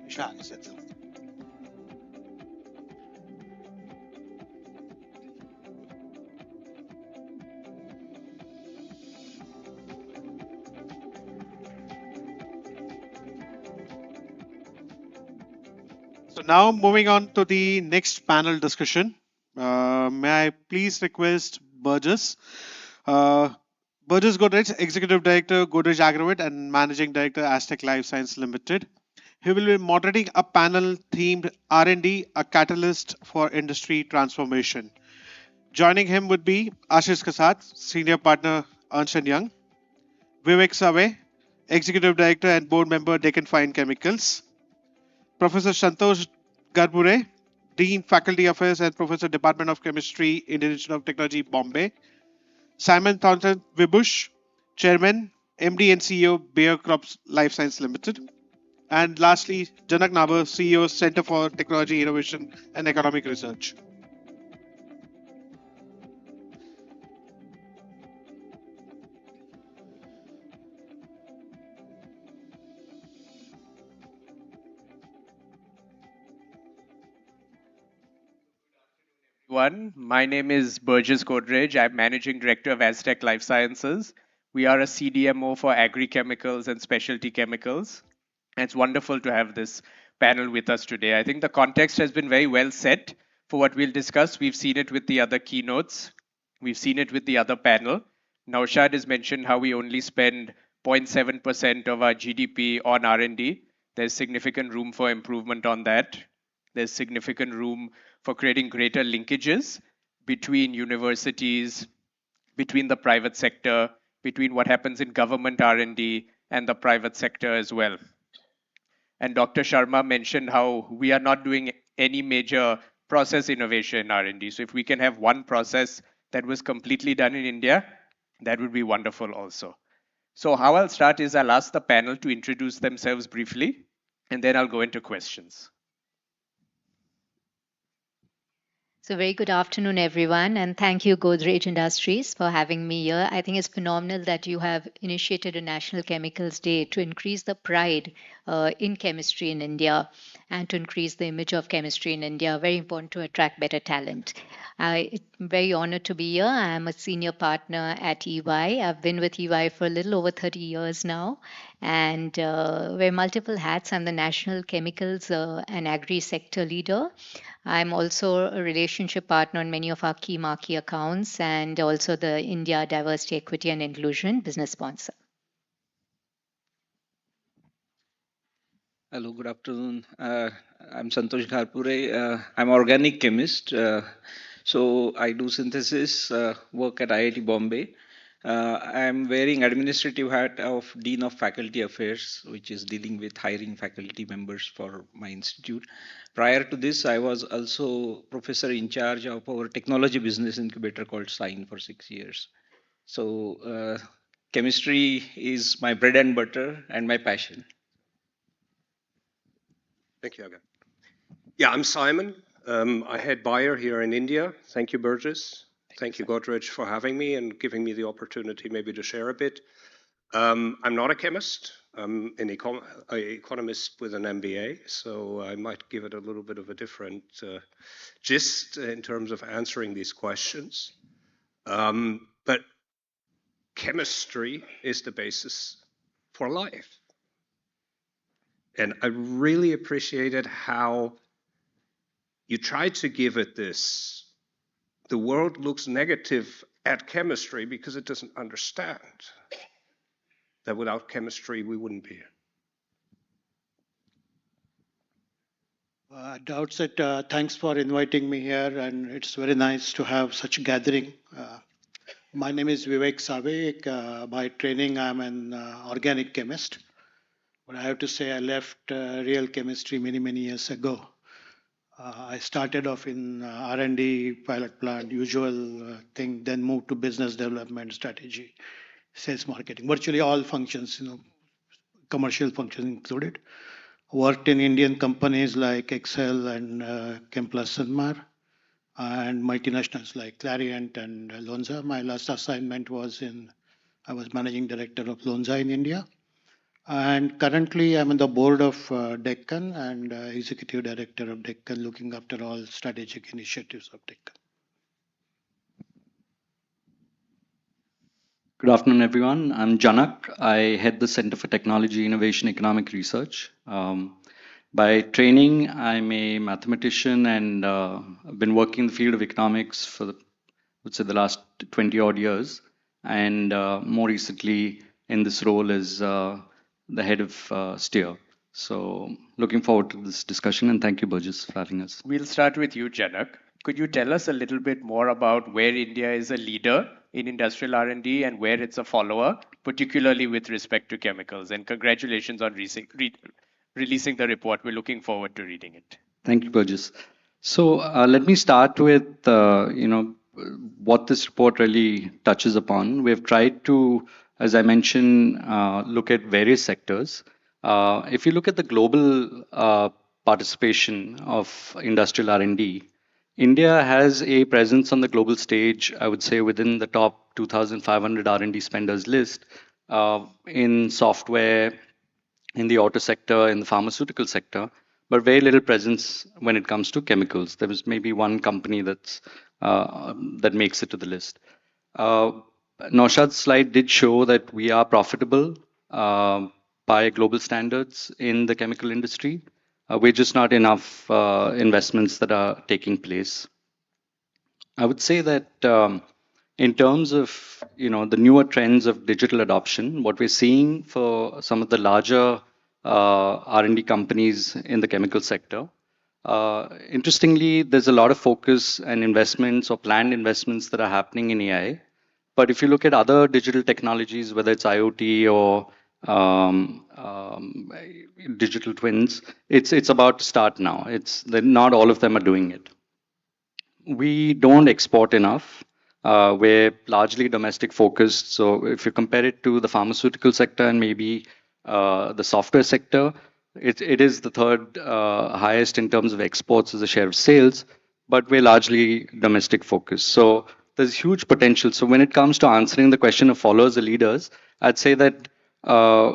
Vishal, is it? So now moving on to the next panel discussion. May I please request Burgess? Burgess Godrej, Executive Director, Godrej Agrovet, and Managing Director, Aztec Life Science Limited. He will be moderating a panel themed R&D, a catalyst for industry transformation. Joining him would be Ashish Kasat, Senior Partner, Ernst & Young, Vivek Save, Executive Director and Board Member, Deccan Fine Chemicals, Professor Santosh Garbure, Dean Faculty Affairs and Professor Department of Chemistry, Indian Institute of Technology, Bombay, Simon Thornton Wibush, Chairman, MD and CEO, Bayer Crops Life Science Limited, and lastly, Janak Nabar, CEO, Center for Technology Innovation and Economic Research. My name is Burgess Godrej. I'm Managing Director of Aztec Life Sciences. We are a CDMO for agri-chemicals and specialty chemicals. And it's wonderful to have this panel with us today. I think the context has been very well set for what we'll discuss. We've seen it with the other keynotes. We've seen it with the other panel. Naushad has mentioned how we only spend 0.7% of our GDP on R&D. There's significant room for improvement on that. There's significant room for creating greater linkages between universities, between the private sector, between what happens in government R&D and the private sector as well. And Dr. Sharma mentioned how we are not doing any major process innovation in R&D. So if we can have one process that was completely done in India, that would be wonderful also. So how I'll start is I'll ask the panel to introduce themselves briefly, and then I'll go into questions. So very good afternoon, everyone, and thank you, Godrej Industries, for having me here. I think it's phenomenal that you have initiated a National Chemicals Day to increase the pride in chemistry in India and to increase the image of chemistry in India. Very important to attract better talent. I'm very honored to be here. I'm a senior partner at EY. I've been with EY for a little over 30 years now and wear multiple hats. I'm the National Chemicals and Agri Sector Leader. I'm also a relationship partner on many of our key marquee accounts and also the India Diversity, Equity and Inclusion business sponsor. Hello, good afternoon. I'm Santosh Gharpure. I'm organic chemist. So I do synthesis work at IIT Bombay. I'm wearing administrative hat of Dean of Faculty Affairs, which is dealing with hiring faculty members for my institute. Prior to this, I was also professor in charge of our technology business incubator called SIGN for 6 years. So chemistry is my bread and butter and my passion. Thank you, Aga. Yeah, I'm Simon. I head Bayer here in India. Thank you, Burgess. Thank you, Godrej, for having me and giving me the opportunity maybe to share a bit. I'm not a chemist. I'm an economist with an MBA, so I might give it a little bit of a different gist in terms of answering these questions. But chemistry is the basis for life. And I really appreciated how you tried to give it this. The world looks negative at chemistry because it doesn't understand that without chemistry we wouldn't be here. At the outset, thanks for inviting me here, and it's very nice to have such a gathering. My name is Vivek Savik. By training, I'm an organic chemist. But I have to say, I left real chemistry many, many years ago. I started off in R&D, pilot plant, usual thing, then moved to business development, strategy, sales, marketing, virtually all functions, commercial functions included. Worked in Indian companies like Excel and Chemplus Sanmar, and multinationals like Clariant and Lonza. My last assignment was I was managing director of Lonza in India. And currently I'm on the board of Deccan and executive director of Deccan, looking after all strategic initiatives of Deccan. Good afternoon, everyone. I'm Janak. I head the Center for Technology, Innovation, Economic Research. By training, I'm a mathematician and I've been working in the field of economics for, the last 20 odd years. And more recently in this role as the head of STEER. So looking forward to this discussion and thank you, Burgess, for having us. We'll start with you, Janak. Could you tell us a little bit more about where India is a leader in industrial R&D and where it's a follower, particularly with respect to chemicals? And congratulations on releasing the report. We're looking forward to reading it. Thank you, Burgess. So let me start with what this report really touches upon. We've tried to, as I mentioned, look at various sectors. If you look at the global participation of industrial R&D, India has a presence on the global stage, I would say, within the top 2,500 R&D spenders list in software, in the auto sector, in the pharmaceutical sector, but very little presence when it comes to chemicals. There was maybe one company that makes it to the list. Naushad's slide did show that we are profitable by global standards in the chemical industry. We're just not enough investments that are taking place. I would say that in terms of the newer trends of digital adoption, what we're seeing for some of the larger R&D companies in the chemical sector, interestingly, there's a lot of focus and investments or planned investments that are happening in AI. But if you look at other digital technologies, whether it's IoT or digital twins, it's about to start now. Not all of them are doing it. We don't export enough. We're largely domestic focused. So if you compare it to the pharmaceutical sector and maybe the software sector, it is the third highest in terms of exports as a share of sales, but we're largely domestic focused. So there's huge potential. So when it comes to answering the question of followers or leaders, I'd say that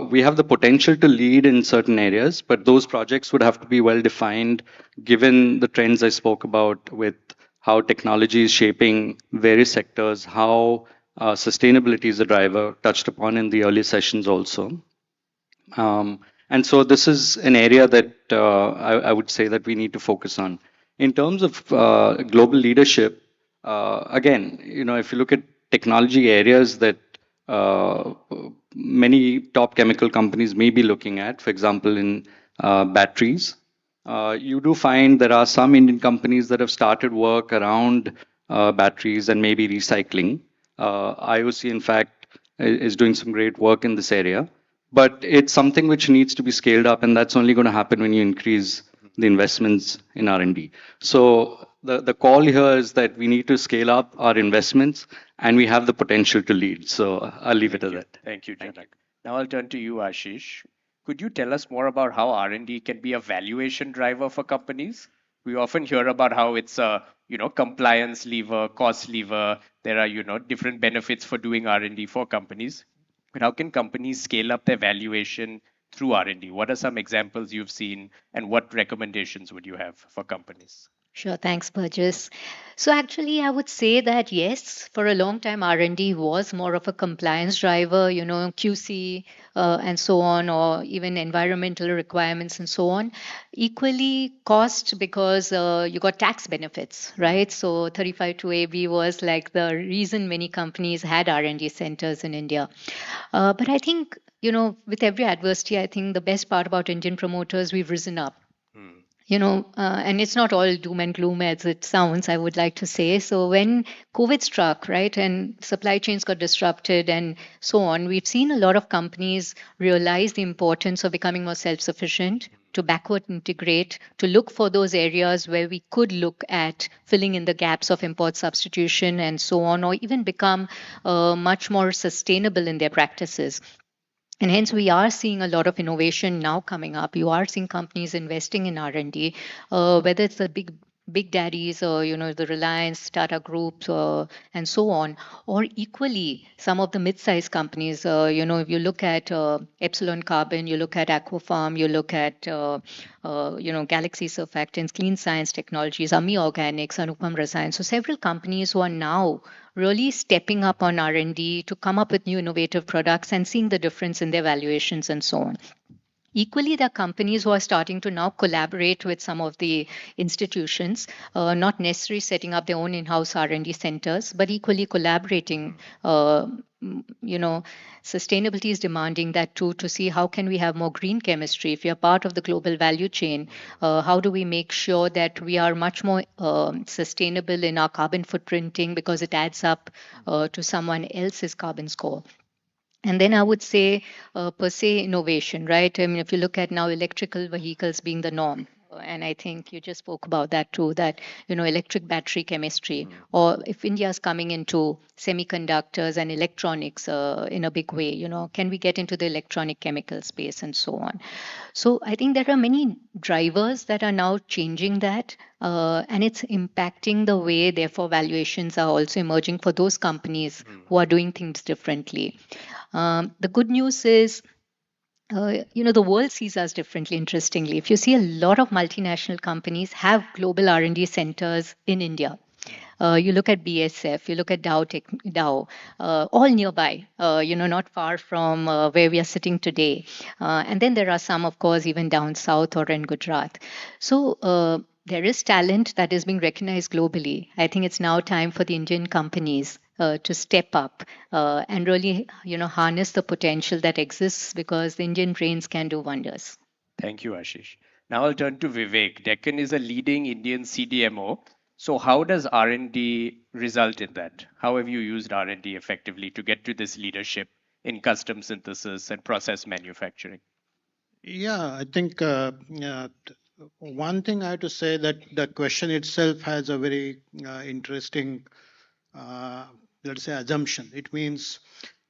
we have the potential to lead in certain areas, but those projects would have to be well defined given the trends I spoke about with how technology is shaping various sectors, how sustainability is a driver, touched upon in the early sessions also. And so this is an area that I would say that we need to focus on. In terms of global leadership, again, if you look at technology areas that many top chemical companies may be looking at, for example, in batteries, you do find there are some Indian companies that have started work around batteries and maybe recycling. IOC, in fact, is doing some great work in this area. But it's something which needs to be scaled up, and that's only going to happen when you increase the investments in R&D. So the call here is that we need to scale up our investments, and we have the potential to lead. So I'll leave it at that. Thank you, Janak. Now I'll turn to you, Ashish. Could you tell us more about how R&D can be a valuation driver for companies? We often hear about how it's a compliance lever, cost lever. There are different benefits for doing R&D for companies. But how can companies scale up their valuation through R&D? What are some examples you've seen, and what recommendations would you have for companies? Sure, thanks, Burgess. So actually, I would say that yes, for a long time, R&D was more of a compliance driver, QC and so on, or even environmental requirements and so on. Equally, cost because you got tax benefits, right? So 35(2)(ab was like the reason many companies had R&D centers in India. But I think, with every adversity, I think the best part about Indian promoters, we've risen up. And it's not all doom and gloom as it sounds, I would like to say. So when COVID struck, right, and supply chains got disrupted and so on, we've seen a lot of companies realize the importance of becoming more self-sufficient, to backward integrate, to look for those areas where we could look at filling in the gaps of import substitution and so on, or even become much more sustainable in their practices. And hence we are seeing a lot of innovation now coming up. You are seeing companies investing in R&D, whether it's the big daddies or the Reliance, Tata groups, and so on, or equally some of the mid-sized companies. If you look at Epsilon Carbon, you look at Aquafarm, you look at Galaxy Surfactants, Clean Science Technologies, Ami Organics, Anupam Rasayan. So several companies who are now really stepping up on R&D to come up with new innovative products and seeing the difference in their valuations and so on. Equally, there are companies who are starting to now collaborate with some of the institutions, not necessarily setting up their own in-house R&D centers, but equally collaborating. Sustainability is demanding that too, to see how can we have more green chemistry. If you're part of the global value chain, how do we make sure that we are much more sustainable in our carbon footprinting, because it adds up to someone else's carbon score. And then I would say, per se, innovation, right? I mean, if you look at now electrical vehicles being the norm, and I think you just spoke about that too, that, electric battery chemistry, or if India is coming into semiconductors and electronics in a big way, can we get into the electronic chemical space and so on? So I think there are many drivers that are now changing that, and it's impacting the way, therefore, valuations are also emerging for those companies who are doing things differently. The good news is, the world sees us differently, interestingly. If you see, a lot of multinational companies have global R&D centers in India. You look at BSF, you look at Dow, all nearby, not far from where we are sitting today. And then there are some, of course, even down south or in Gujarat. So there is talent that is being recognized globally. I think it's now time for the Indian companies to step up and really, harness the potential that exists, because the Indian brains can do wonders. Thank you, Ashish. Now I'll turn to Vivek. Deccan is a leading Indian CDMO. So how does R&D result in that? How have you used R&D effectively to get to this leadership in custom synthesis and process manufacturing? Yeah, I think one thing I have to say, that the question itself has a very interesting, let's say, assumption. It means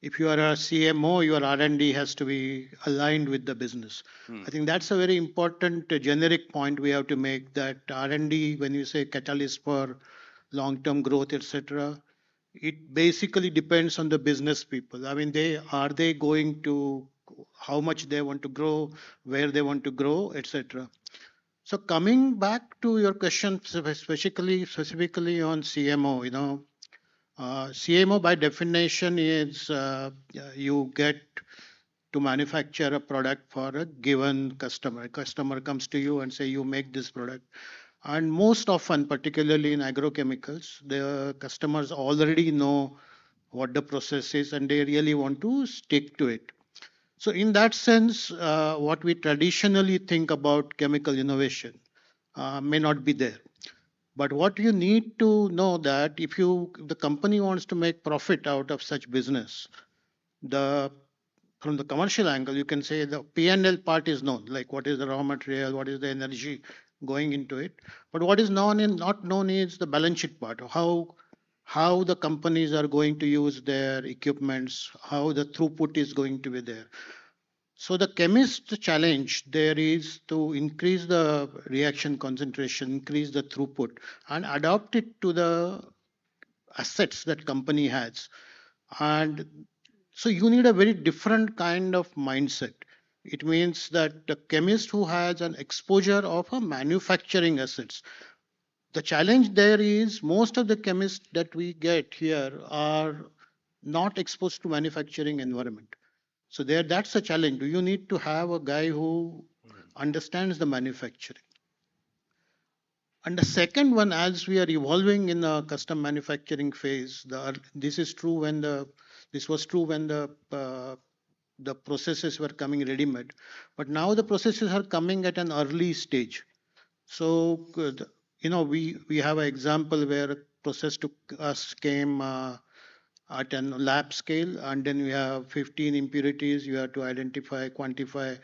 if you are a CMO, your R&D has to be aligned with the business. I think that's a very important generic point we have to make, that R&D, when you say catalyst for long-term growth, etc., it basically depends on the business people. I mean, are they going to, how much they want to grow, where they want to grow, etc. So coming back to your question specifically on CMO, CMO by definition is you get to manufacture a product for a given customer. A customer comes to you and say you make this product. And most often, particularly in agrochemicals, the customers already know what the process is and they really want to stick to it. So in that sense, what we traditionally think about chemical innovation may not be there. But what you need to know that if the company wants to make profit out of such business, the from the commercial angle, you can say the P&L part is known, like what is the raw material, what is the energy going into it. But what is known and not known is the balance sheet part, how the companies are going to use their equipments, how the throughput is going to be there. So the chemist challenge there is to increase the reaction concentration, increase the throughput, and adapt it to the assets that company has. And so you need a very different kind of mindset. It means that the chemist who has an exposure of a manufacturing assets. The challenge there is most of the chemists that we get here are not exposed to manufacturing environment. So that's a challenge. Do you need to have a guy who understands the manufacturing? And the second one, as we are evolving in the custom manufacturing phase, this is true when this was true when the processes were coming ready-made, but now the processes are coming at an early stage. So we have an example where a process to us came at an lab scale, and then we have 15 impurities. You have to identify, quantify,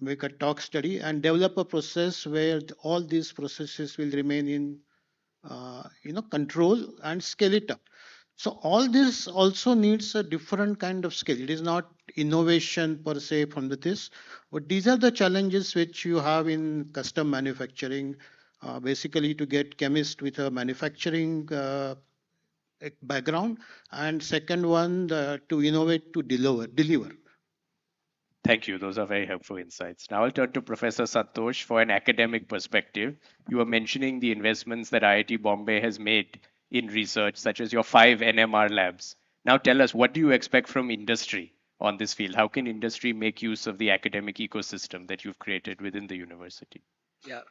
make a talk study, and develop a process where all these processes will remain in control and scale it up. So all this also needs a different kind of skill. It is not innovation per se from this, but these are the challenges which you have in custom manufacturing. Basically, to get chemist with a manufacturing background, and second one to innovate to deliver. Thank you. Those are very helpful insights. Now I'll turn to Professor Santosh for an academic perspective. You were mentioning the investments that IIT Bombay has made in research, such as your 5 NMR labs. Now tell us, what do you expect from industry on this field? How can industry make use of the academic ecosystem that you've created within the university? Yeah,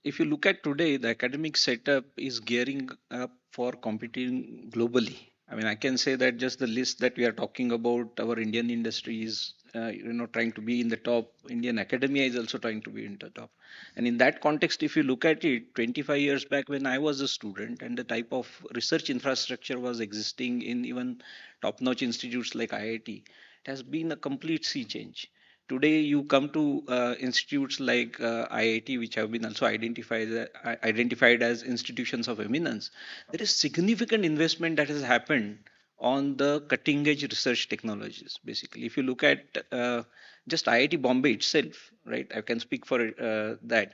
if you look at today, the academic setup is gearing up for competing globally. I mean, I can say that just the list that we are talking about, our Indian industry is, trying to be in the top. Indian academia is also trying to be in the top. And in that context, if you look at it, 25 years back when I was a student and the type of research infrastructure was existing in even top-notch institutes like IIT, it has been a complete sea change. Today, you come to institutes like IIT, which have been also identified as institutions of eminence. There is significant investment that has happened on the cutting edge research technologies. Basically, if you look at just IIT Bombay itself, right? I can speak for that.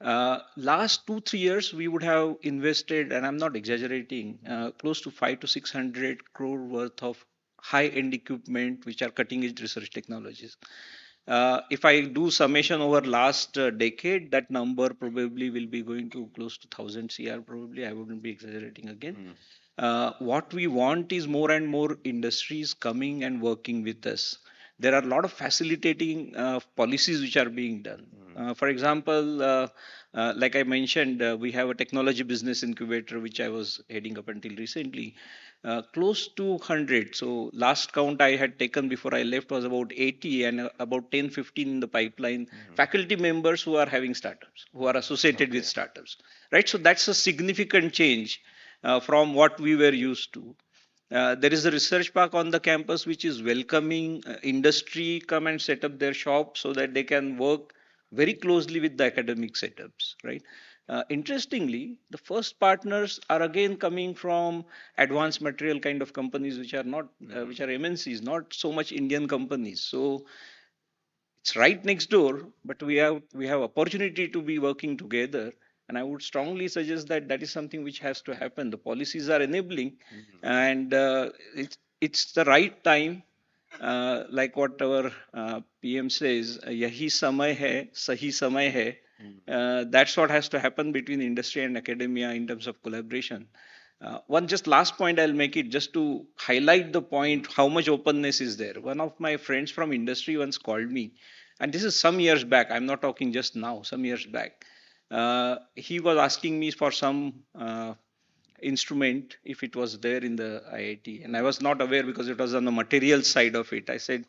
Last 2-3 years, we would have invested, and I'm not exaggerating, close to 500 to 600 crore worth of high-end equipment, which are cutting-edge research technologies. If I do summation over last decade, that number probably will be going to close to 1000 CR. Probably, I wouldn't be exaggerating again. What we want is more and more industries coming and working with us. There are a lot of facilitating policies which are being done. For example, like I mentioned, we have a technology business incubator which I was heading up until recently. Close to 100. So last count I had taken before I left was about 80, and about 10-15 in the pipeline. Faculty members who are having startups, who are associated with startups, right? So that's a significant change from what we were used to. There is a research park on the campus which is welcoming industry come and set up their shop so that they can work very closely with the academic setups, right? Interestingly, the first partners are again coming from advanced material kind of companies which are not, which are MNCs, not so much Indian companies. So it's right next door, but we have opportunity to be working together. And I would strongly suggest that that is something which has to happen. The policies are enabling, and it's the right time. like what our PM says, yahi samay hai, sahi samay hai. That's what has to happen between industry and academia in terms of collaboration. One just last point I'll make it just to highlight the point how much openness is there. One of my friends from industry once called me, and this is some years back. I'm not talking just now, some years back. He was asking me for some instrument if it was there in the IIT, and I was not aware because it was on the material side of it. I said,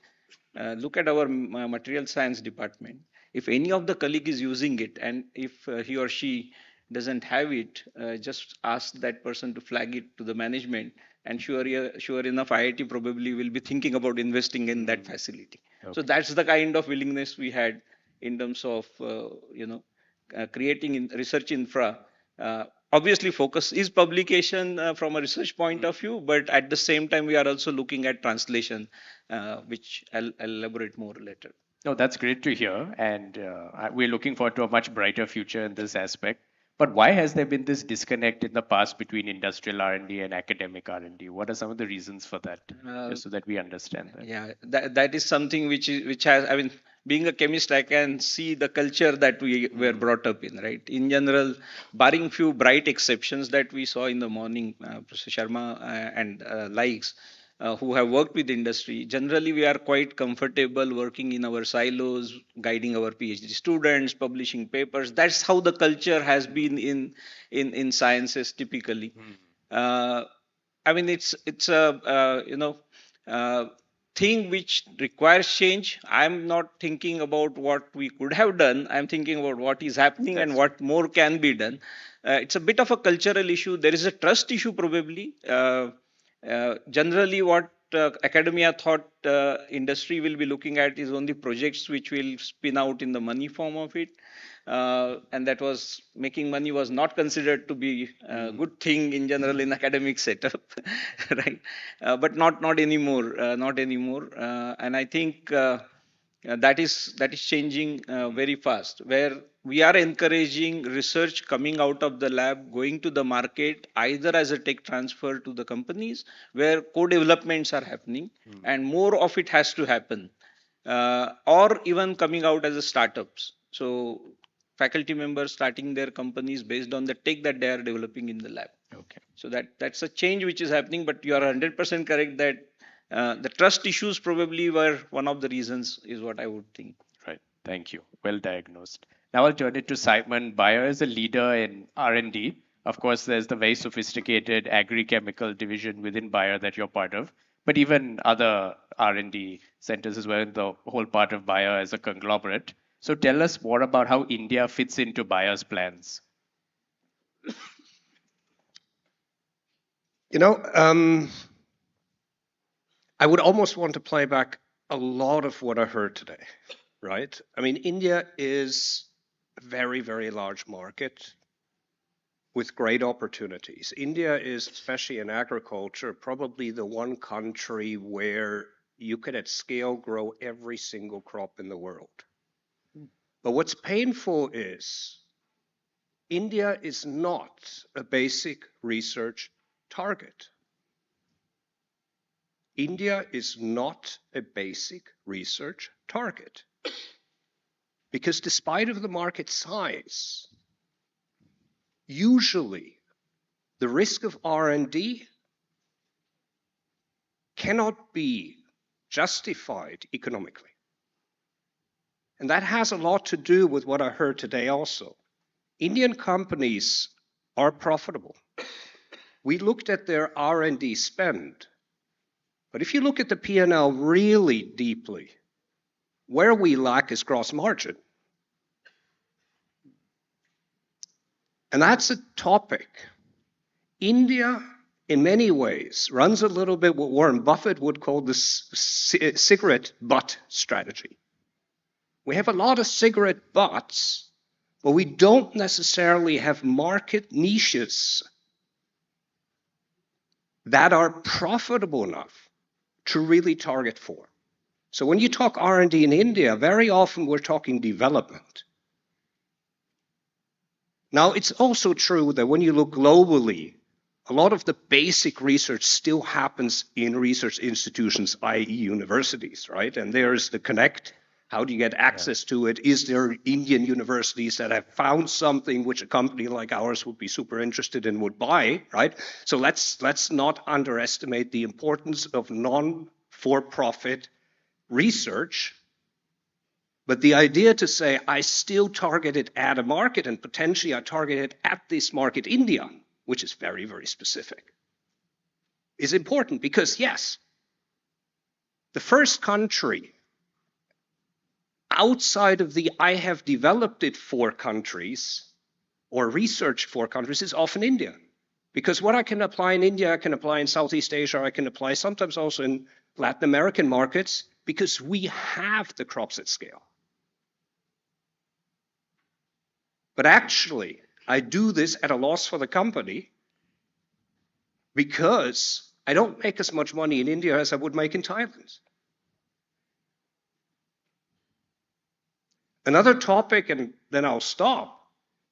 look at our material science department. If any of the colleague is using it, and if he or she doesn't have it, just ask that person to flag it to the management, and sure enough, IIT probably will be thinking about investing in that facility. So that's the kind of willingness we had in terms of creating research infra. Obviously, focus is publication from a research point of view, but at the same time, we are also looking at translation, which I'll elaborate more later. No, that's great to hear. And we're looking forward to a much brighter future in this aspect. But why has there been this disconnect in the past between industrial R&D and academic R&D? What are some of the reasons for that? Just so that we understand that. Yeah, that is something which has, I mean, being a chemist, I can see the culture that we were brought up in, right? In general, barring few bright exceptions that we saw in the morning, Professor Sharma and likes, who have worked with industry, generally we are quite comfortable working in our silos, guiding our PhD students, publishing papers. That's how the culture has been in sciences typically. I mean, it's a thing which requires change. I'm not thinking about what we could have done. I'm thinking about what is happening and what more can be done. It's a bit of a cultural issue. There is a trust issue probably. Generally, what academia thought industry will be looking at is only projects which will spin out in the money form of it. And that was making money was not considered to be a good thing in general in academic setup, right? But not anymore, not anymore. And I think that is changing very fast, where we are encouraging research coming out of the lab, going to the market, either as a tech transfer to the companies where co-developments are happening, and more of it has to happen, or even coming out as a startups. So faculty members starting their companies based on the tech that they are developing in the lab. Okay. So that's a change which is happening, but you are 100% correct that the trust issues probably were one of the reasons, is what I would think. Right. Thank you. Well diagnosed. Now I'll turn it to Simon. Bayer is a leader in R&D. Of course, there's the very sophisticated agri-chemical division within Bayer that you're part of, but even other R&D centers as well, the whole part of Bayer as a conglomerate. So tell us more about how India fits into Bayer's plans. I would almost want to play back a lot of what I heard today, right? I mean, India is a very, very large market with great opportunities. India is, especially in agriculture, probably the one country where you could at scale grow every single crop in the world. But what's painful is India is not a basic research target. India is not a basic research target. Because despite of the market size, usually the risk of R&D cannot be justified economically. And that has a lot to do with what I heard today also. Indian companies are profitable. We looked at their R&D spend. But if you look at the P&L really deeply, where we lack is gross margin. And that's a topic. India, in many ways, runs a little bit what Warren Buffett would call the cigarette butt strategy. We have a lot of cigarette butts, but we don't necessarily have market niches that are profitable enough to really target for. So when you talk R&D in India, very often we're talking development. Now, it's also true that when you look globally, a lot of the basic research still happens in research institutions, i.e. universities, right? And there's the connect. How do you get access to it? Is there Indian universities that have found something which a company like ours would be super interested in, would buy, right? So let's not underestimate the importance of non-for-profit research. But the idea to say, I still target it at a market and potentially I target it at this market, India, which is very, very specific, is important because, yes, the first country outside of the I have developed it for countries or research for countries is often India. Because what I can apply in India, I can apply in Southeast Asia, I can apply sometimes also in Latin American markets because we have the crops at scale. But actually, I do this at a loss for the company because I don't make as much money in India as I would make in Thailand. Another topic, and then I'll stop,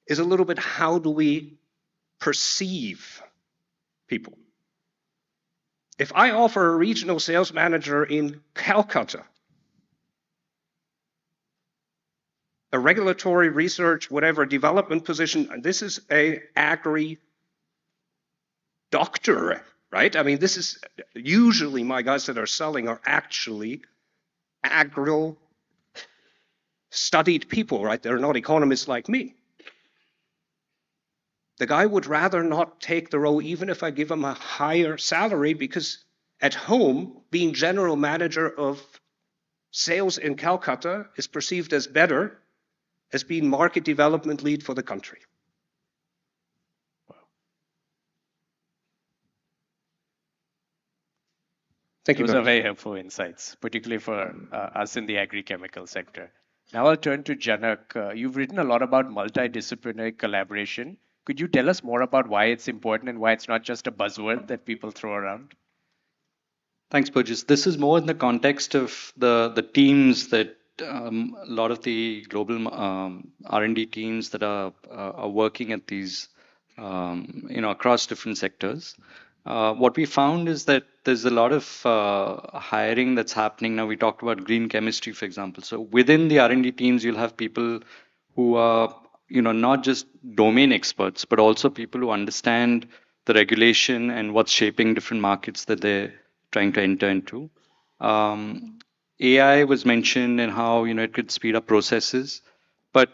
is a little bit how do we perceive people? If I offer a regional sales manager in Calcutta a regulatory research, whatever, development position, and this is a agri doctor, right? I mean, this is usually my guys that are selling are actually agro studied people, right? They're not economists like me. The guy would rather not take the role even if I give him a higher salary because at home, being general manager of sales in Calcutta is perceived as better as being market development lead for the country. Thank you. Those are very helpful insights, particularly for us in the agri-chemical sector. Now I'll turn to Janak. You've written a lot about multidisciplinary collaboration. Could you tell us more about why it's important and why it's not just a buzzword that people throw around? Thanks, Burgess. This is more in the context of the teams that a lot of the global R&D teams that are working at these, across different sectors. What we found is that there's a lot of hiring that's happening now. We talked about green chemistry, for example. So within the R&D teams, you'll have people who are, not just domain experts, but also people who understand the regulation and what's shaping different markets that they're trying to enter into. AI was mentioned and how it could speed up processes, but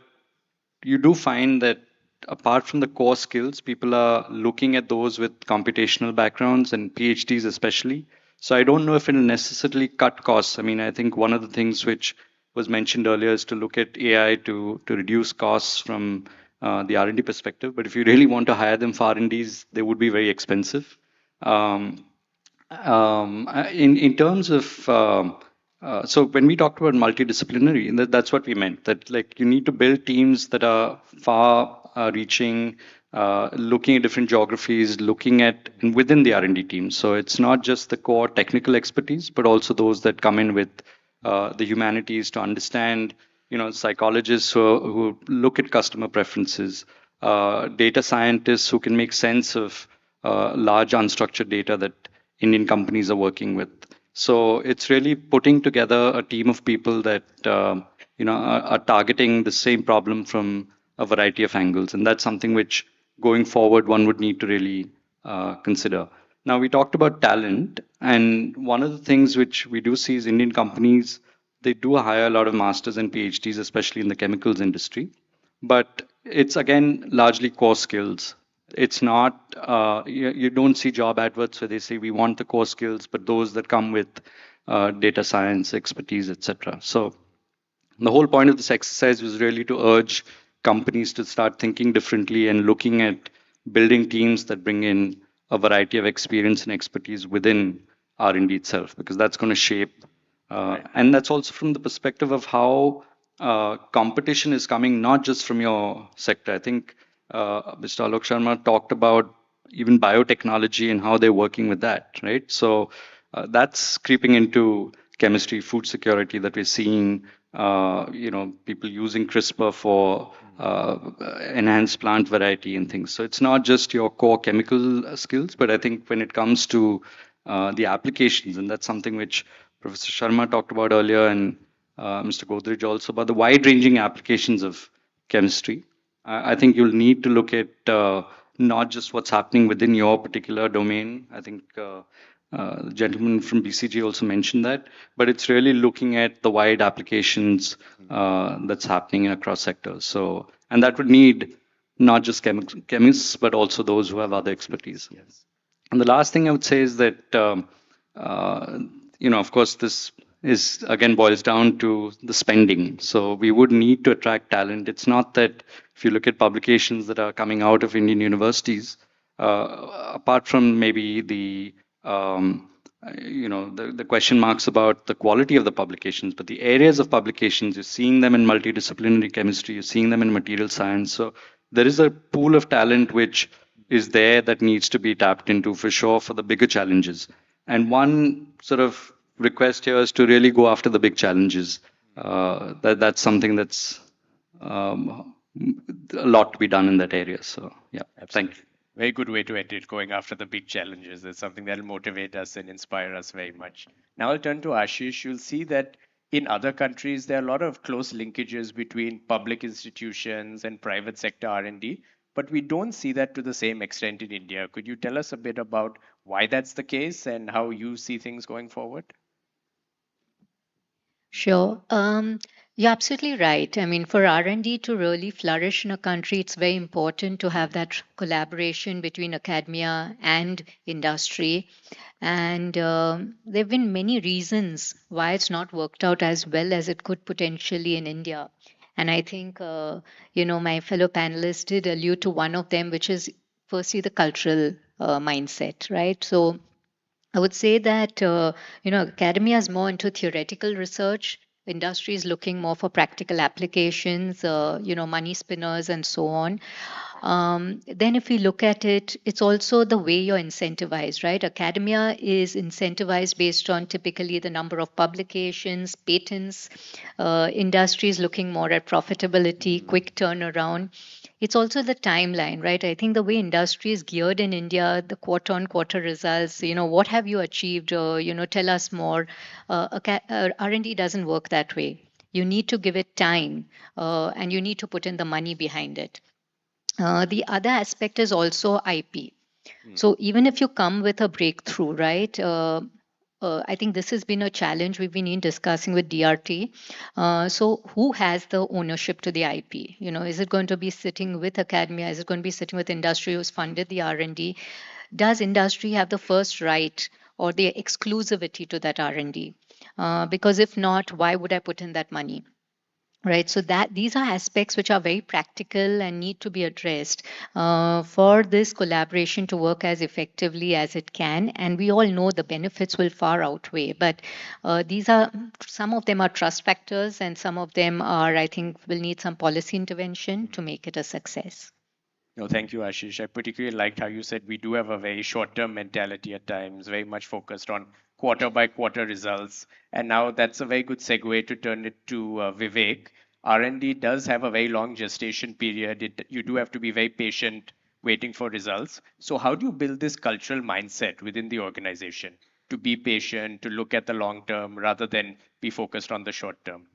you do find that apart from the core skills, people are looking at those with computational backgrounds and PhDs especially. So I don't know if it'll necessarily cut costs. I mean, I think one of the things which was mentioned earlier is to look at AI to reduce costs from the R&D perspective. But if you really want to hire them for R&Ds, they would be very expensive. In terms of so when we talked about multidisciplinary, that's what we meant. That like you need to build teams that are far-reaching, looking at different geographies, looking at and within the R&D team. So it's not just the core technical expertise, but also those that come in with the humanities to understand. Psychologists who look at customer preferences, data scientists who can make sense of large unstructured data that Indian companies are working with. So it's really putting together a team of people that are targeting the same problem from a variety of angles, and that's something which, going forward, one would need to really consider. Now, we talked about talent, and one of the things which we do see is Indian companies, they do hire a lot of masters and PhDs, especially in the chemicals industry, but it's again largely core skills. It's not, you don't see job adverts where they say we want the core skills, but those that come with data science, expertise, etc. So the whole point of this exercise was really to urge companies to start thinking differently and looking at building teams that bring in a variety of experience and expertise within R&D itself, because that's going to shape. And that's also from the perspective of how competition is coming, not just from your sector. I think Mr. Alok Sharma talked about even biotechnology and how they're working with that, right? So that's creeping into chemistry, food security that we're seeing people using CRISPR for enhanced plant variety and things. So it's not just your core chemical skills, but I think when it comes to the applications, and that's something which Professor Sharma talked about earlier, and Mr. Godrej also, about the wide-ranging applications of chemistry. I think you'll need to look at not just what's happening within your particular domain. I think the gentleman from BCG also mentioned that, but it's really looking at the wide applications that's happening across sectors. So, and that would need not just chemists, but also those who have other expertise. Yes. And the last thing I would say is that, of course, this is again boils down to the spending. So we would need to attract talent. It's not that if you look at publications that are coming out of Indian universities, apart from maybe the question marks about the quality of the publications, but the areas of publications, you're seeing them in multidisciplinary chemistry, you're seeing them in material science. So there is a pool of talent which is there that needs to be tapped into for sure for the bigger challenges. And one sort of request here is to really go after the big challenges. That's something that's a lot to be done in that area. So yeah, thank you. Very good way to end it, going after the big challenges. It's something that'll motivate us and inspire us very much. Now I'll turn to Ashish. You'll see that in other countries, there are a lot of close linkages between public institutions and private sector R&D, but we don't see that to the same extent in India. Could you tell us a bit about why that's the case and how you see things going forward? Sure. You're absolutely right. I mean, for R&D to really flourish in a country, it's very important to have that collaboration between academia and industry. And there have been many reasons why it's not worked out as well as it could potentially in India. And I think, my fellow panelists did allude to one of them, which is firstly the cultural mindset, right? So I would say that academia is more into theoretical research. Industry is looking more for practical applications, money spinners and so on. Then, if we look at it, it's also the way you're incentivized, right? Academia is incentivized based on typically the number of publications, patents. Industry is looking more at profitability, quick turnaround. It's also the timeline, right? I think the way industry is geared in India, the quarter on quarter results, what have you achieved? Tell us more. R&D doesn't work that way. You need to give it time and you need to put in the money behind it. The other aspect is also IP. So even if you come with a breakthrough, right? I think this has been a challenge we've been discussing with DRT. So who has the ownership to the IP? Is it going to be sitting with academia? Is it going to be sitting with industry who's funded the R&D? Does industry have the first right or the exclusivity to that R&D? Because if not, why would I put in that money? Right, so that these are aspects which are very practical and need to be addressed for this collaboration to work as effectively as it can. And we all know the benefits will far outweigh, but these are some of them are trust factors, and some of them are, I think, will need some policy intervention to make it a success. No, thank you, Ashish. I particularly liked how you said we do have a very short-term mentality at times, very much focused on quarter-by-quarter results. And now that's a very good segue to turn it to Vivek. R&D does have a very long gestation period. You do have to be very patient waiting for results. So how do you build this cultural mindset within the organization to be patient, to look at the long term rather than be focused on the short term?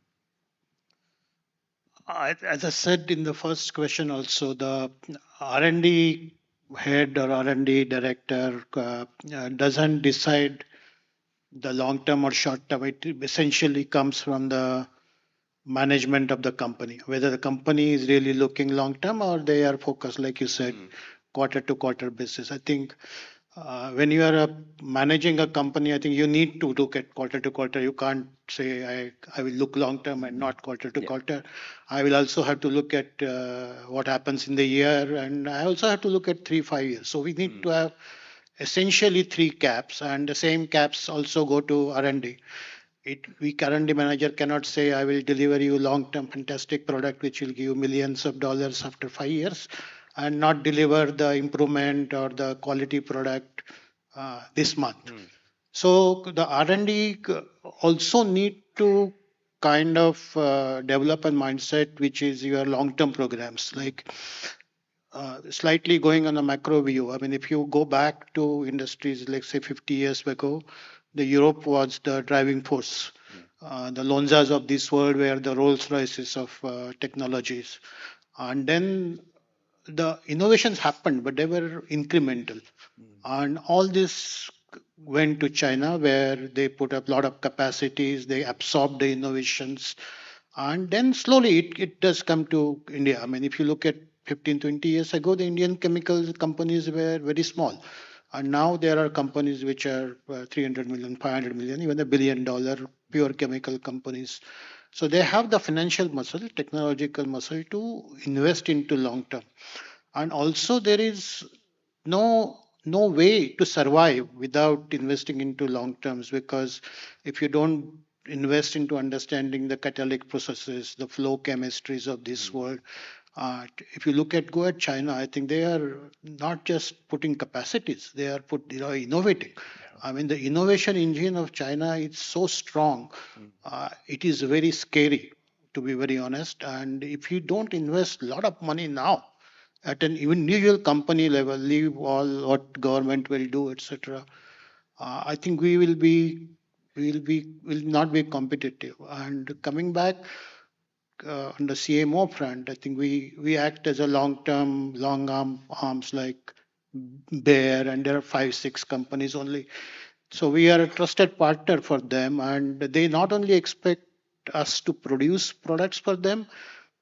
As I said in the first question also, the R&D head or R&D director doesn't decide the long term or short term. It essentially comes from the management of the company, whether the company is really looking long term or they are focused, like you said, quarter to quarter basis. I think when you are managing a company, I think you need to look at quarter to quarter. You can't say I will look long term and not quarter to quarter. I will also have to look at what happens in the year, and I also have to look at 3-5 years. So we need to have essentially 3 caps, and the same caps also go to R&D. We R&D manager cannot say I will deliver you long term fantastic product which will give you millions of dollars after 5 years, and not deliver the improvement or the quality product this month. So the R&D also need to kind of develop a mindset which is your long-term programs, like slightly going on a macro view. I mean, if you go back to industries like say 50 years ago, the Europe was the driving force. The Lonzas of this world were the Rolls Royces of technologies, and then the innovations happened, but they were incremental. And all this went to China, where they put up a lot of capacities, they absorbed the innovations, and then slowly it does come to India. I mean, if you look at 15, 20 years ago, the Indian chemical companies were very small. And now there are companies which are 300 million, 500 million, even $1 billion pure chemical companies. So they have the financial muscle, technological muscle to invest into long term. And also there is no way to survive without investing into long terms, because if you don't invest into understanding the catalytic processes, the flow chemistries of this world, if you go at China, I think they are not just putting capacities, they are innovating. I mean, the innovation engine of China is so strong, it is very scary, to be very honest. And if you don't invest a lot of money now, at an individual company level, leave all what government will do, etc. I think will not be competitive. And coming back on the CMO front, I think we act as a long-term, arms like Bayer, and there are 5, 6 companies only. So we are a trusted partner for them, and they not only expect us to produce products for them,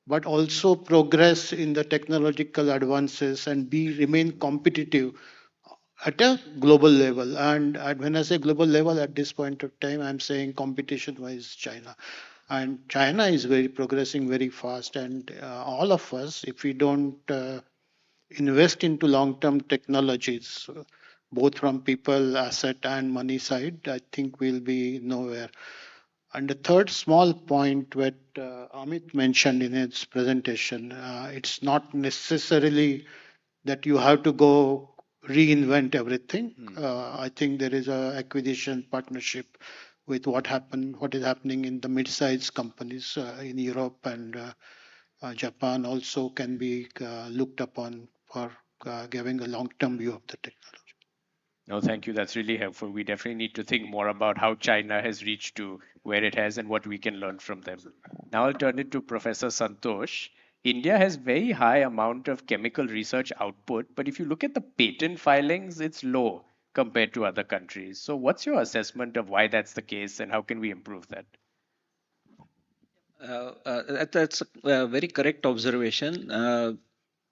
but also progress in the technological advances and remain competitive at a global level. And when I say global level at this point of time, I'm saying competition wise China. And China is very progressing very fast. And all of us, if we don't invest into long-term technologies, both from people, asset, and money side, I think we'll be nowhere. And the third small point that Amit mentioned in his presentation, it's not necessarily that you have to go reinvent everything. I think there is a acquisition partnership with what is happening in the mid-sized companies in Europe, and Japan also can be looked upon for giving a long-term view of the technology. No, thank you. That's really helpful. We definitely need to think more about how China has reached to where it has and what we can learn from them. Now I'll turn it to Professor Santosh. India has very high amount of chemical research output, but if you look at the patent filings, it's low compared to other countries. So what's your assessment of why that's the case and how can we improve that? That's a very correct observation.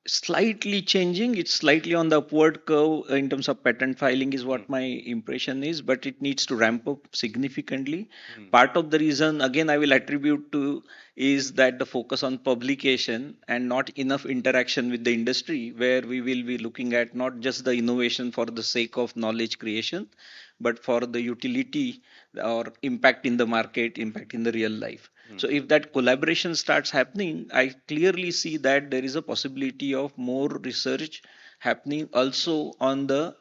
Slightly changing, it's slightly on the upward curve in terms of patent filing is what my impression is, but it needs to ramp up significantly. Part of the reason, again, I will attribute to is that the focus on publication and not enough interaction with the industry, where we will be looking at not just the innovation for the sake of knowledge creation, but for the utility or impact in the market, impact in the real life. So if that collaboration starts happening, I clearly see that there is a possibility of more research happening also on the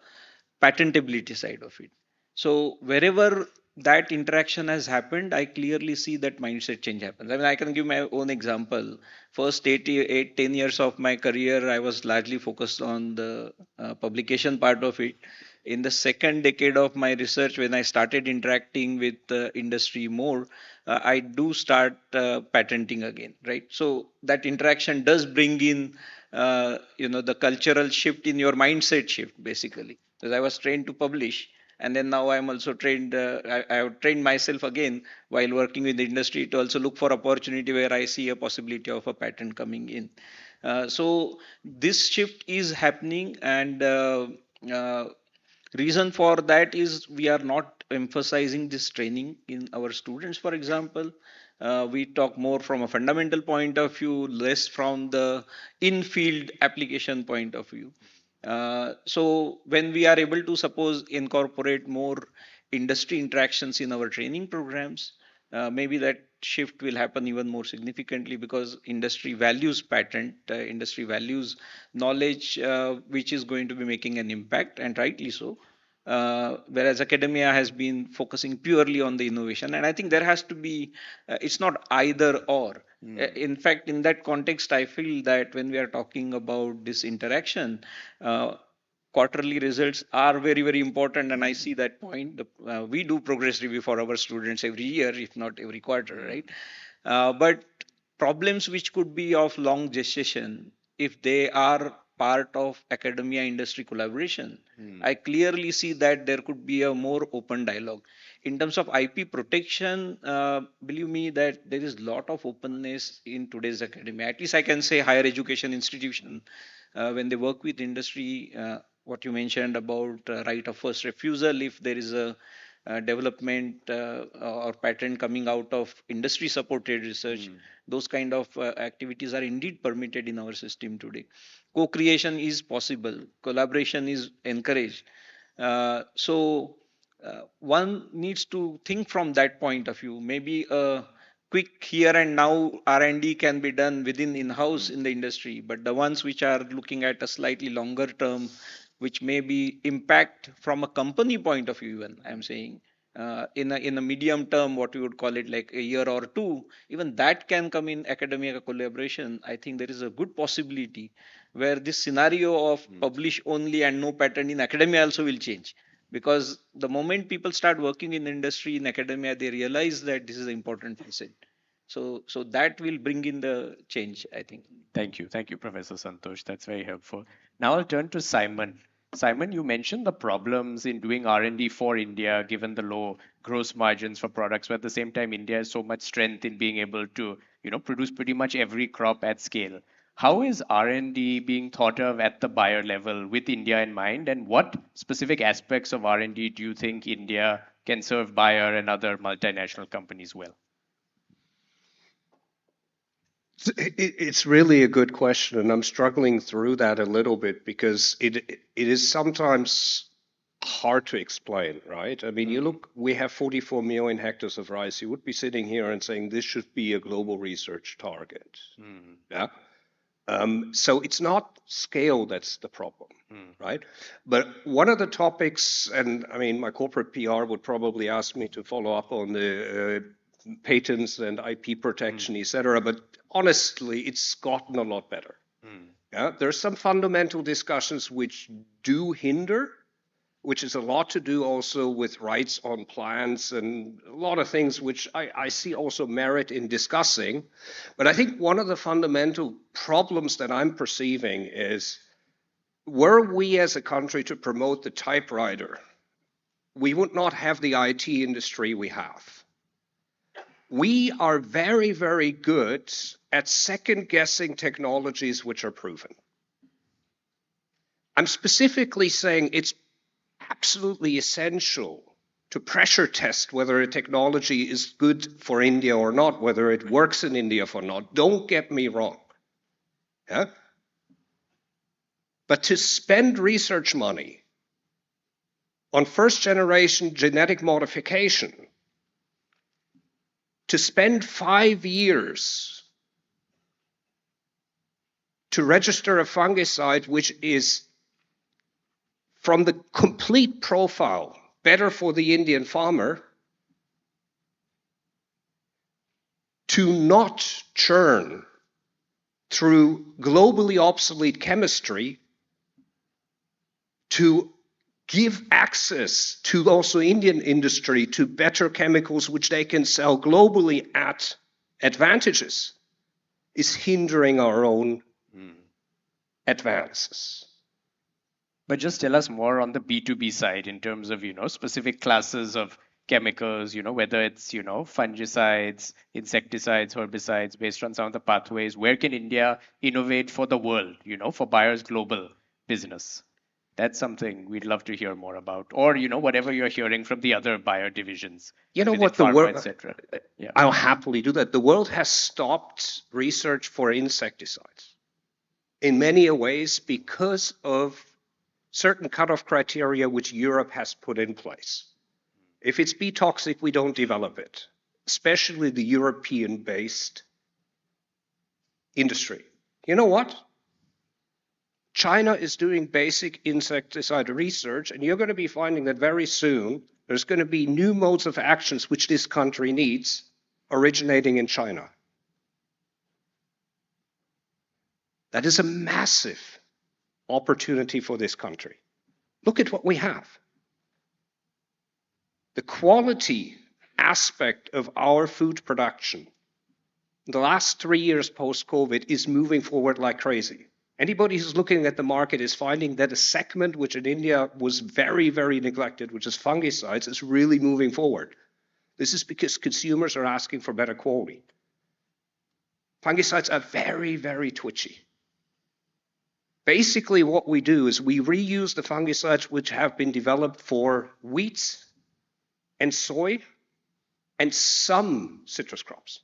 patentability side of it. So wherever that interaction has happened, I clearly see that mindset change happens. I mean, I can give my own example. First 10 years of my career, I was largely focused on the publication part of it. In the second decade of my research, when I started interacting with the industry more, I do start patenting again, right? So that interaction does bring in, the cultural shift in your mindset shift, basically. Because I was trained to publish, and then now I'm also trained. I have trained myself again while working with the industry to also look for opportunity where I see a possibility of a patent coming in. So this shift is happening, and reason for that is we are not emphasizing this training in our students. For example, we talk more from a fundamental point of view, less from the in-field application point of view. So when we are able to suppose incorporate more industry interactions in our training programs, maybe that shift will happen even more significantly, because industry values patent, industry values knowledge, which is going to be making an impact, and rightly so. whereas academia has been focusing purely on the innovation. And I think there has to be, it's not either or. In fact, in that context, I feel that when we are talking about this interaction, quarterly results are very, very important. And I see that point. We do progress review for our students every year, if not every quarter, right? But problems which could be of long gestation, if they are part of academia industry collaboration, I clearly see that there could be a more open dialogue. In terms of IP protection, believe me that there is a lot of openness in today's academia. At least I can say higher education institution, when they work with industry, what you mentioned about right of first refusal, if there is a development or patent coming out of industry supported research, those kind of activities are indeed permitted in our system today. Co-creation is possible, collaboration is encouraged. One needs to think from that point of view. Maybe a quick here and now R&D can be done within in-house in the industry, but the ones which are looking at a slightly longer term, which may be impact from a company point of view, even I'm saying, in a medium term, what we would call it like a year or two, even that can come in academic collaboration. I think there is a good possibility where this scenario of publish only and no patent in academia also will change, because the moment people start working in industry, in academia, they realize that this is an important facet. So that will bring in the change, I think. Thank you, Professor Santosh. That's very helpful. Now I'll turn to Simon. Simon, you mentioned the problems in doing R&D for India, given the low gross margins for products, but at the same time, India has so much strength in being able to, produce pretty much every crop at scale. How is R&D being thought of at the buyer level with India in mind, and what specific aspects of R&D do you think India can serve buyer and other multinational companies well? It's really a good question, and I'm struggling through that a little bit because it is sometimes hard to explain, right? I mean, you look, we have 44 million hectares of rice. You would be sitting here and saying this should be a global research target. Yeah. So it's not scale that's the problem, right? But one of the topics, and I mean, my corporate PR would probably ask me to follow up on the patents and IP protection, etc. But honestly, it's gotten a lot better. Yeah, there's some fundamental discussions which do hinder, which is a lot to do also with rights on plants and a lot of things which I see also merit in discussing. But I think one of the fundamental problems that I'm perceiving is, were we as a country to promote the typewriter, we would not have the IT industry we have. We are very, very good at second-guessing technologies which are proven. I'm specifically saying it's absolutely essential to pressure test whether a technology is good for India or not, whether it works in India or not. Don't get me wrong. Yeah? But to spend research money on first-generation genetic modification, to spend 5 years to register a fungicide which is, from the complete profile, better for the Indian farmer, to not churn through globally obsolete chemistry, to give access to also Indian industry to better chemicals which they can sell globally at advantages, is hindering our own advances. But just tell us more on the B2B side in terms of, specific classes of chemicals, whether it's, fungicides, insecticides, herbicides, based on some of the pathways. Where can India innovate for the world, for buyers' global business? That's something we'd love to hear more about. Or, whatever you're hearing from the other buyer divisions. You know what, the world, yeah. I'll happily do that. The world has stopped research for insecticides in many ways because of certain cutoff criteria which Europe has put in place. If it's bee toxic, we don't develop it, especially the European-based industry. You know what? China is doing basic insecticide research, and you're going to be finding that very soon there's going to be new modes of actions which this country needs originating in China. That is a massive opportunity for this country. Look at what we have. The quality aspect of our food production in the last 3 years post-COVID is moving forward like crazy. Anybody who's looking at the market is finding that a segment which in India was very, very neglected, which is fungicides, is really moving forward. This is because consumers are asking for better quality. Fungicides are very, very twitchy. Basically, what we do is we reuse the fungicides which have been developed for wheat and soy and some citrus crops.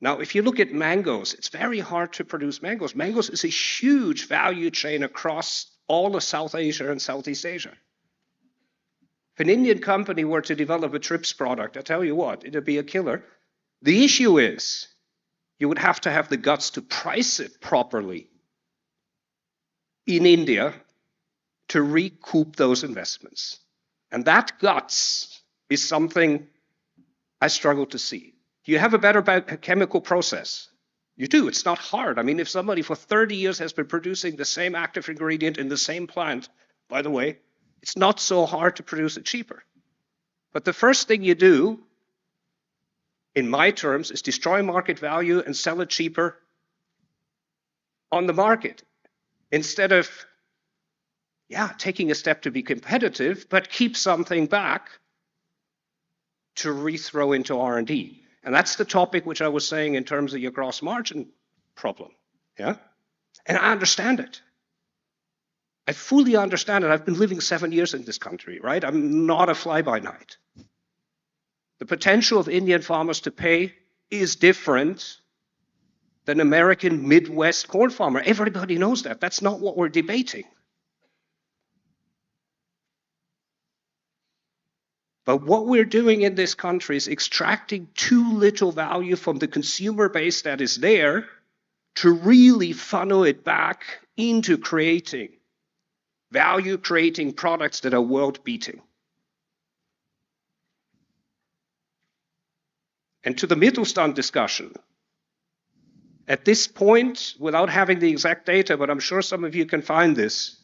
Now, if you look at mangoes, it's very hard to produce mangoes. Mangoes is a huge value chain across all of South Asia and Southeast Asia. If an Indian company were to develop a TRIPS product, I tell you what, it'd be a killer. The issue is you would have to have the guts to price it properly in India to recoup those investments. And that guts is something I struggle to see. Do you have a better chemical process? You do. It's not hard. I mean, if somebody for 30 years has been producing the same active ingredient in the same plant, by the way, it's not so hard to produce it cheaper. But the first thing you do, in my terms, is destroy market value and sell it cheaper on the market instead of, taking a step to be competitive, but keep something back to rethrow into R&D. And that's the topic which I was saying in terms of your gross margin problem. Yeah? And I understand it. I fully understand it. I've been living 7 years in this country, right? I'm not a fly-by-night. The potential of Indian farmers to pay is different than American Midwest corn farmer. Everybody knows that. That's not what we're debating. But what we're doing in this country is extracting too little value from the consumer base that is there to really funnel it back into creating value-creating products that are world-beating. And to the Mittelstand discussion, at this point, without having the exact data, but I'm sure some of you can find this,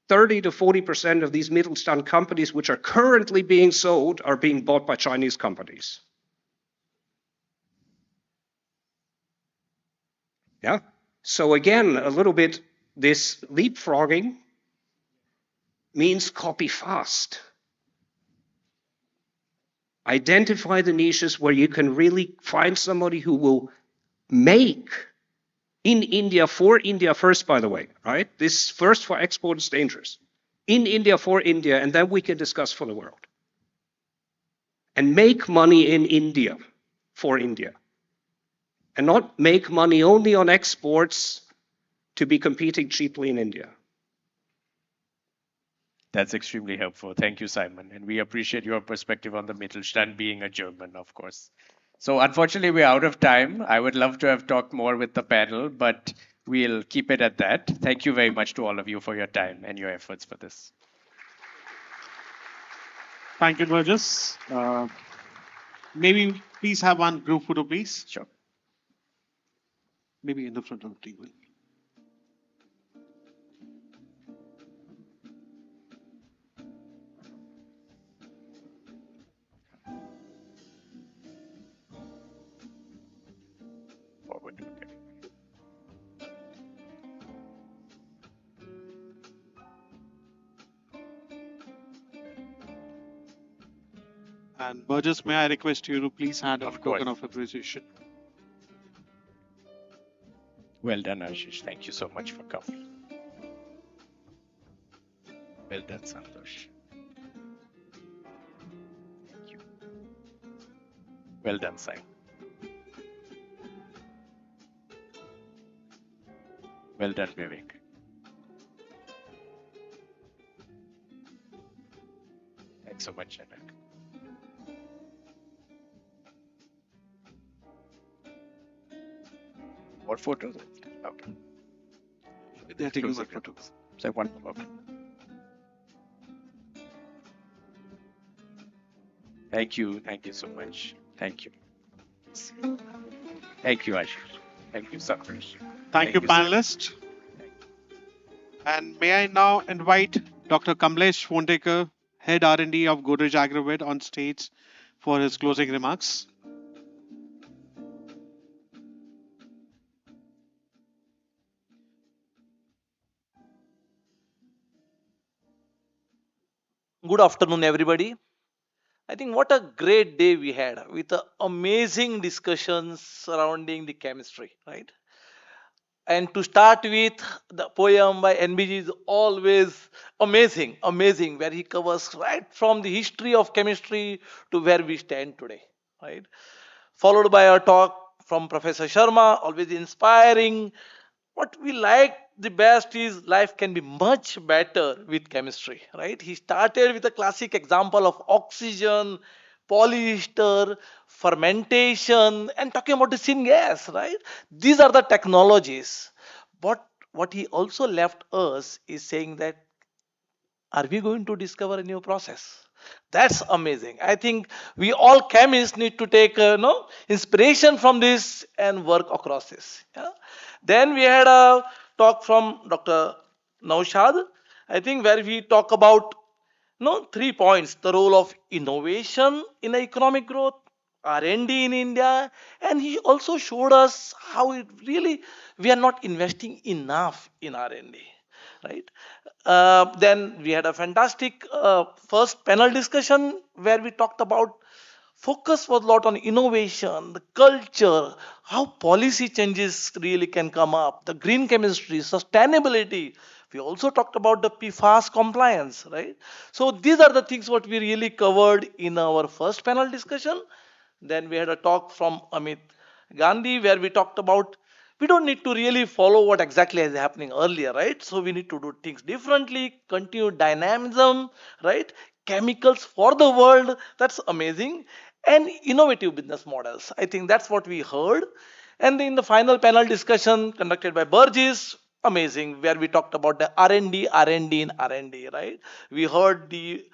30 to 40% of these Mittelstand companies which are currently being sold are being bought by Chinese companies. Yeah. So again, a little bit, this leapfrogging means copy fast. Identify the niches where you can really find somebody who will make in India, for India first, by the way, right? This first for export is dangerous. In India, for India, and then we can discuss for the world. And make money in India, for India. And not make money only on exports to be competing cheaply in India. That's extremely helpful. Thank you, Simon. And we appreciate your perspective on the Mittelstand being a German, of course. So unfortunately, we're out of time. I would love to have talked more with the panel, but we'll keep it at that. Thank you very much to all of you for your time and your efforts for this. Thank you, Burgess. Maybe please have one group photo, please. Sure. Maybe in the front of the table. Forward. Okay. And Burgess, may I request you to please hand a token of appreciation? Well done, Ashish. Thank you so much for coming. Well done, Santosh. Thank you. Well done, Simon. Well done, Vivek. Thanks so much, Janak. What photos? Okay. They're taking my photos. So wonderful. Okay. Thank you so much. Thank you. Thank you, Ashish. Thank you, Sakrish. Thank you, sir. panelists. And may I now invite Dr. Kamlesh Phondekar, Head R&D of Godrej Agrovet, on stage for his closing remarks. Good afternoon, everybody. I think what a great day we had with amazing discussions surrounding the chemistry, right? And to start with, the poem by NBG is always amazing, where he covers right from the history of chemistry to where we stand today, right? Followed by a talk from Professor Sharma, always inspiring. What we like the best is life can be much better with chemistry, right? He started with a classic example of oxygen, polyester, fermentation, and talking about the syngas, right? These are the technologies. But what he also left us is saying that are we going to discover a new process? That's amazing. I think we all chemists need to take inspiration from this and work across this. Yeah? Then we had a talk from Dr. Naushad, I think, where we talk about 3 points: the role of innovation in economic growth, R&D in India, and he also showed us how it really we are not investing enough in R&D, right? Then we had a fantastic first panel discussion where we talked about focus was a lot on innovation, the culture, how policy changes really can come up, the green chemistry, sustainability. We also talked about the PFAS compliance, right? So these are the things what we really covered in our first panel discussion. Then we had a talk from Amit Gandhi where we talked about we don't need to really follow what exactly is happening earlier, right? So we need to do things differently, continue dynamism, right? Chemicals for the world, that's amazing. And innovative business models. I think that's what we heard. And in the final panel discussion conducted by Burgess, amazing, where we talked about the R&D in R&D, right? We heard the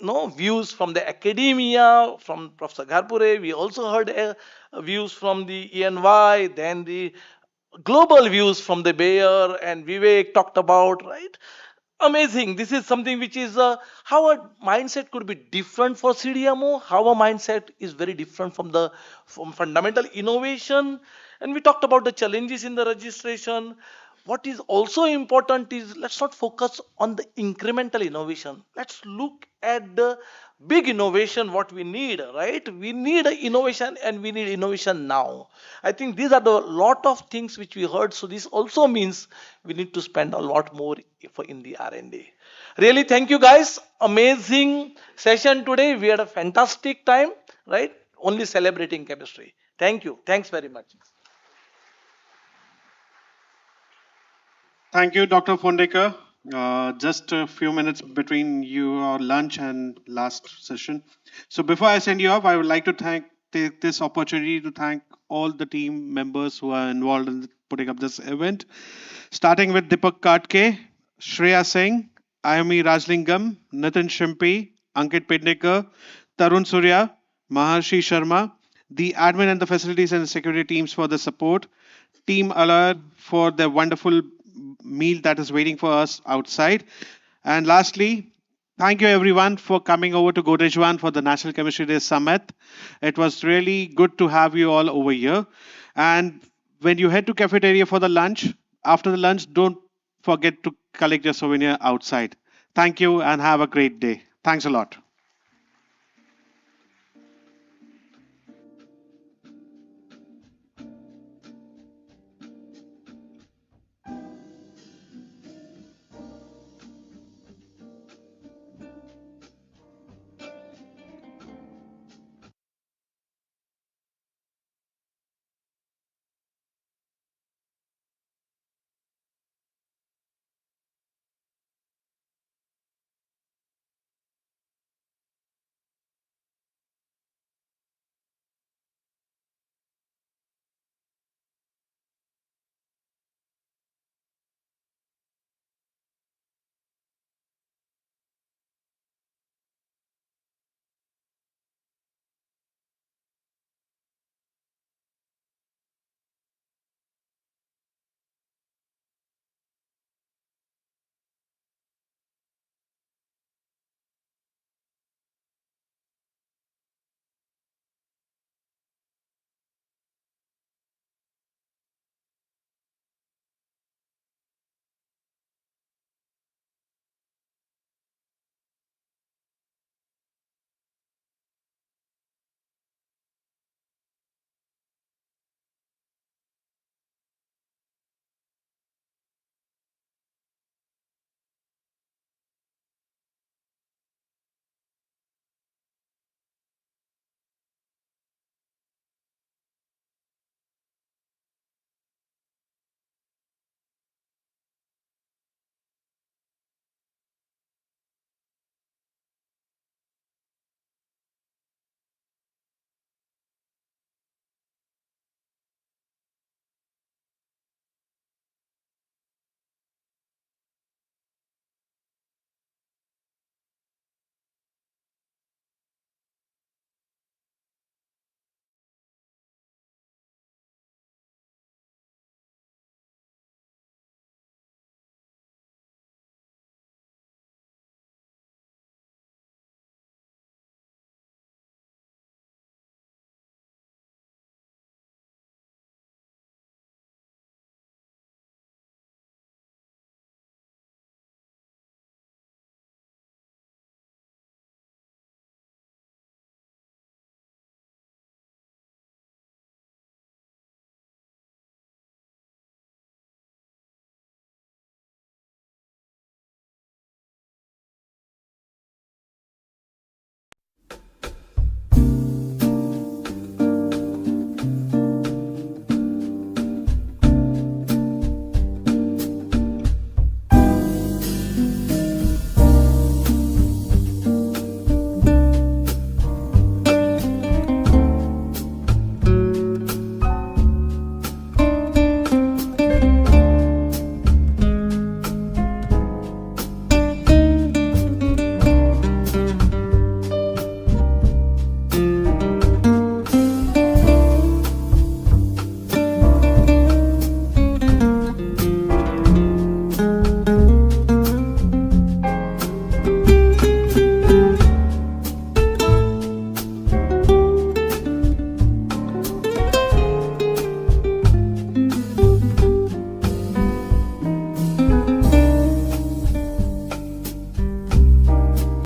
no views from the academia, from Professor Gharpure. We also heard views from the ENY, then the global views from the Bayer and Vivek talked about, right? Amazing. This is something which is how a mindset could be different for CDMO, how a mindset is very different from fundamental innovation. And we talked about the challenges in the registration. What is also important is let's not focus on the incremental innovation. Let's look at the big innovation what we need, right? We need a innovation and we need innovation now. I think these are the lot of things which we heard. So this also means we need to spend a lot more in the R&D. Really, thank you guys. Amazing session today. We had a fantastic time, right? Only celebrating chemistry. Thank you. Thanks very much. Thank you, Dr. Phondekar. Just a few minutes between your lunch and last session. So before I send you off, I would like to take this opportunity to thank all the team members who are involved in putting up this event, starting with Deepak Katke, Shreya Singh, Ayumi Rajlingam, Nitin Shimpi, Ankit Pendekar, Tarun Surya, Maharshi Sharma, the admin and the facilities and the security teams for the support, Team Alar for the wonderful meal that is waiting for us outside. And lastly, thank you everyone for coming over to Godrej One for the National Chemistry Day Summit. It was really good to have you all over here. And when you head to cafeteria for the lunch, after the lunch, don't forget to collect your souvenir outside. Thank you and have a great day. Thanks a lot.